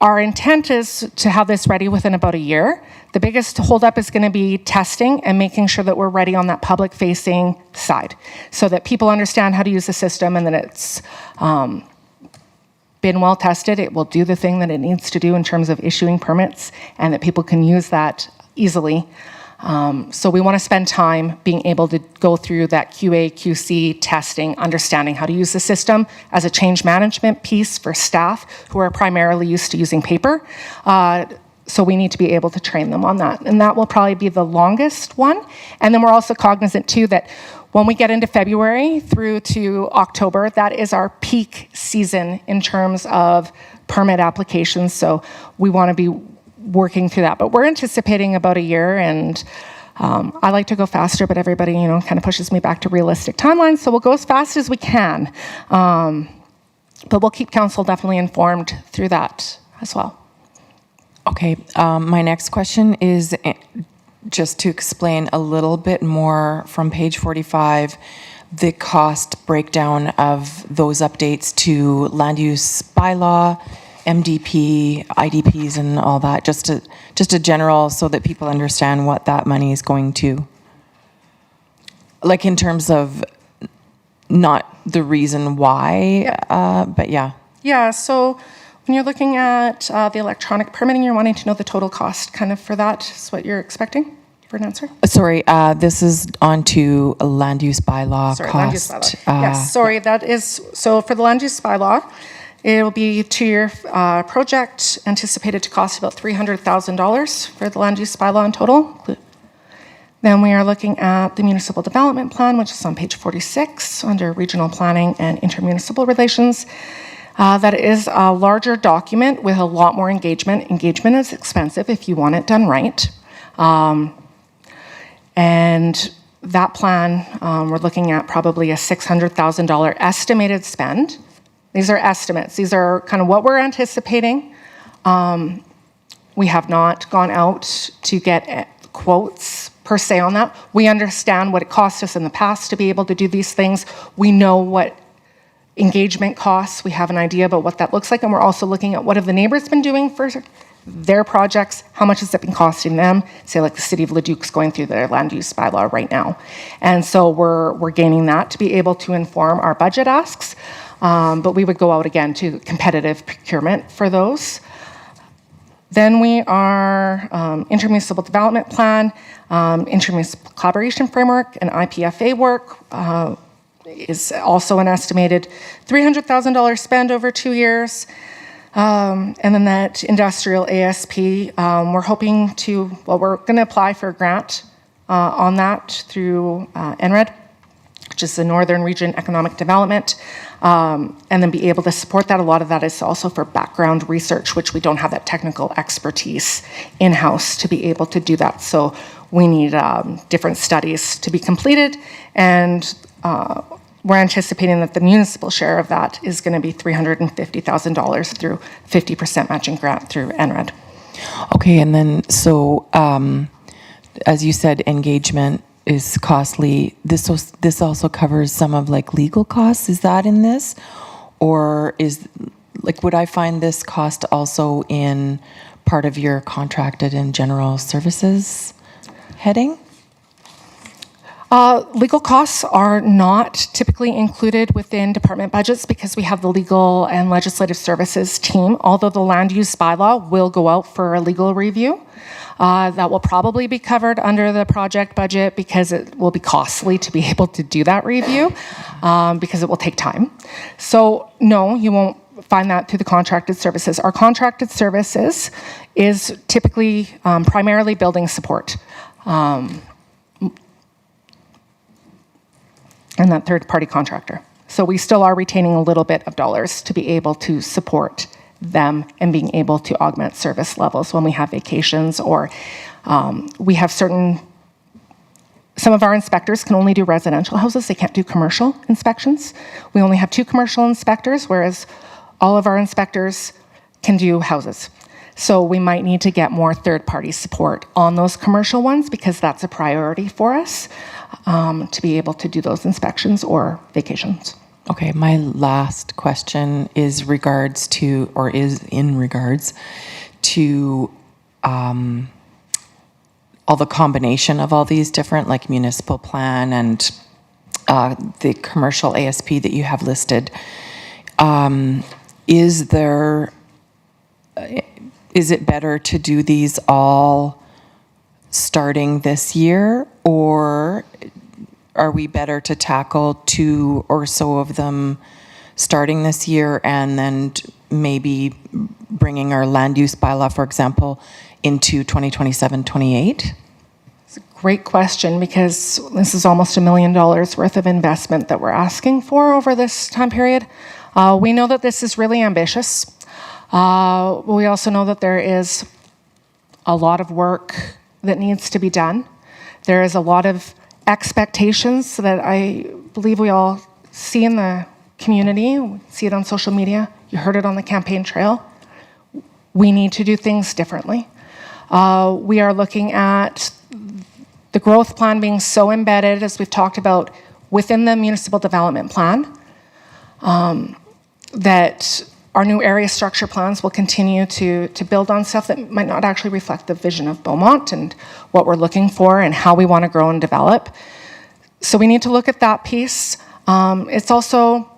Our intent is to have this ready within about a year. The biggest holdup is going to be testing and making sure that we're ready on that public-facing side so that people understand how to use the system and that it's been well tested. It will do the thing that it needs to do in terms of issuing permits and that people can use that easily. So we want to spend time being able to go through that QA, QC testing, understanding how to use the system as a change management piece for staff who are primarily used to using paper. So we need to be able to train them on that. And that will probably be the longest one. And then we're also cognizant too that when we get into February through to October, that is our peak season in terms of permit applications. So we want to be working through that, but we're anticipating about a year, and I like to go faster, but everybody, kind of pushes me back to realistic timelines, so we'll go as fast as we can. But we'll keep council definitely informed through that as well. Okay, my next question is just to explain a little bit more from page 45, the cost breakdown of those updates to land use bylaw, MDP, IDPs, and all that, just a general so that people understand what that money is going to. Like in terms of not the reason why, but yeah. Yeah, so when you're looking at the electronic permitting, you're wanting to know the total cost kind of for that is what you're expecting for an answer? Sorry, this is on to a land use bylaw Sorry, cost. land use bylaw. Yes, sorry, that is, so for the land use bylaw, it will be a 2-year project, anticipated to cost about $300,000 for the land use bylaw in total. Then we are looking at the municipal development plan, which is on page 46 under regional planning and intermunicipal relations. That is a larger document with a lot more engagement. Engagement is expensive if you want it done right. And that plan, we're looking at probably a $600,000 estimated spend. These are estimates. These are kind of what we're anticipating. We have not gone out to get quotes per se on that. We understand what it cost us in the past to be able to do these things. We know what engagement costs. We have an idea about what that looks like, and we're also looking at what have the neighbors been doing for their projects, how much has it been costing them, say like the city of Leduc's going through their land use bylaw right now. And so we're gaining that to be able to inform our budget asks, but we would go out again to competitive procurement for those. Then we are intermunicipal development plan, intermunicipal collaboration framework, and IPFA work is also an estimated $300,000 spend over 2 years. And then that industrial ASP, we're hoping to, well, we're going to apply for a grant on that through NRED, which is the Northern Region Economic Development, and then be able to support that. A lot of that is also for background research, which we don't have that technical expertise in-house to be able to do that. So we need different studies to be completed, and we're anticipating that the municipal share of that is going to be $350,000 through 50% matching grant through NRED. Okay, and then so as you said, engagement is costly. This also covers some of like legal costs. Is that in this, or is like would I find this cost also in part of your contracted and general services heading? Legal costs are not typically included within department budgets because we have the legal and legislative services team, although the land use bylaw will go out for a legal review. That will probably be covered under the project budget because it will be costly to be able to do that review because it will take time. So no, you won't find that through the contracted services. Our contracted services is typically primarily building support. And that third-party contractor. So we still are retaining a little bit of dollars to be able to support them and being able to augment service levels when we have vacations or we have some of our inspectors can only do residential houses. They can't do commercial inspections. We only have 2 commercial inspectors, whereas all of our inspectors can do houses. So we might need to get more third-party support on those commercial ones because that's a priority for us. To be able to do those inspections or vacations. Okay, my last question is in regards to all the combination of all these different, like municipal plan and the commercial ASP that you have listed. Is it better to do these all starting this year, or are we better to tackle 2 or so of them starting this year and then maybe bringing our land use bylaw, for example, into 2027-28? It's a great question because this is almost $1 million worth of investment that we're asking for over this time period. We know that this is really ambitious. We also know that there is a lot of work that needs to be done. There is a lot of expectations that I believe we all see in the community, we see it on social media, you heard it on the campaign trail. We need to do things differently. We are looking at the growth plan being so embedded, as we've talked about, within the municipal development plan, that our new area structure plans will continue to build on stuff that might not actually reflect the vision of Beaumont and what we're looking for and how we want to grow and develop. So we need to look at that piece. It's also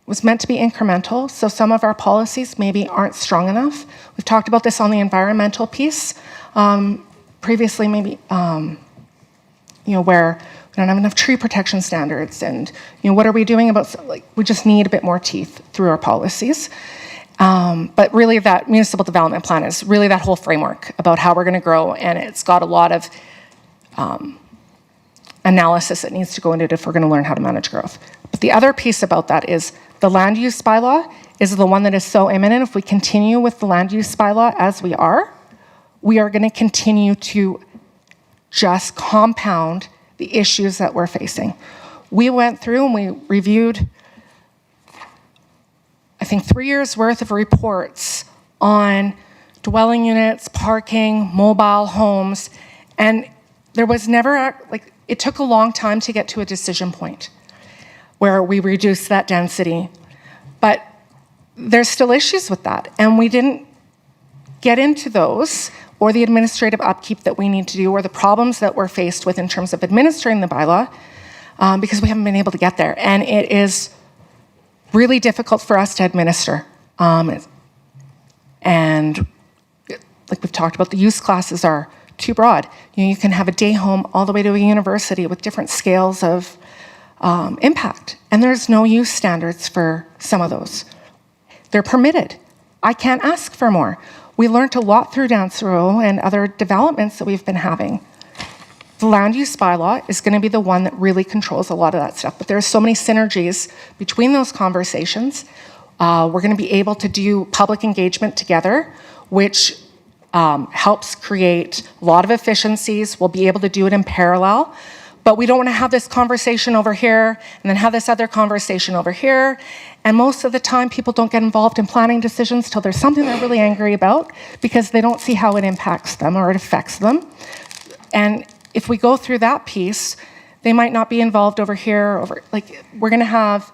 was meant to be incremental, so some of our policies maybe aren't strong enough. We've talked about this on the environmental piece previously, maybe where we don't have enough tree protection standards, and what are we doing about, like, we just need a bit more teeth through our policies. But really that municipal development plan is really that whole framework about how we're going to grow, and it's got a lot of analysis that needs to go into it if we're going to learn how to manage growth. But the other piece about that is the land use bylaw is the one that is so imminent. If we continue with the land use bylaw as we are going to continue to just compound the issues that we're facing. We went through and we reviewed, I think, 3 years worth of reports on dwelling units, parking, mobile homes, and there was never, it took a long time to get to a decision point where we reduced that density. But there's still issues with that, and we didn't get into those or the administrative upkeep that we need to do or the problems that we're faced with in terms of administering the bylaw because we haven't been able to get there. And it is really difficult for us to administer. And like we've talked about, the use classes are too broad. You can have a day home all the way to a university with different scales of impact. And there's no use standards for some of those. They're permitted. I can't ask for more. We learned a lot through Dance Row and other developments that we've been having. The land use bylaw is going to be the one that really controls a lot of that stuff. But there are so many synergies between those conversations. We're going to be able to do public engagement together, which helps create a lot of efficiencies. We'll be able to do it in parallel. But we don't want to have this conversation over here and then have this other conversation over here. And most of the time, people don't get involved in planning decisions till there's something they're really angry about because they don't see how it impacts them or it affects them. And if we go through that piece, they might not be involved over here. We're going to have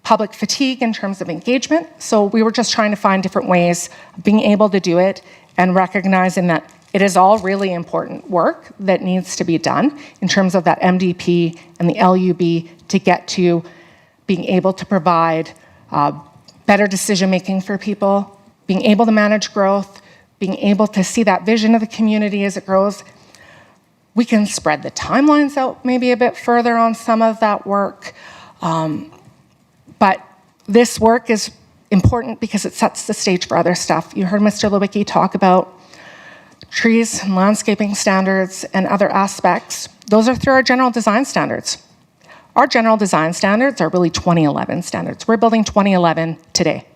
public fatigue in terms of engagement. So we were just trying to find different ways of being able to do it and recognizing that it is all really important work that needs to be done in terms of that MDP and the LUB to get to being able to provide better decision-making for people, being able to manage growth, being able to see that vision of the community as it grows. We can spread the timelines out maybe a bit further on some of that work. But this work is important because it sets the stage for other stuff. You heard Mr. Lewicki talk about trees and landscaping standards and other aspects. Those are through our general design standards. Our general design standards are really 2011 standards. We're building 2011 today.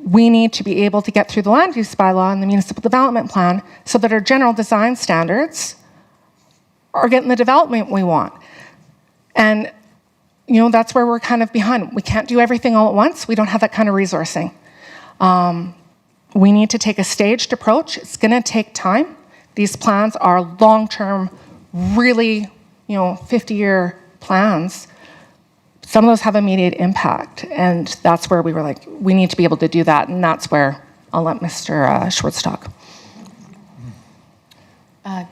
We need to be able to get through the land use bylaw and the municipal development plan so that our general design standards are getting the development we want. And that's where we're kind of behind. We can't do everything all at once. We don't have that kind of resourcing. We need to take a staged approach. It's going to take time. These plans are long-term, really, 50-year plans. Some of those have immediate impact, and that's where we were like, we need to be able to do that, and that's where I'll let Mr. Schwartz talk. Go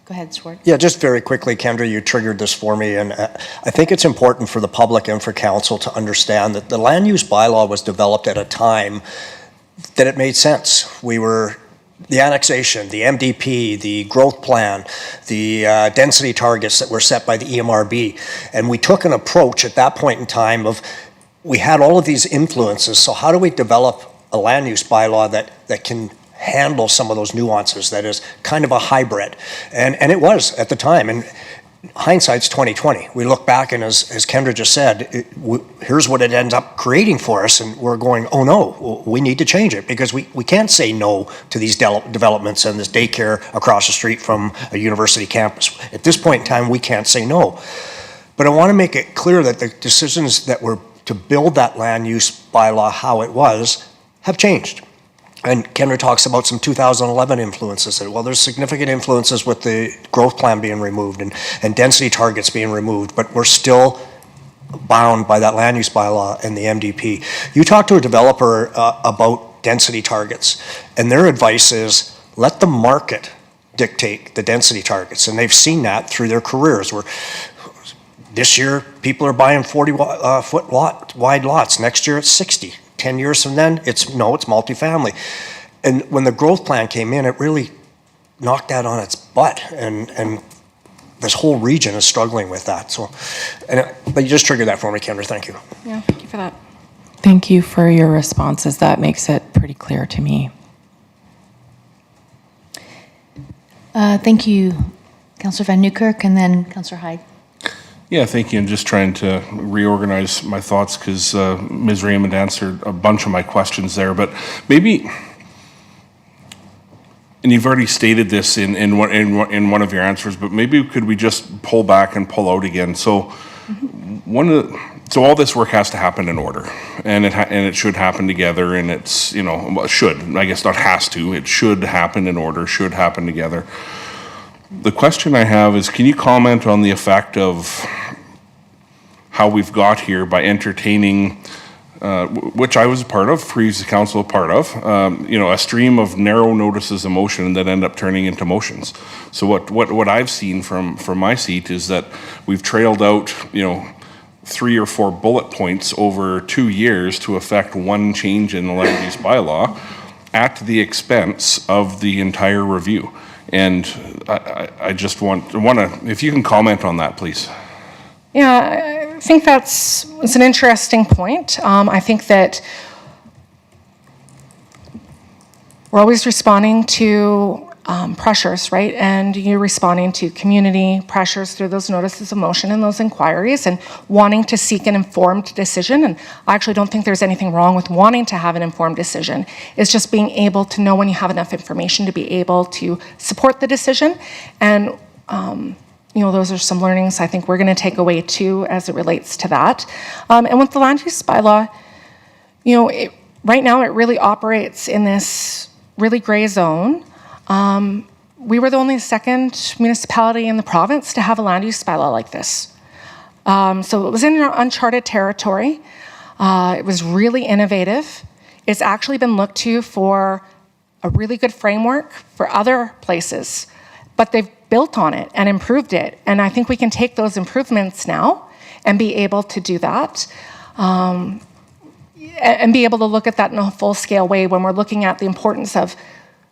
ahead, Schwartz. Yeah, just very quickly, Kendra, you triggered this for me, and I think it's important for the public and for council to understand that the land use bylaw was developed at a time that it made sense. The annexation, the MDP, the growth plan, the density targets that were set by the EMRB. And we took an approach at that point in time of, we had all of these influences, so how do we develop a land use bylaw that can handle some of those nuances, that is kind of a hybrid? And it was at the time. And hindsight's 2020. We look back and as Kendra just said, here's what it ends up creating for us, and we're going, oh no, we need to change it because we can't say no to these developments and this daycare across the street from a university campus. At this point in time, we can't say no. But I want to make it clear that the decisions that were to build that land use bylaw how it was have changed. And Kendra talks about some 2011 influences. Well, there's significant influences with the growth plan being removed and density targets being removed, but we're still bound by that land use bylaw and the MDP. You talk to a developer about density targets, and their advice is let the market dictate the density targets. And they've seen that through their careers, where this year people are buying 40-foot wide lots. Next year it's 60. 10 years from then, it's multifamily. And when the growth plan came in, it really knocked that on its butt. And this whole region is struggling with that. So, but you just triggered that for me, Kendra. Thank you. Yeah, thank you for that. Thank you for your responses. That makes it pretty clear to me. Thank you, Councillor Van Newkirk, and then Councillor Hyde. Yeah, thank you. And just trying to reorganize my thoughts because Ms. Raymond answered a bunch of my questions there. But maybe, and you've already stated this in one of your answers, but maybe could we just pull back and pull out again? So so all this work has to happen in order, and it should happen together. And it's well, it should, I guess, not has to. It should happen in order. Should happen together. The question I have is, can you comment on the effect of how we've got here by entertaining, which I was a part of, previous council a part of, a stream of narrow notices of motion that end up turning into motions. So what I've seen from my seat is that we've trailed out, 3 or 4 bullet points over 2 years to affect one change in the land use bylaw at the expense of the entire review. And I just want to, if you can comment on that, please. Yeah, I think it's an interesting point. I think that we're always responding to pressures, right? And you're responding to community pressures through those notices of motion and those inquiries and wanting to seek an informed decision. And I actually don't think there's anything wrong with wanting to have an informed decision. It's just being able to know when you have enough information to be able to support the decision. And, those are some learnings I think we're going to take away too as it relates to that. And with the land use bylaw, right now it really operates in this really gray zone. We were the only second municipality in the province to have a land use bylaw like this. So it was in uncharted territory. It was really innovative. It's actually been looked to for a really good framework for other places, but they've built on it and improved it. And I think we can take those improvements now and be able to do that. And be able to look at that in a full-scale way when we're looking at the importance of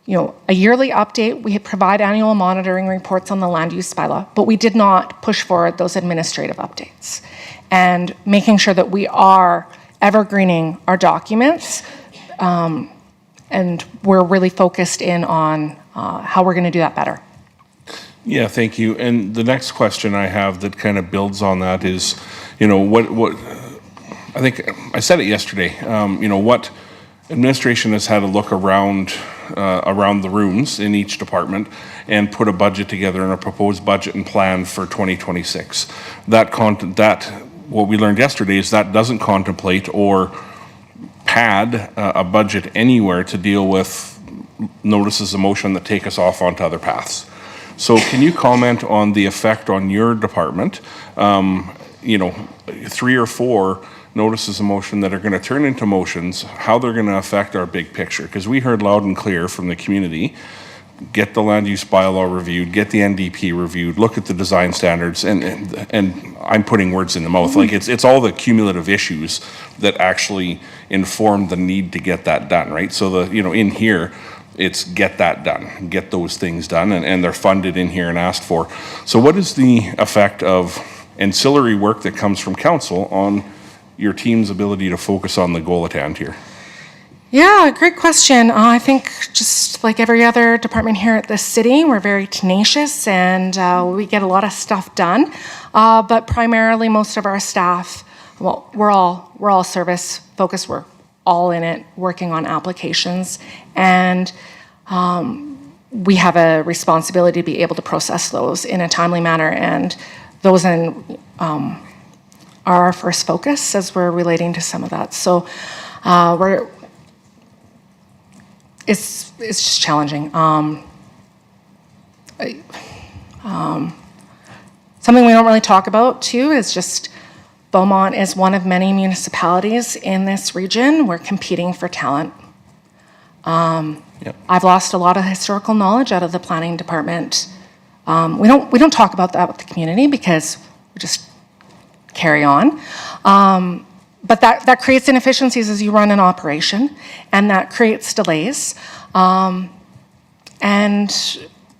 a yearly update. We provide annual monitoring reports on the land use bylaw, but we did not push forward those administrative updates. And making sure that we are evergreening our documents, and we're really focused in on how we're going to do that better. Yeah, thank you. And the next question I have that kind of builds on that is, what I think I said it yesterday. What administration has had a look around the rooms in each department and put a budget together and a proposed budget and plan for 2026. What we learned yesterday is that doesn't contemplate or pad a budget anywhere to deal with notices of motion that take us off onto other paths. So can you comment on the effect on your department, 3 or 4 notices of motion that are going to turn into motions, how they're going to affect our big picture? Because we heard loud and clear from the community, get the land use bylaw reviewed, get the NDP reviewed, look at the design standards, and I'm putting words in the mouth. Like it's all the cumulative issues that actually inform the need to get that done, right? So in here, it's get that done, get those things done, and they're funded in here and asked for. So what is the effect of ancillary work that comes from council on your team's ability to focus on the goal at hand here? Yeah, great question. I think just like every other department here at the city, we're very tenacious and we get a lot of stuff done. But primarily most of our staff, well, we're all service focused. We're all in it working on applications. And we have a responsibility to be able to process those in a timely manner. And those are our first focus as we're relating to some of that. So it's just challenging. Something we don't really talk about too is just Beaumont is one of many municipalities in this region. We're competing for talent. I've lost a lot of historical knowledge out of the planning department. We don't talk about that with the community because we just carry on. But that creates inefficiencies as you run an operation, and that creates delays. And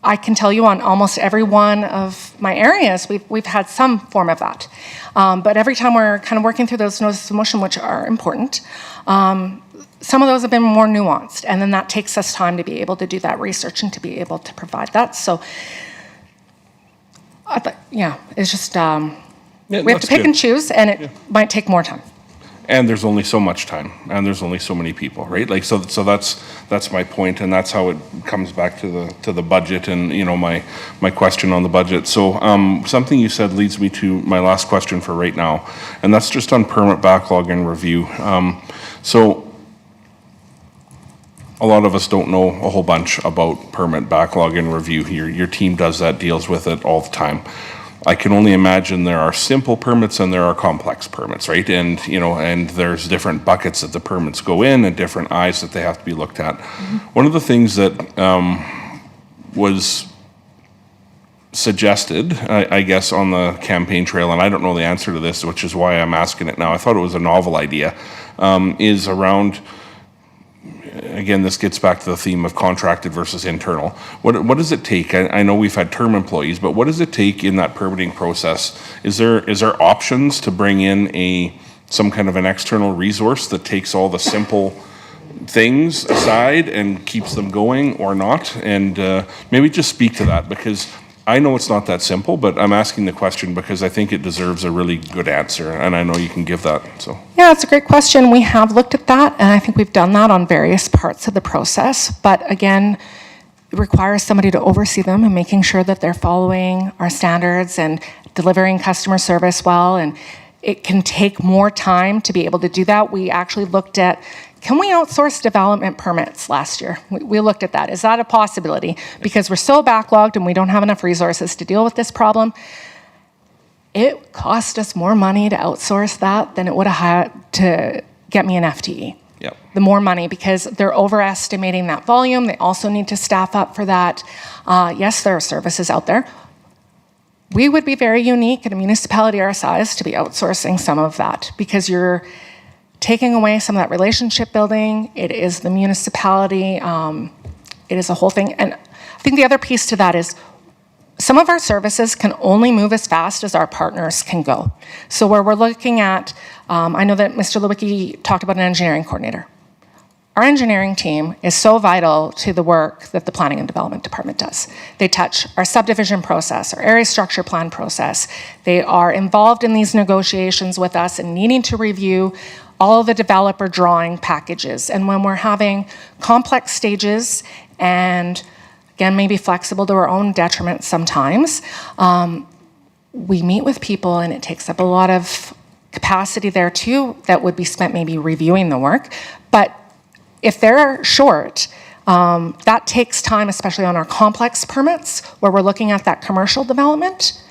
I can tell you on almost every one of my areas, we've had some form of that. But every time we're kind of working through those notices of motion, which are important, some of those have been more nuanced, and then that takes us time to be able to do that research and to be able to provide that. So, it's just Yeah, We have to that's pick good. and choose, and it might take more time. And there's only so much time, and there's only so many people, right? Like, so that's my point, and that's how it comes back to the budget, and my question on the budget. So something you said leads me to my last question for right now, and that's just on permit backlog and review. So a lot of us don't know a whole bunch about permit backlog and review. Your team does that, deals with it all the time. I can only imagine there are simple permits and there are complex permits, right? And and there's different buckets that the permits go in and different eyes that they have to be looked at. One of the things that was suggested, I guess, on the campaign trail, and I don't know the answer to this, which is why I'm asking it now. I thought it was a novel idea, is around. Again, this gets back to the theme of contracted versus internal. What does it take? I know we've had term employees, but what does it take in that permitting process? Is there options to bring in some kind of an external resource that takes all the simple things aside and keeps them going, or not? And maybe just speak to that, because I know it's not that simple, but I'm asking the question because I think it deserves a really good answer, and I know you can give that. So Yeah, it's a great question. We have looked at that, and I think we've done that on various parts of the process. But again, it requires somebody to oversee them and making sure that they're following our standards and delivering customer service well. And it can take more time to be able to do that. We actually looked at, can we outsource development permits last year? We looked at that. Is that a possibility? Because we're so backlogged and we don't have enough resources to deal with this problem. It cost us more money to outsource that than it would have had to get me an FTE. Yep. The more money, because they're overestimating that volume. They also need to staff up for that. Yes, there are services out there. We would be very unique in a municipality our size to be outsourcing some of that, because you're taking away some of that relationship building. It is the municipality. It is a whole thing. And I think the other piece to that is some of our services can only move as fast as our partners can go. So where we're looking at, I know that Mr. Lewicki talked about an engineering coordinator. Our engineering team is so vital to the work that the Planning and Development Department does. They touch our subdivision process, our area structure plan process. They are involved in these negotiations with us and needing to review all the developer drawing packages. And when we're having complex stages, and again, maybe flexible to our own detriment sometimes, we meet with people and it takes up a lot of capacity there too that would be spent maybe reviewing the work. But if they're short, that takes time, especially on our complex permits where we're looking at that commercial development,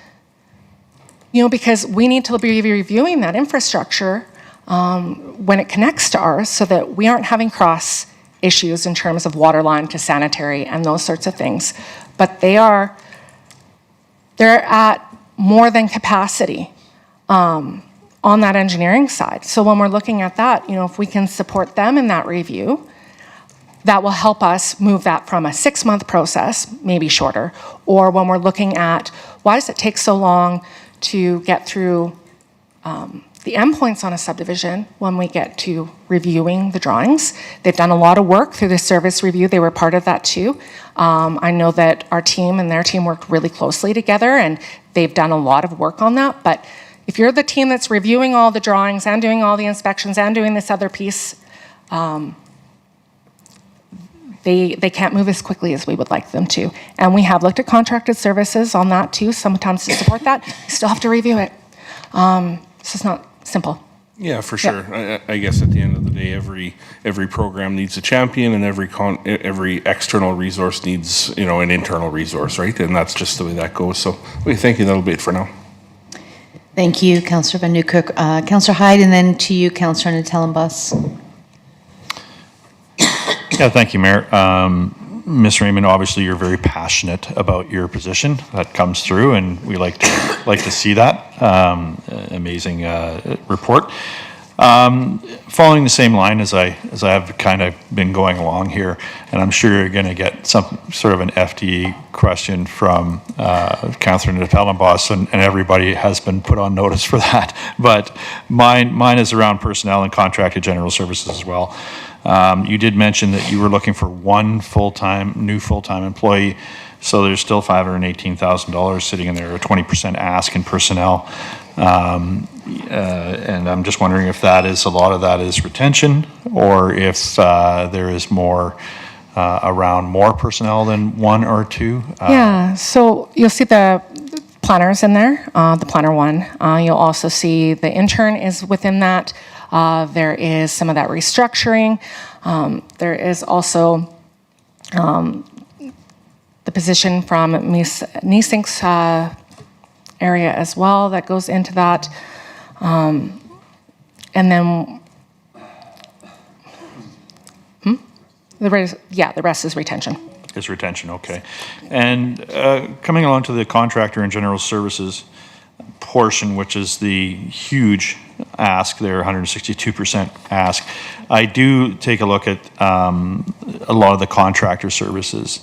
because we need to be reviewing that infrastructure when it connects to ours, so that we aren't having cross issues in terms of water line to sanitary and those sorts of things. But they're at more than capacity on that engineering side. So when we're looking at that, if we can support them in that review, that will help us move that from a 6-month process, maybe shorter, or when we're looking at why does it take so long to get through the endpoints on a subdivision when we get to reviewing the drawings. They've done a lot of work through the service review. They were part of that too. I know that our team and their team worked really closely together, and they've done a lot of work on that. But if you're the team that's reviewing all the drawings and doing all the inspections and doing this other piece, they can't move as quickly as we would like them to. And we have looked at contracted services on that too, sometimes to support that. You still have to review it. So it's not simple. Yeah, for sure. Yeah. I guess at the end of the day, every program needs a champion, and every external resource needs an internal resource, right? And that's just the way that goes. So, thank you. That'll be it for now. Thank you, Councillor Van Newkirk. Councillor Hyde, and then to you, Councillor Natellenbus. Yeah, thank you, Mayor. Ms. Raymond, obviously you're very passionate about your position. That comes through, and we like to see that. Amazing report. Following the same line as I have kind of been going along here, and I'm sure you're going to get some sort of an FTE question from Councillor Natellenbus, and everybody has been put on notice for that. But mine is around personnel and contracted general services as well. You did mention that you were looking for one new full-time employee, so there's still $518,000 sitting in there, a 20% ask in personnel. And I'm just wondering if that is, a lot of that is retention, or if there is more around more personnel than one or two? Yeah, so you'll see the planners in there, the planner one. You'll also see the intern is within that. There is some of that restructuring. There is also the position from Nisink's area as well that goes into that. And then, the rest is retention. Is retention, okay. And coming along to the contractor and general services portion, which is the huge ask there, 162% ask, I do take a look at a lot of the contractor services.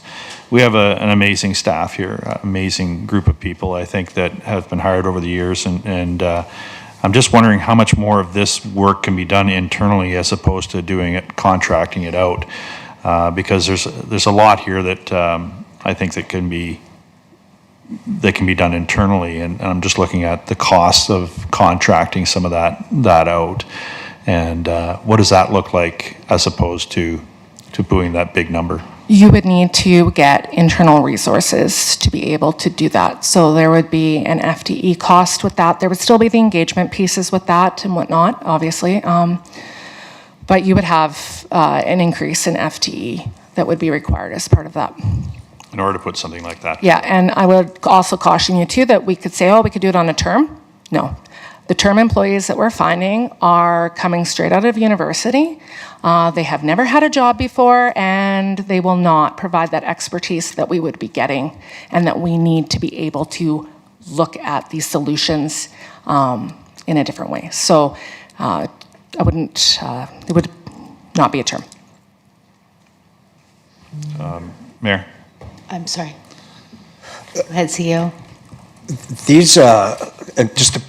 We have an amazing staff here, an amazing group of people, I think, that have been hired over the years, and I'm just wondering how much more of this work can be done internally as opposed to doing it, contracting it out, because there's a lot here that I think that can be done internally, and I'm just looking at the costs of contracting some of that out, and what does that look like as opposed to doing that big number? You would need to get internal resources to be able to do that. So there would be an FTE cost with that. There would still be the engagement pieces with that and whatnot, obviously. But you would have an increase in FTE that would be required as part of that. In order to put something like that. Yeah, and I would also caution you too that we could say, oh, we could do it on a term. No. The term employees that we're finding are coming straight out of university. They have never had a job before, and they will not provide that expertise that we would be getting and that we need to be able to look at these solutions in a different way. So I wouldn't, it would not be a term. Mayor? I'm sorry. Go ahead, CEO. These, and just to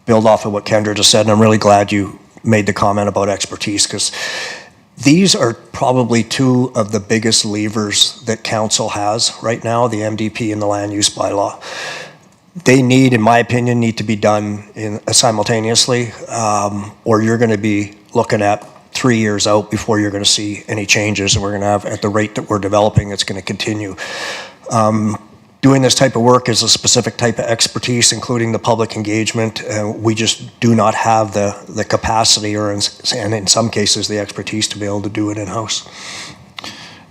build off of what Kendra just said, and I'm really glad you made the comment about expertise, because these are probably two of the biggest levers that council has right now, the MDP and the land use bylaw. They need, in my opinion, need to be done simultaneously, or you're going to be looking at 3 years out before you're going to see any changes, and we're going to have, at the rate that we're developing, it's going to continue. Doing this type of work is a specific type of expertise, including the public engagement. We just do not have the capacity or, and in some cases, the expertise to be able to do it in-house.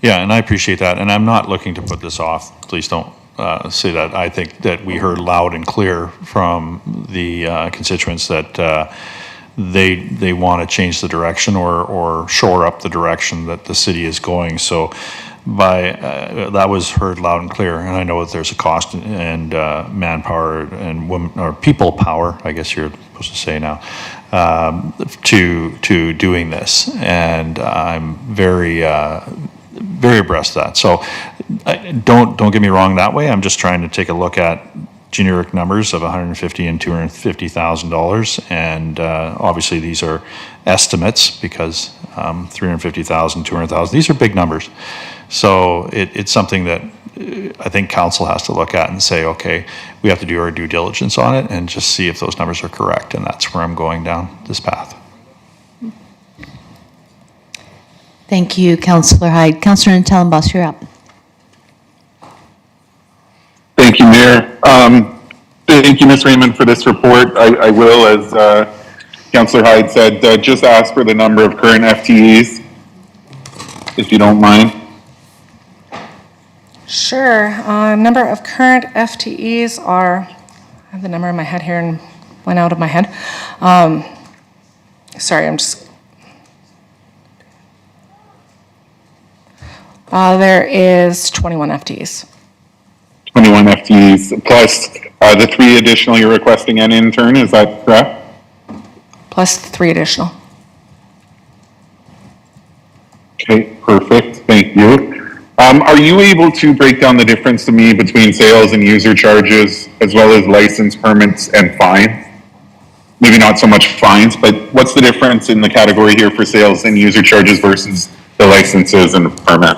Yeah, and I appreciate that, and I'm not looking to put this off. Please don't say that. I think that we heard loud and clear from the constituents that they want to change the direction or shore up the direction that the city is going. So that was heard loud and clear, and I know that there's a cost and manpower and women, or people power, I guess you're supposed to say now, to doing this, and I'm very abreast of that. So don't get me wrong that way. I'm just trying to take a look at generic numbers of $150,000 and $250,000, and obviously these are estimates because $350,000, $200,000, these are big numbers. So it's something that I think council has to look at and say, okay, we have to do our due diligence on it and just see if those numbers are correct, and that's where I'm going down this path. Thank you, Councillor Hyde. Councillor Ntellenbos, you're up. Thank you, Mayor. Thank you, Ms. Raymond, for this report. I will, as Councillor Hyde said, just ask for the number of current FTEs, if you don't mind. Sure. Number of current FTEs are, I have the number in my head here and went out of my head. Sorry, I'm just, there is 21 FTEs. 21 FTEs, plus the 3 additional you're requesting an intern, is that correct? Plus 3 additional. Okay, perfect, thank you. Are you able to break down the difference to me between sales and user charges, as well as license permits and fines? Maybe not so much fines, but what's the difference in the category here for sales and user charges versus the licenses and permit?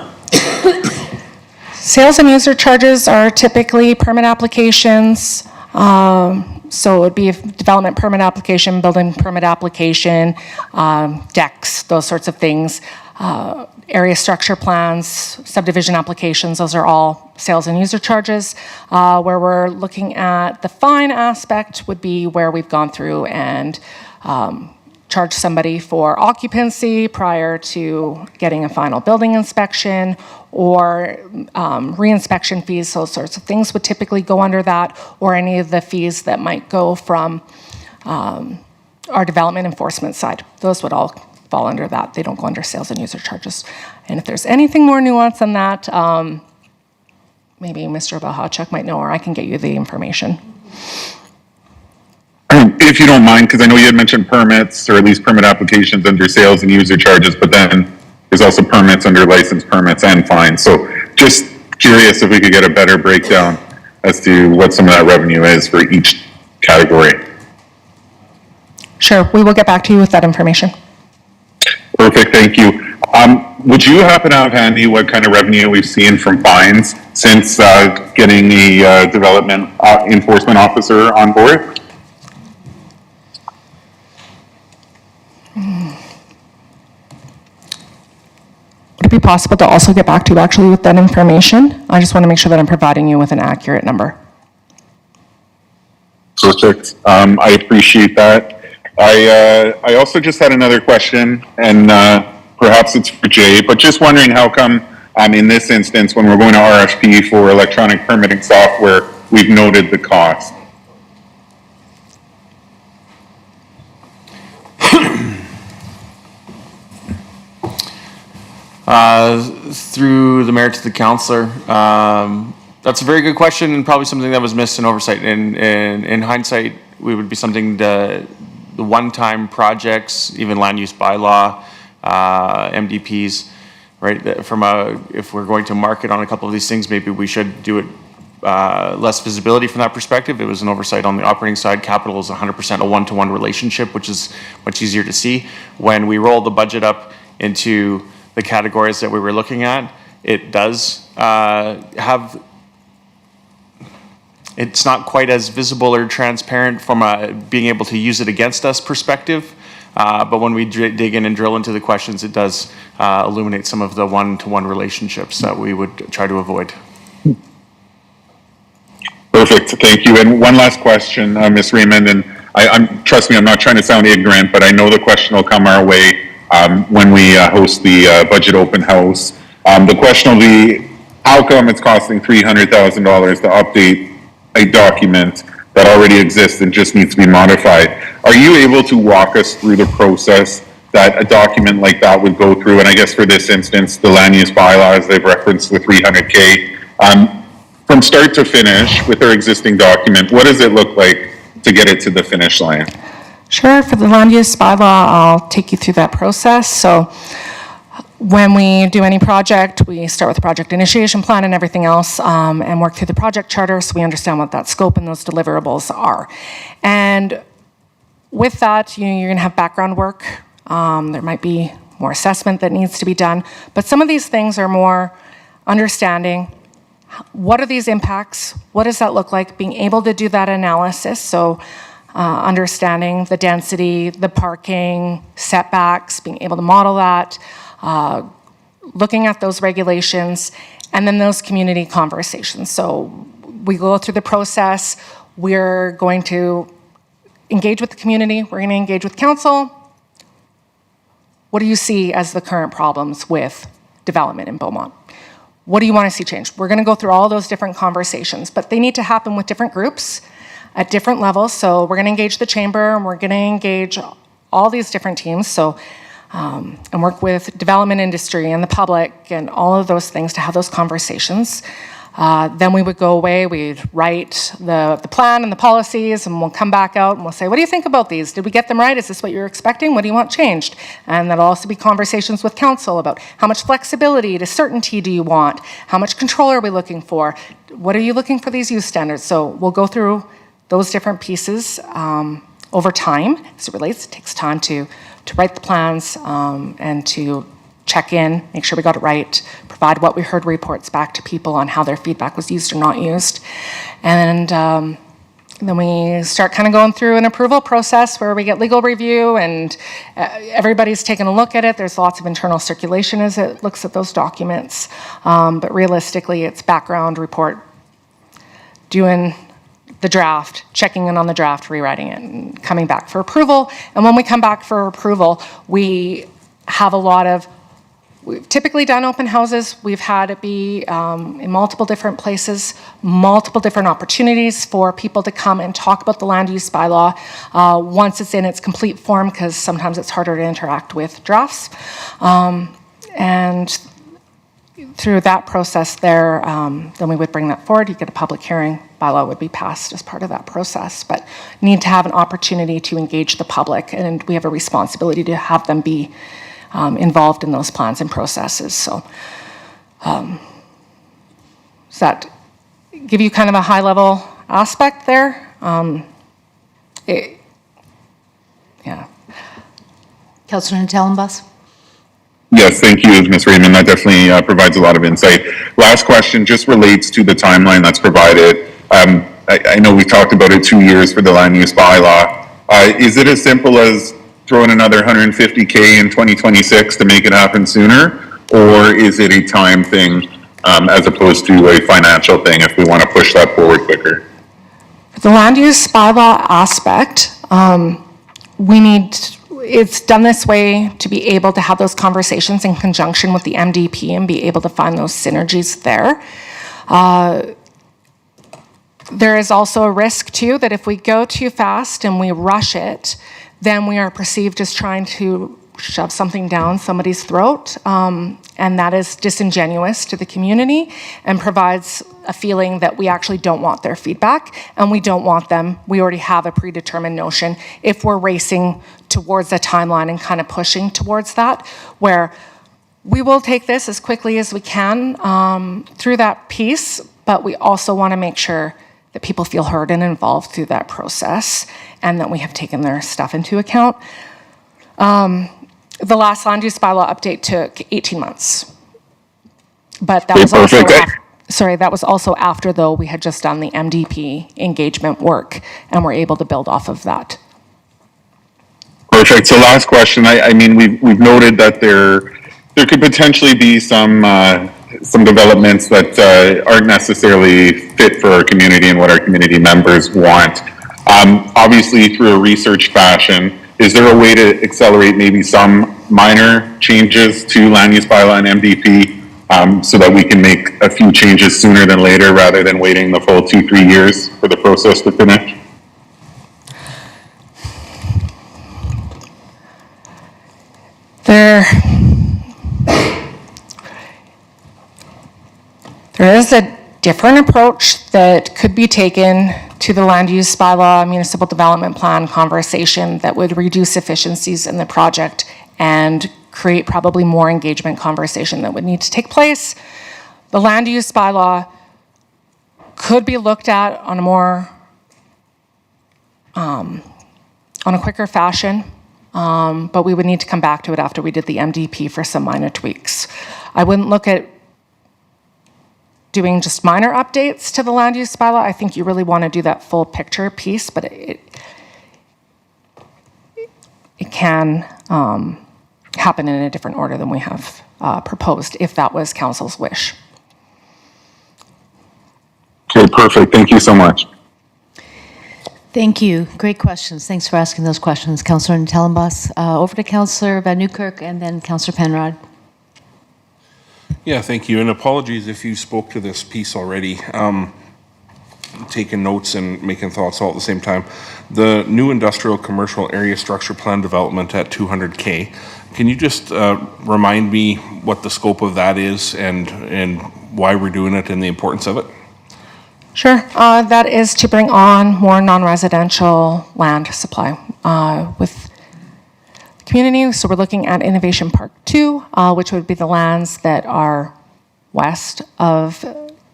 Sales and user charges are typically permit applications, So it would be a development permit application, building permit application, decks, those sorts of things. Area structure plans, subdivision applications, those are all sales and user charges. Where we're looking at the fine aspect would be where we've gone through and charged somebody for occupancy prior to getting a final building inspection, or re-inspection fees, those sorts of things would typically go under that, or any of the fees that might go from our development enforcement side. Those would all fall under that. They don't go under sales and user charges. And if there's anything more nuanced than that, maybe Mr. Bahachuk might know, or I can get you the information. If you don't mind, because I know you had mentioned permits, or at least permit applications under sales and user charges, but then there's also permits under license permits and fines. So just curious if we could get a better breakdown as to what some of that revenue is for each category. Sure, we will get back to you with that information. Perfect, thank you. Would you happen to have handy what kind of revenue we've seen from fines since getting the development enforcement officer on board? Would it be possible to also get back to you actually with that information? I just want to make sure that I'm providing you with an accurate number. Perfect. I appreciate that. I also just had another question, and perhaps it's for Jay, but just wondering how come in this instance, when we're going to RFP for electronic permitting software, we've noted the cost. Through the mayor to the councillor, that's a very good question, and probably something that was missed in oversight. In hindsight, we would be something the one-time projects, even land use bylaw, MDPs, right? If we're going to market on a couple of these things, maybe we should do it less visibility from that perspective. It was an oversight on the operating side. Capital is 100% a one-to-one relationship, which is much easier to see. When we roll the budget up into the categories that we were looking at, it does it's not quite as visible or transparent from being able to use it against us perspective. But when we dig in and drill into the questions, it does illuminate some of the one-to-one relationships that we would try to avoid. Perfect, thank you. And one last question, Ms. Raymond, and trust me, I'm not trying to sound ignorant, but I know the question will come our way when we host the budget open house. The question will be, how come it's costing $300,000 to update a document that already exists and just needs to be modified? Are you able to walk us through the process that a document like that would go through? And I guess for this instance, the land use bylaws, they've referenced the 300K. From start to finish with our existing document, what does it look like to get it to the finish line? Sure, for the land use bylaw, I'll take you through that process. So when we do any project, we start with the project initiation plan and everything else, and work through the project charter so we understand what that scope and those deliverables are. And with that, you're going to have background work. There might be more assessment that needs to be done, but some of these things are more understanding. What are these impacts? What does that look like? Being able to do that analysis, so understanding the density, the parking, setbacks, being able to model that, looking at those regulations, and then those community conversations. So we go through the process. We're going to engage with the community. We're going to engage with council. What do you see as the current problems with development in Beaumont? What do you want to see changed? We're going to go through all those different conversations, but they need to happen with different groups at different levels. So we're going to engage the chamber, and we're going to engage all these different teams. So and work with development industry and the public and all of those things to have those conversations. Then we would go away, we'd write the plan and the policies, and we'll come back out and we'll say, what do you think about these? Did we get them right? Is this what you're expecting? What do you want changed? And that'll also be conversations with council about how much flexibility to certainty do you want? How much control are we looking for? What are you looking for these use standards? So we'll go through those different pieces over time as it relates. It takes time to write the plans and to check in, make sure we got it right, provide what we heard reports back to people on how their feedback was used or not used. And Then we start kind of going through an approval process where we get legal review and everybody's taken a look at it. There's lots of internal circulation as it looks at those documents. But realistically, it's background report, doing the draft, checking in on the draft, rewriting it, and coming back for approval. And when we come back for approval, we have a lot of, we've typically done open houses. We've had it be in multiple different places, multiple different opportunities for people to come and talk about the land use bylaw once it's in its complete form, because sometimes it's harder to interact with drafts. And through that process there, then we would bring that forward. You get a public hearing, bylaw would be passed as part of that process, but need to have an opportunity to engage the public, and we have a responsibility to have them be involved in those plans and processes. So does that give you kind of a high level aspect there? Yeah. Councillor Tellenbus? Yes, thank you, Ms. Raymond. That definitely provides a lot of insight. Last question just relates to the timeline that's provided. I know we talked about it 2 years for the land use bylaw. Is it as simple as throwing another $150K in 2026 to make it happen sooner? Or is it a time thing as opposed to a financial thing if we want to push that forward quicker? The land use bylaw aspect, it's done this way to be able to have those conversations in conjunction with the MDP and be able to find those synergies there. There is also a risk too that if we go too fast and we rush it, then we are perceived as trying to shove something down somebody's throat, and that is disingenuous to the community and provides a feeling that we actually don't want their feedback, and we don't want them. We already have a predetermined notion if we're racing towards a timeline and kind of pushing towards that, where we will take this as quickly as we can through that piece, but we also want to make sure that people feel heard and involved through that process, and that we have taken their stuff into account. The last land use bylaw update took 18 months. But that was also that was also after, though, we had just done the MDP engagement work and were able to build off of that. Perfect. So last question. I mean, we've noted that there could potentially be some developments that aren't necessarily fit for our community and what our community members want. Obviously, through a research fashion, is there a way to accelerate maybe some minor changes to land use bylaw and MDP so that we can make a few changes sooner than later rather than waiting the full 2-3 years for the process to finish? There is a different approach that could be taken to the land use bylaw, municipal development plan conversation that would reduce efficiencies in the project and create probably more engagement conversation that would need to take place. The land use bylaw could be looked at on a more, on a quicker fashion, but we would need to come back to it after we did the MDP for some minor tweaks. I wouldn't look at doing just minor updates to the land use bylaw. I think you really want to do that full picture piece, but it can happen in a different order than we have proposed, if that was council's wish. Okay, perfect. Thank you so much. Thank you. Great questions. Thanks for asking those questions, Councillor Tellenbus. Over to Councillor Van Newkirk and then Councillor Penrod. Yeah, thank you. And apologies if you spoke to this piece already. Taking notes and making thoughts all at the same time. The new industrial commercial area structure plan development at 200K. Can you just remind me what the scope of that is and why we're doing it and the importance of it? Sure. That is to bring on more non-residential land supply with the community. So we're looking at Innovation Park 2, which would be the lands that are west of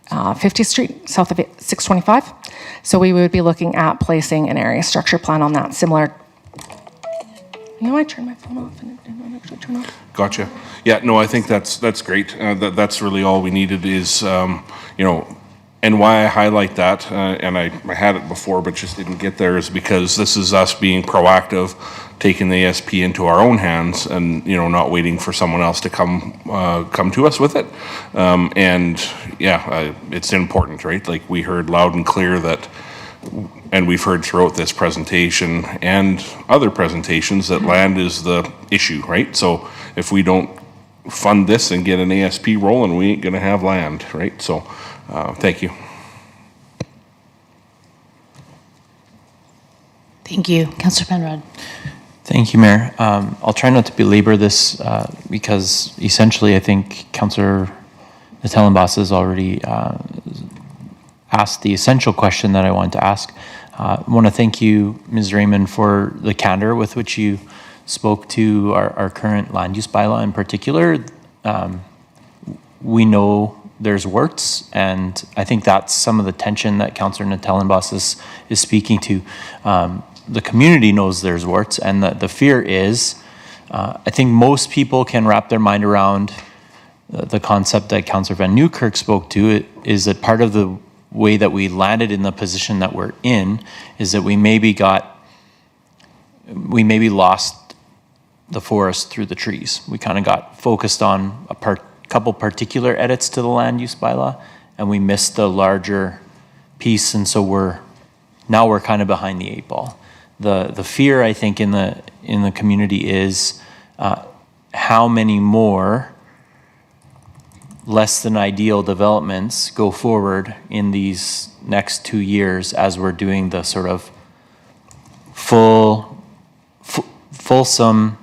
50th Street, south of 625. So we would be looking at placing an area structure plan on that, similar. You know, I turned my phone off and it didn't actually turn off. Gotcha. Yeah, no, I think that's great. That's really all we needed is, And why I highlight that, and I had it before but just didn't get there, is because this is us being proactive, taking the ASP into our own hands, and not waiting for someone else to come to us with it. And yeah, it's important, right? Like we heard loud and clear that, and we've heard throughout this presentation and other presentations, that land is the issue, right? So if we don't fund this and get an ASP rolling, we ain't gonna have land, right? So thank you. Thank you. Councillor Penrod. Thank you, Mayor. I'll try not to belabor this because essentially I think Councillor Natellenbos has already asked the essential question that I wanted to ask. I want to thank you, Ms. Raymond, for the candor with which you spoke to our current land use bylaw in particular. We know there's warts, and I think that's some of the tension that Councillor Natellenbos is speaking to. The community knows there's warts, and the fear is, I think most people can wrap their mind around the concept that Councillor Van Nieuwkerk spoke to, is that part of the way that we landed in the position that we're in is that we maybe lost the forest through the trees. We kind of got focused on a couple particular edits to the land use bylaw, and we missed the larger piece, and so now we're kind of behind the 8 ball. The fear, I think, in the community is how many more less than ideal developments go forward in these next 2 years as we're doing the sort of fulsome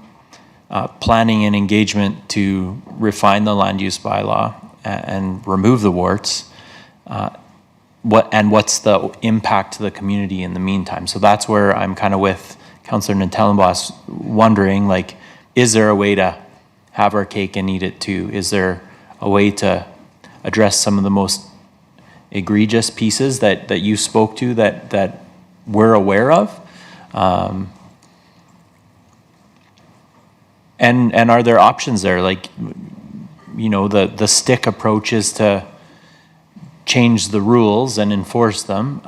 planning and engagement to refine the land use bylaw and remove the warts. What's the impact to the community in the meantime? So that's where I'm kind of with Councillor Natellenbos, wondering, like, is there a way to have our cake and eat it too? Is there a way to address some of the most egregious pieces that you spoke to that we're aware of? And are there options there? Like, the stick approach is to change the rules and enforce them.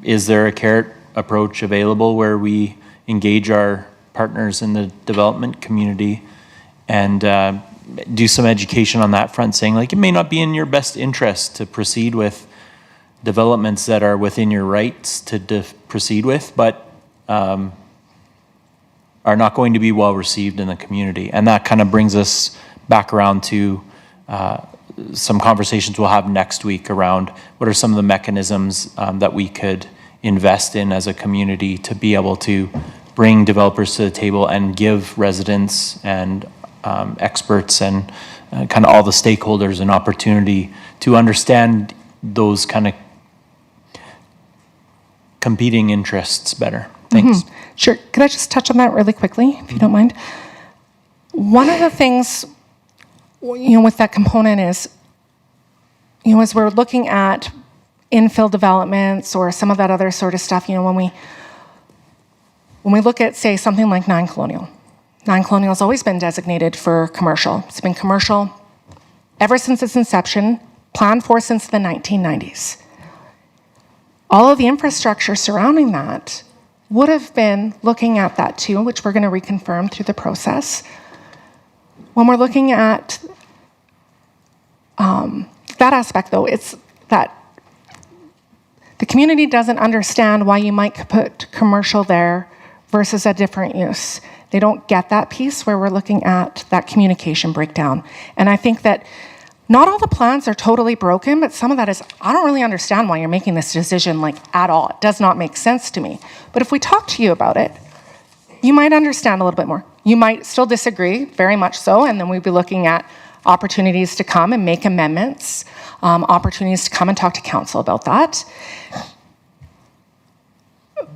Is there a carrot approach available where we engage our partners in the development community and do some education on that front, saying, like, it may not be in your best interest to proceed with developments that are within your rights to proceed with, but are not going to be well received in the community. And that kind of brings us back around to some conversations we'll have next week around what are some of the mechanisms that we could invest in as a community to be able to bring developers to the table and give residents and experts and kind of all the stakeholders an opportunity to understand those kind of competing interests better. Thanks. Mm-hmm. Sure. Could I just touch on that really quickly, if you don't mind? One of the things, with that component is, as we're looking at infill developments or some of that other sort of stuff, when we look at, say, something like 9 Colonial. 9 Colonial has always been designated for commercial. It's been commercial ever since its inception, planned for since the 1990s. All of the infrastructure surrounding that would have been looking at that too, which we're going to reconfirm through the process. When we're looking at that aspect, though, it's that the community doesn't understand why you might put commercial there versus a different use. They don't get that piece where we're looking at that communication breakdown. And I think that not all the plans are totally broken, but some of that is, I don't really understand why you're making this decision at all. It does not make sense to me. But if we talk to you about it, you might understand a little bit more. You might still disagree, very much so, and then we'd be looking at opportunities to come and make amendments, opportunities to come and talk to council about that.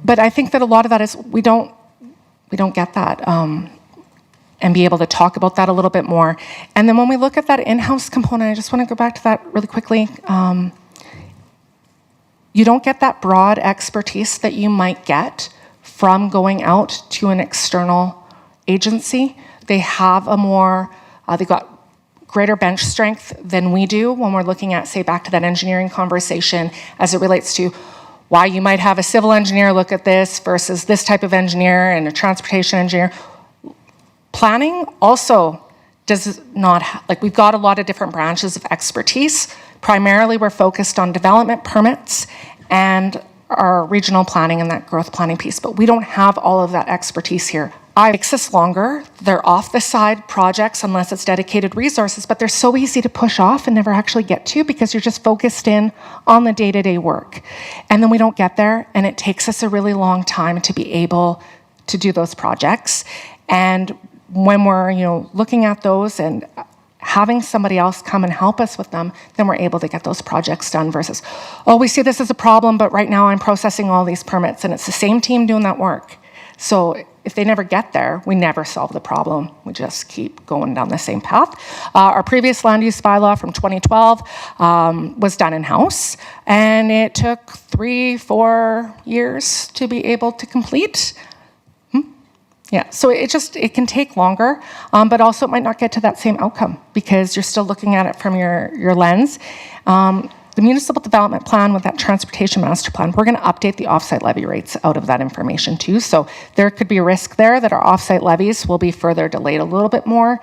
But I think that a lot of that is we don't get that and be able to talk about that a little bit more. And then when we look at that in-house component, I just want to go back to that really quickly. You don't get that broad expertise that you might get from going out to an external agency. They have a more, they've got greater bench strength than we do when we're looking at, say, back to that engineering conversation as it relates to why you might have a civil engineer look at this versus this type of engineer and a transportation engineer. Planning also does not, like, we've got a lot of different branches of expertise. Primarily, we're focused on development permits and our regional planning and that growth planning piece, but we don't have all of that expertise here. It makes us longer. They're off the side projects unless it's dedicated resources, but they're so easy to push off and never actually get to because you're just focused in on the day-to-day work. And then we don't get there, and it takes us a really long time to be able to do those projects. And when we're, looking at those and having somebody else come and help us with them, then we're able to get those projects done versus, oh, we see this as a problem, but right now I'm processing all these permits, and it's the same team doing that work. So if they never get there, we never solve the problem. We just keep going down the same path. Our previous land use bylaw from 2012 was done in-house, and it took 3-4 years to be able to complete. Yeah, so it can take longer, but also it might not get to that same outcome because you're still looking at it from your lens. The municipal development plan with that transportation master plan, we're going to update the offsite levy rates out of that information too. So there could be a risk there that our offsite levies will be further delayed a little bit more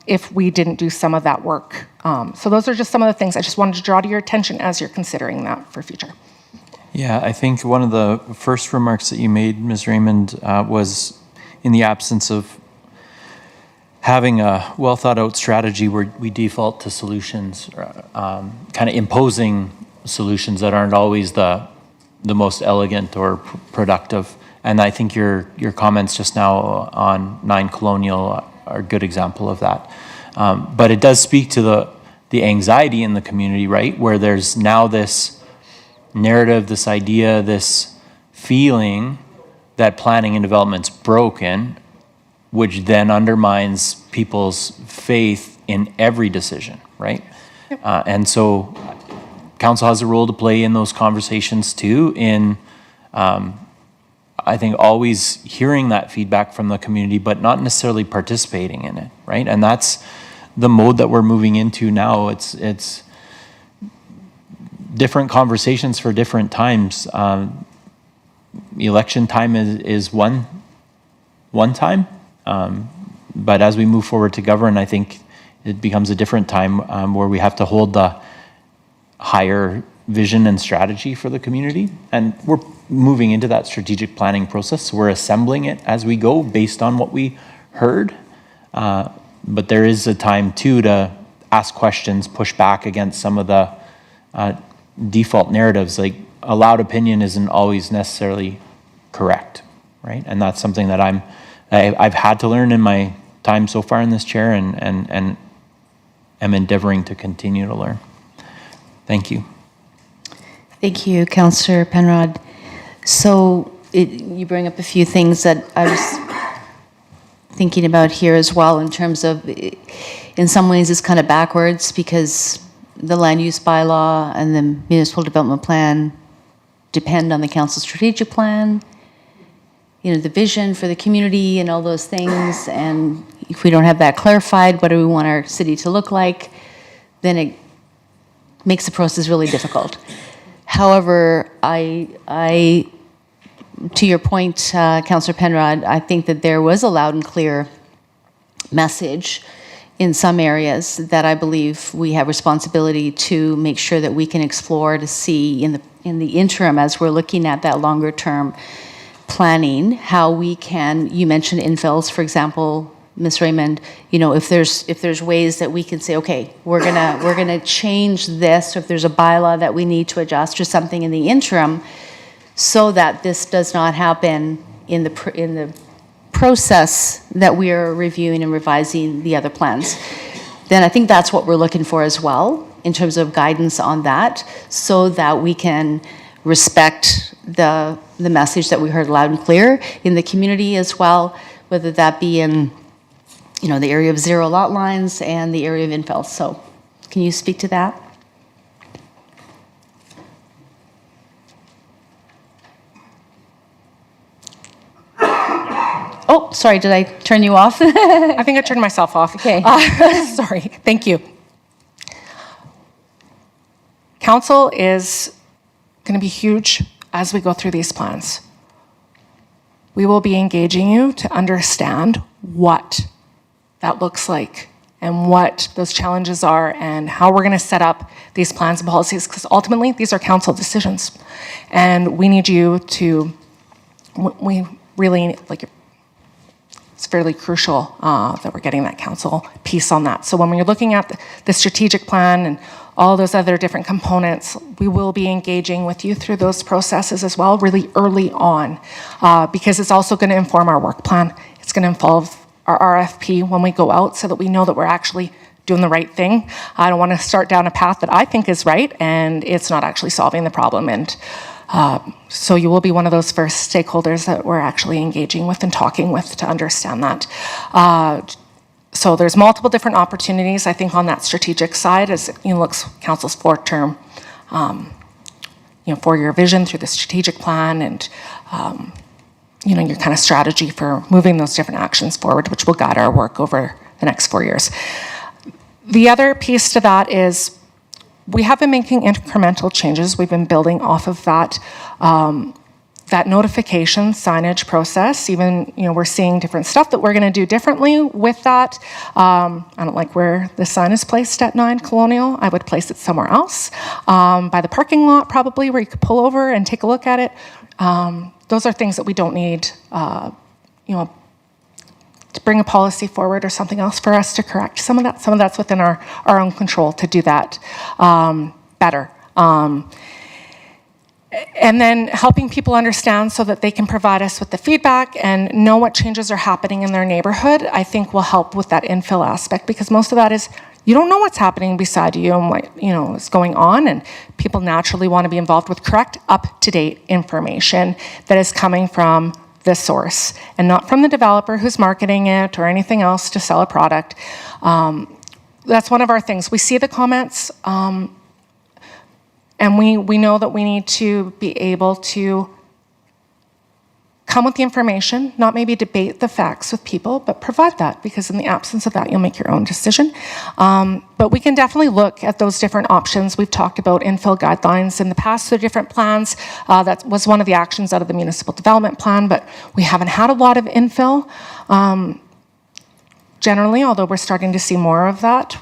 if we didn't do some of that work. So those are just some of the things I just wanted to draw to your attention as you're considering that for future. Yeah, I think one of the first remarks that you made, Ms. Raymond, was in the absence of having a well thought out strategy where we default to solutions, kind of imposing solutions that aren't always the most elegant or productive. And I think your comments just now on 9 Colonial are a good example of that. But it does speak to the anxiety in the community, right? Where there's now this narrative, this idea, this feeling that planning and development's broken, which then undermines people's faith in every decision, right? Yep. And so council has a role to play in those conversations too, in I think always hearing that feedback from the community, but not necessarily participating in it, right? And that's the mode that we're moving into now. It's different conversations for different times. Election time is one time, but as we move forward to govern, I think it becomes a different time where we have to hold the higher vision and strategy for the community. And we're moving into that strategic planning process. We're assembling it as we go based on what we heard. But there is a time too to ask questions, push back against some of the default narratives. Like a loud opinion isn't always necessarily correct, right? And that's something that I've had to learn in my time so far in this chair, and am endeavoring to continue to learn. Thank you. Thank you, Councillor Penrod. So you bring up a few things that I was thinking about here as well, in terms of, in some ways it's kind of backwards because the land use bylaw and the municipal development plan depend on the council strategic plan, the vision for the community and all those things. And if we don't have that clarified, what do we want our city to look like, then it makes the process really difficult. However, I to your point, Councillor Penrod, I think that there was a loud and clear message in some areas that I believe we have responsibility to make sure that we can explore to see in the interim, as we're looking at that longer term planning, how we can, you mentioned infills, for example, Ms. Raymond, if there's ways that we can say, okay, we're gonna change this, or if there's a bylaw that we need to adjust or something in the interim, so that this does not happen in the process that we are reviewing and revising the other plans, then I think that's what we're looking for as well, in terms of guidance on that, so that we can respect the message that we heard loud and clear in the community as well, whether that be in the area of zero lot lines and the area of infill. So can you speak to that? Oh, sorry, did I turn you off? I think I turned myself off. Okay. Sorry. Thank you. Council is going to be huge as we go through these plans. We will be engaging you to understand what that looks like and what those challenges are and how we're going to set up these plans and policies, because ultimately these are council decisions. And we need you to, we really, like, it's fairly crucial that we're getting that council piece on that. So when you're looking at the strategic plan and all those other different components, we will be engaging with you through those processes as well, really early on, because it's also going to inform our work plan. It's going to involve our RFP when we go out so that we know that we're actually doing the right thing. I don't want to start down a path that I think is right and it's not actually solving the problem. And so you will be one of those first stakeholders that we're actually engaging with and talking with to understand that. So there's multiple different opportunities, I think, on that strategic side as looks council's four-term, 4-year vision through the strategic plan and your kind of strategy for moving those different actions forward, which will guide our work over the next 4 years. The other piece to that is we have been making incremental changes. We've been building off of that that notification signage process. Even, we're seeing different stuff that we're going to do differently with that. I don't like where the sign is placed at 9 Colonial. I would place it somewhere else, by the parking lot probably, where you could pull over and take a look at it. Those are things that we don't need, to bring a policy forward or something else for us to correct. Some of that's within our own control to do that better. And then helping people understand so that they can provide us with the feedback and know what changes are happening in their neighborhood, I think will help with that infill aspect, because most of that is you don't know what's happening beside you and what is going on, and people naturally want to be involved with correct, up-to-date information that is coming from the source and not from the developer who's marketing it or anything else to sell a product. That's one of our things. We see the comments, and we know that we need to be able to come with the information, not maybe debate the facts with people, but provide that, because in the absence of that, you'll make your own decision. But we can definitely look at those different options. We've talked about infill guidelines in the past, so different plans. That was one of the actions out of the municipal development plan, but we haven't had a lot of infill generally, although we're starting to see more of that.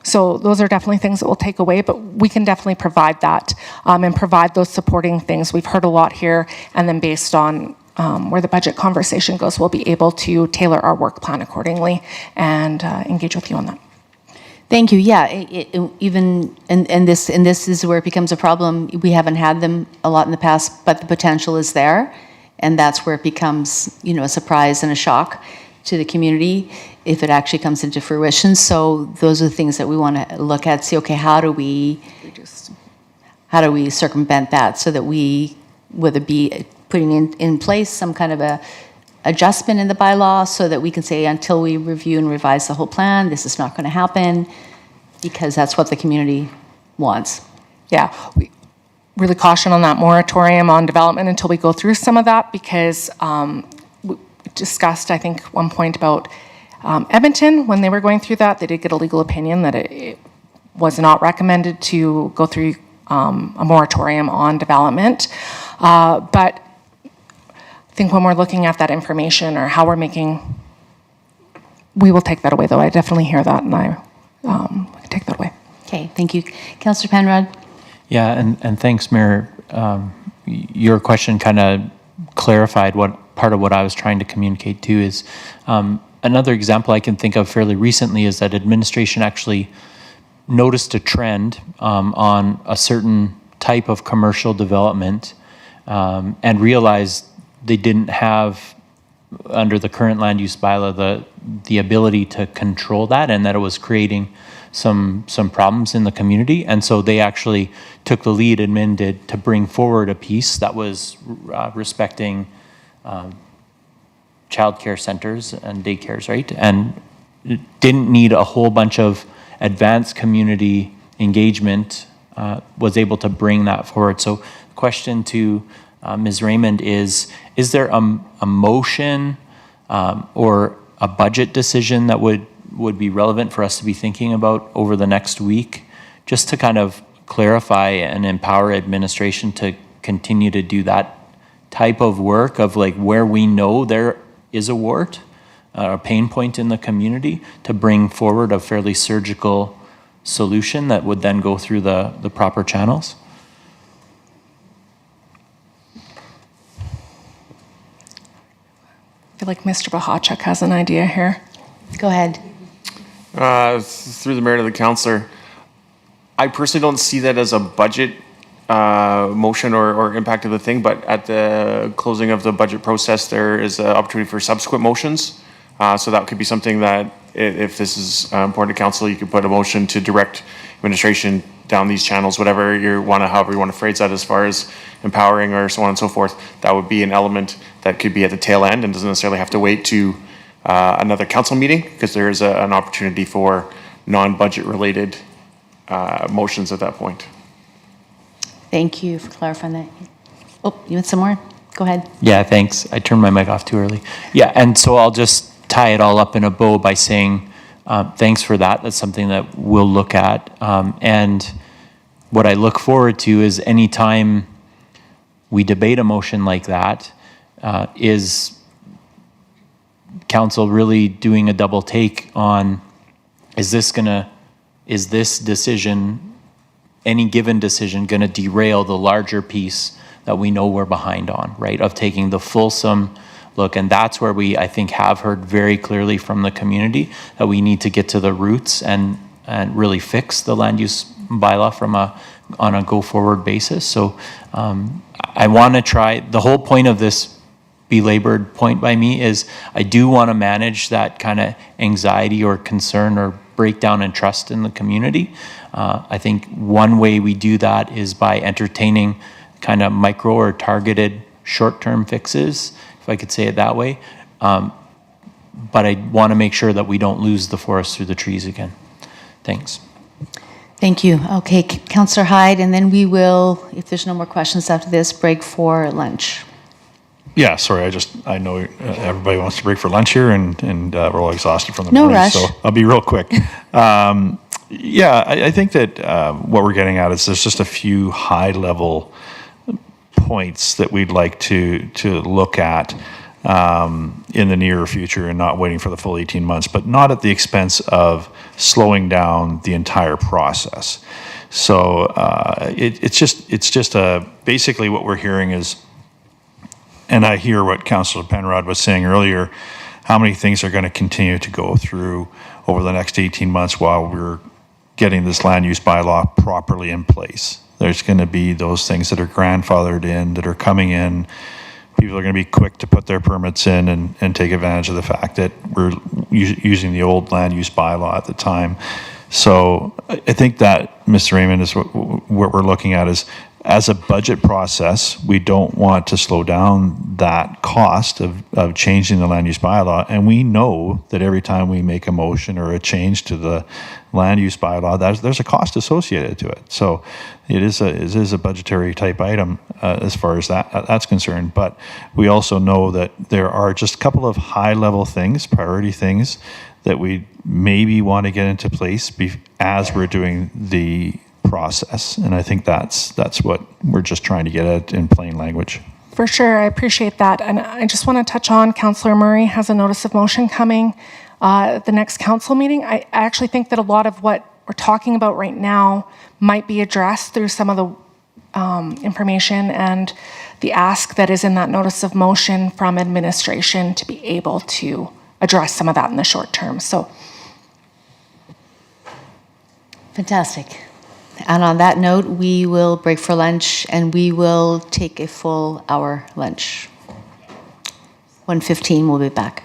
So those are definitely things that we'll take away, but we can definitely provide that and provide those supporting things. We've heard a lot here, and then based on where the budget conversation goes, we'll be able to tailor our work plan accordingly and engage with you on that. Thank you. Yeah, this is where it becomes a problem. We haven't had them a lot in the past, but the potential is there, and that's where it becomes, a surprise and a shock to the community if it actually comes into fruition. So those are the things that we want to look at, see, okay, how do we circumvent that so that we, whether it be putting in place some kind of a adjustment in the bylaw so that we can say, until we review and revise the whole plan, this is not going to happen, because that's what the community wants. Yeah, we really caution on that moratorium on development until we go through some of that, because we discussed, I think, one point about Edmonton. When they were going through that, they did get a legal opinion that it was not recommended to go through a moratorium on development. But I think when we're looking at that information or how we're making, we will take that away, though. I definitely hear that, and I can take that away. Okay, thank you. Councillor Penrod? Yeah, and thanks, Mayor. Your question kind of clarified what part of what I was trying to communicate too is another example I can think of fairly recently is that administration actually noticed a trend on a certain type of commercial development and realized they didn't have, under the current land use bylaw, the ability to control that, and that it was creating some problems in the community. And so they actually took the lead, admin did, to bring forward a piece that was respecting childcare centers and daycares, right? And it didn't need a whole bunch of advanced community engagement, was able to bring that forward. So question to Ms. Raymond is there a motion or a budget decision that would be relevant for us to be thinking about over the next week, just to kind of clarify and empower administration to continue to do that type of work of like where we know there is a wart, a pain point in the community, to bring forward a fairly surgical solution that would then go through the proper channels. I feel like Mr. Bahachuk has an idea here. Go ahead. Through the mayor to the councillor, I personally don't see that as a budget motion or impact of the thing, but at the closing of the budget process, there is an opportunity for subsequent motions. So that could be something that, if this is important to council, you could put a motion to direct administration down these channels, whatever however you want to phrase that, as far as empowering or so on and so forth. That would be an element that could be at the tail end and doesn't necessarily have to wait to another council meeting, because there is an opportunity for non-budget related motions at that point. Thank you for clarifying that. Oh, you want some more? Go ahead. Yeah, thanks. I turned my mic off too early. Yeah, and so I'll just tie it all up in a bow by saying thanks for that. That's something that we'll look at. And what I look forward to is any time we debate a motion like that, is council really doing a double take on, is this decision, any given decision, going to derail the larger piece that we know we're behind on, right? Of taking the fulsome look. And that's where we, I think, have heard very clearly from the community that we need to get to the roots and really fix the land use bylaw on a go forward basis. So I want to try, the whole point of this belabored point by me is I do want to manage that kind of anxiety or concern or breakdown in trust in the community. I think one way we do that is by entertaining kind of micro or targeted short-term fixes, if I could say it that way. But I want to make sure that we don't lose the forest through the trees again. Thanks. Thank you. Okay, Councillor Hyde, and then we will, if there's no more questions after this, break for lunch. Yeah, sorry, I know everybody wants to break for lunch here, and we're all exhausted from the No morning, rush. so I'll be real quick. Yeah, I think that what we're getting at is there's just a few high-level points that we'd like to look at in the near future, and not waiting for the full 18 months, but not at the expense of slowing down the entire process. So it's just basically what we're hearing is, and I hear what Councillor Penrod was saying earlier, how many things are going to continue to go through over the next 18 months while we're getting this land use bylaw properly in place. There's going to be those things that are grandfathered in, that are coming in. People are going to be quick to put their permits in and take advantage of the fact that we're using the old land use bylaw at the time. So I think that, Mr. Raymond, is what we're looking at is, as a budget process, we don't want to slow down that cost of changing the land use bylaw. And we know that every time we make a motion or a change to the land use bylaw, there's a cost associated to it. So it is a budgetary type item as far as that's concerned. But we also know that there are just a couple of high level things, priority things, that we maybe want to get into place as we're doing the process. And I think that's what we're just trying to get at in plain language. For sure, I appreciate that. And I just want to touch on, Councillor Murray has a notice of motion coming at the next council meeting. I actually think that a lot of what we're talking about right now might be addressed through some of the information and the ask that is in that notice of motion from administration to be able to address some of that in the short term. So, Fantastic. And on that note, we will break for lunch, and we will take a full hour lunch. 1:15, we'll be back.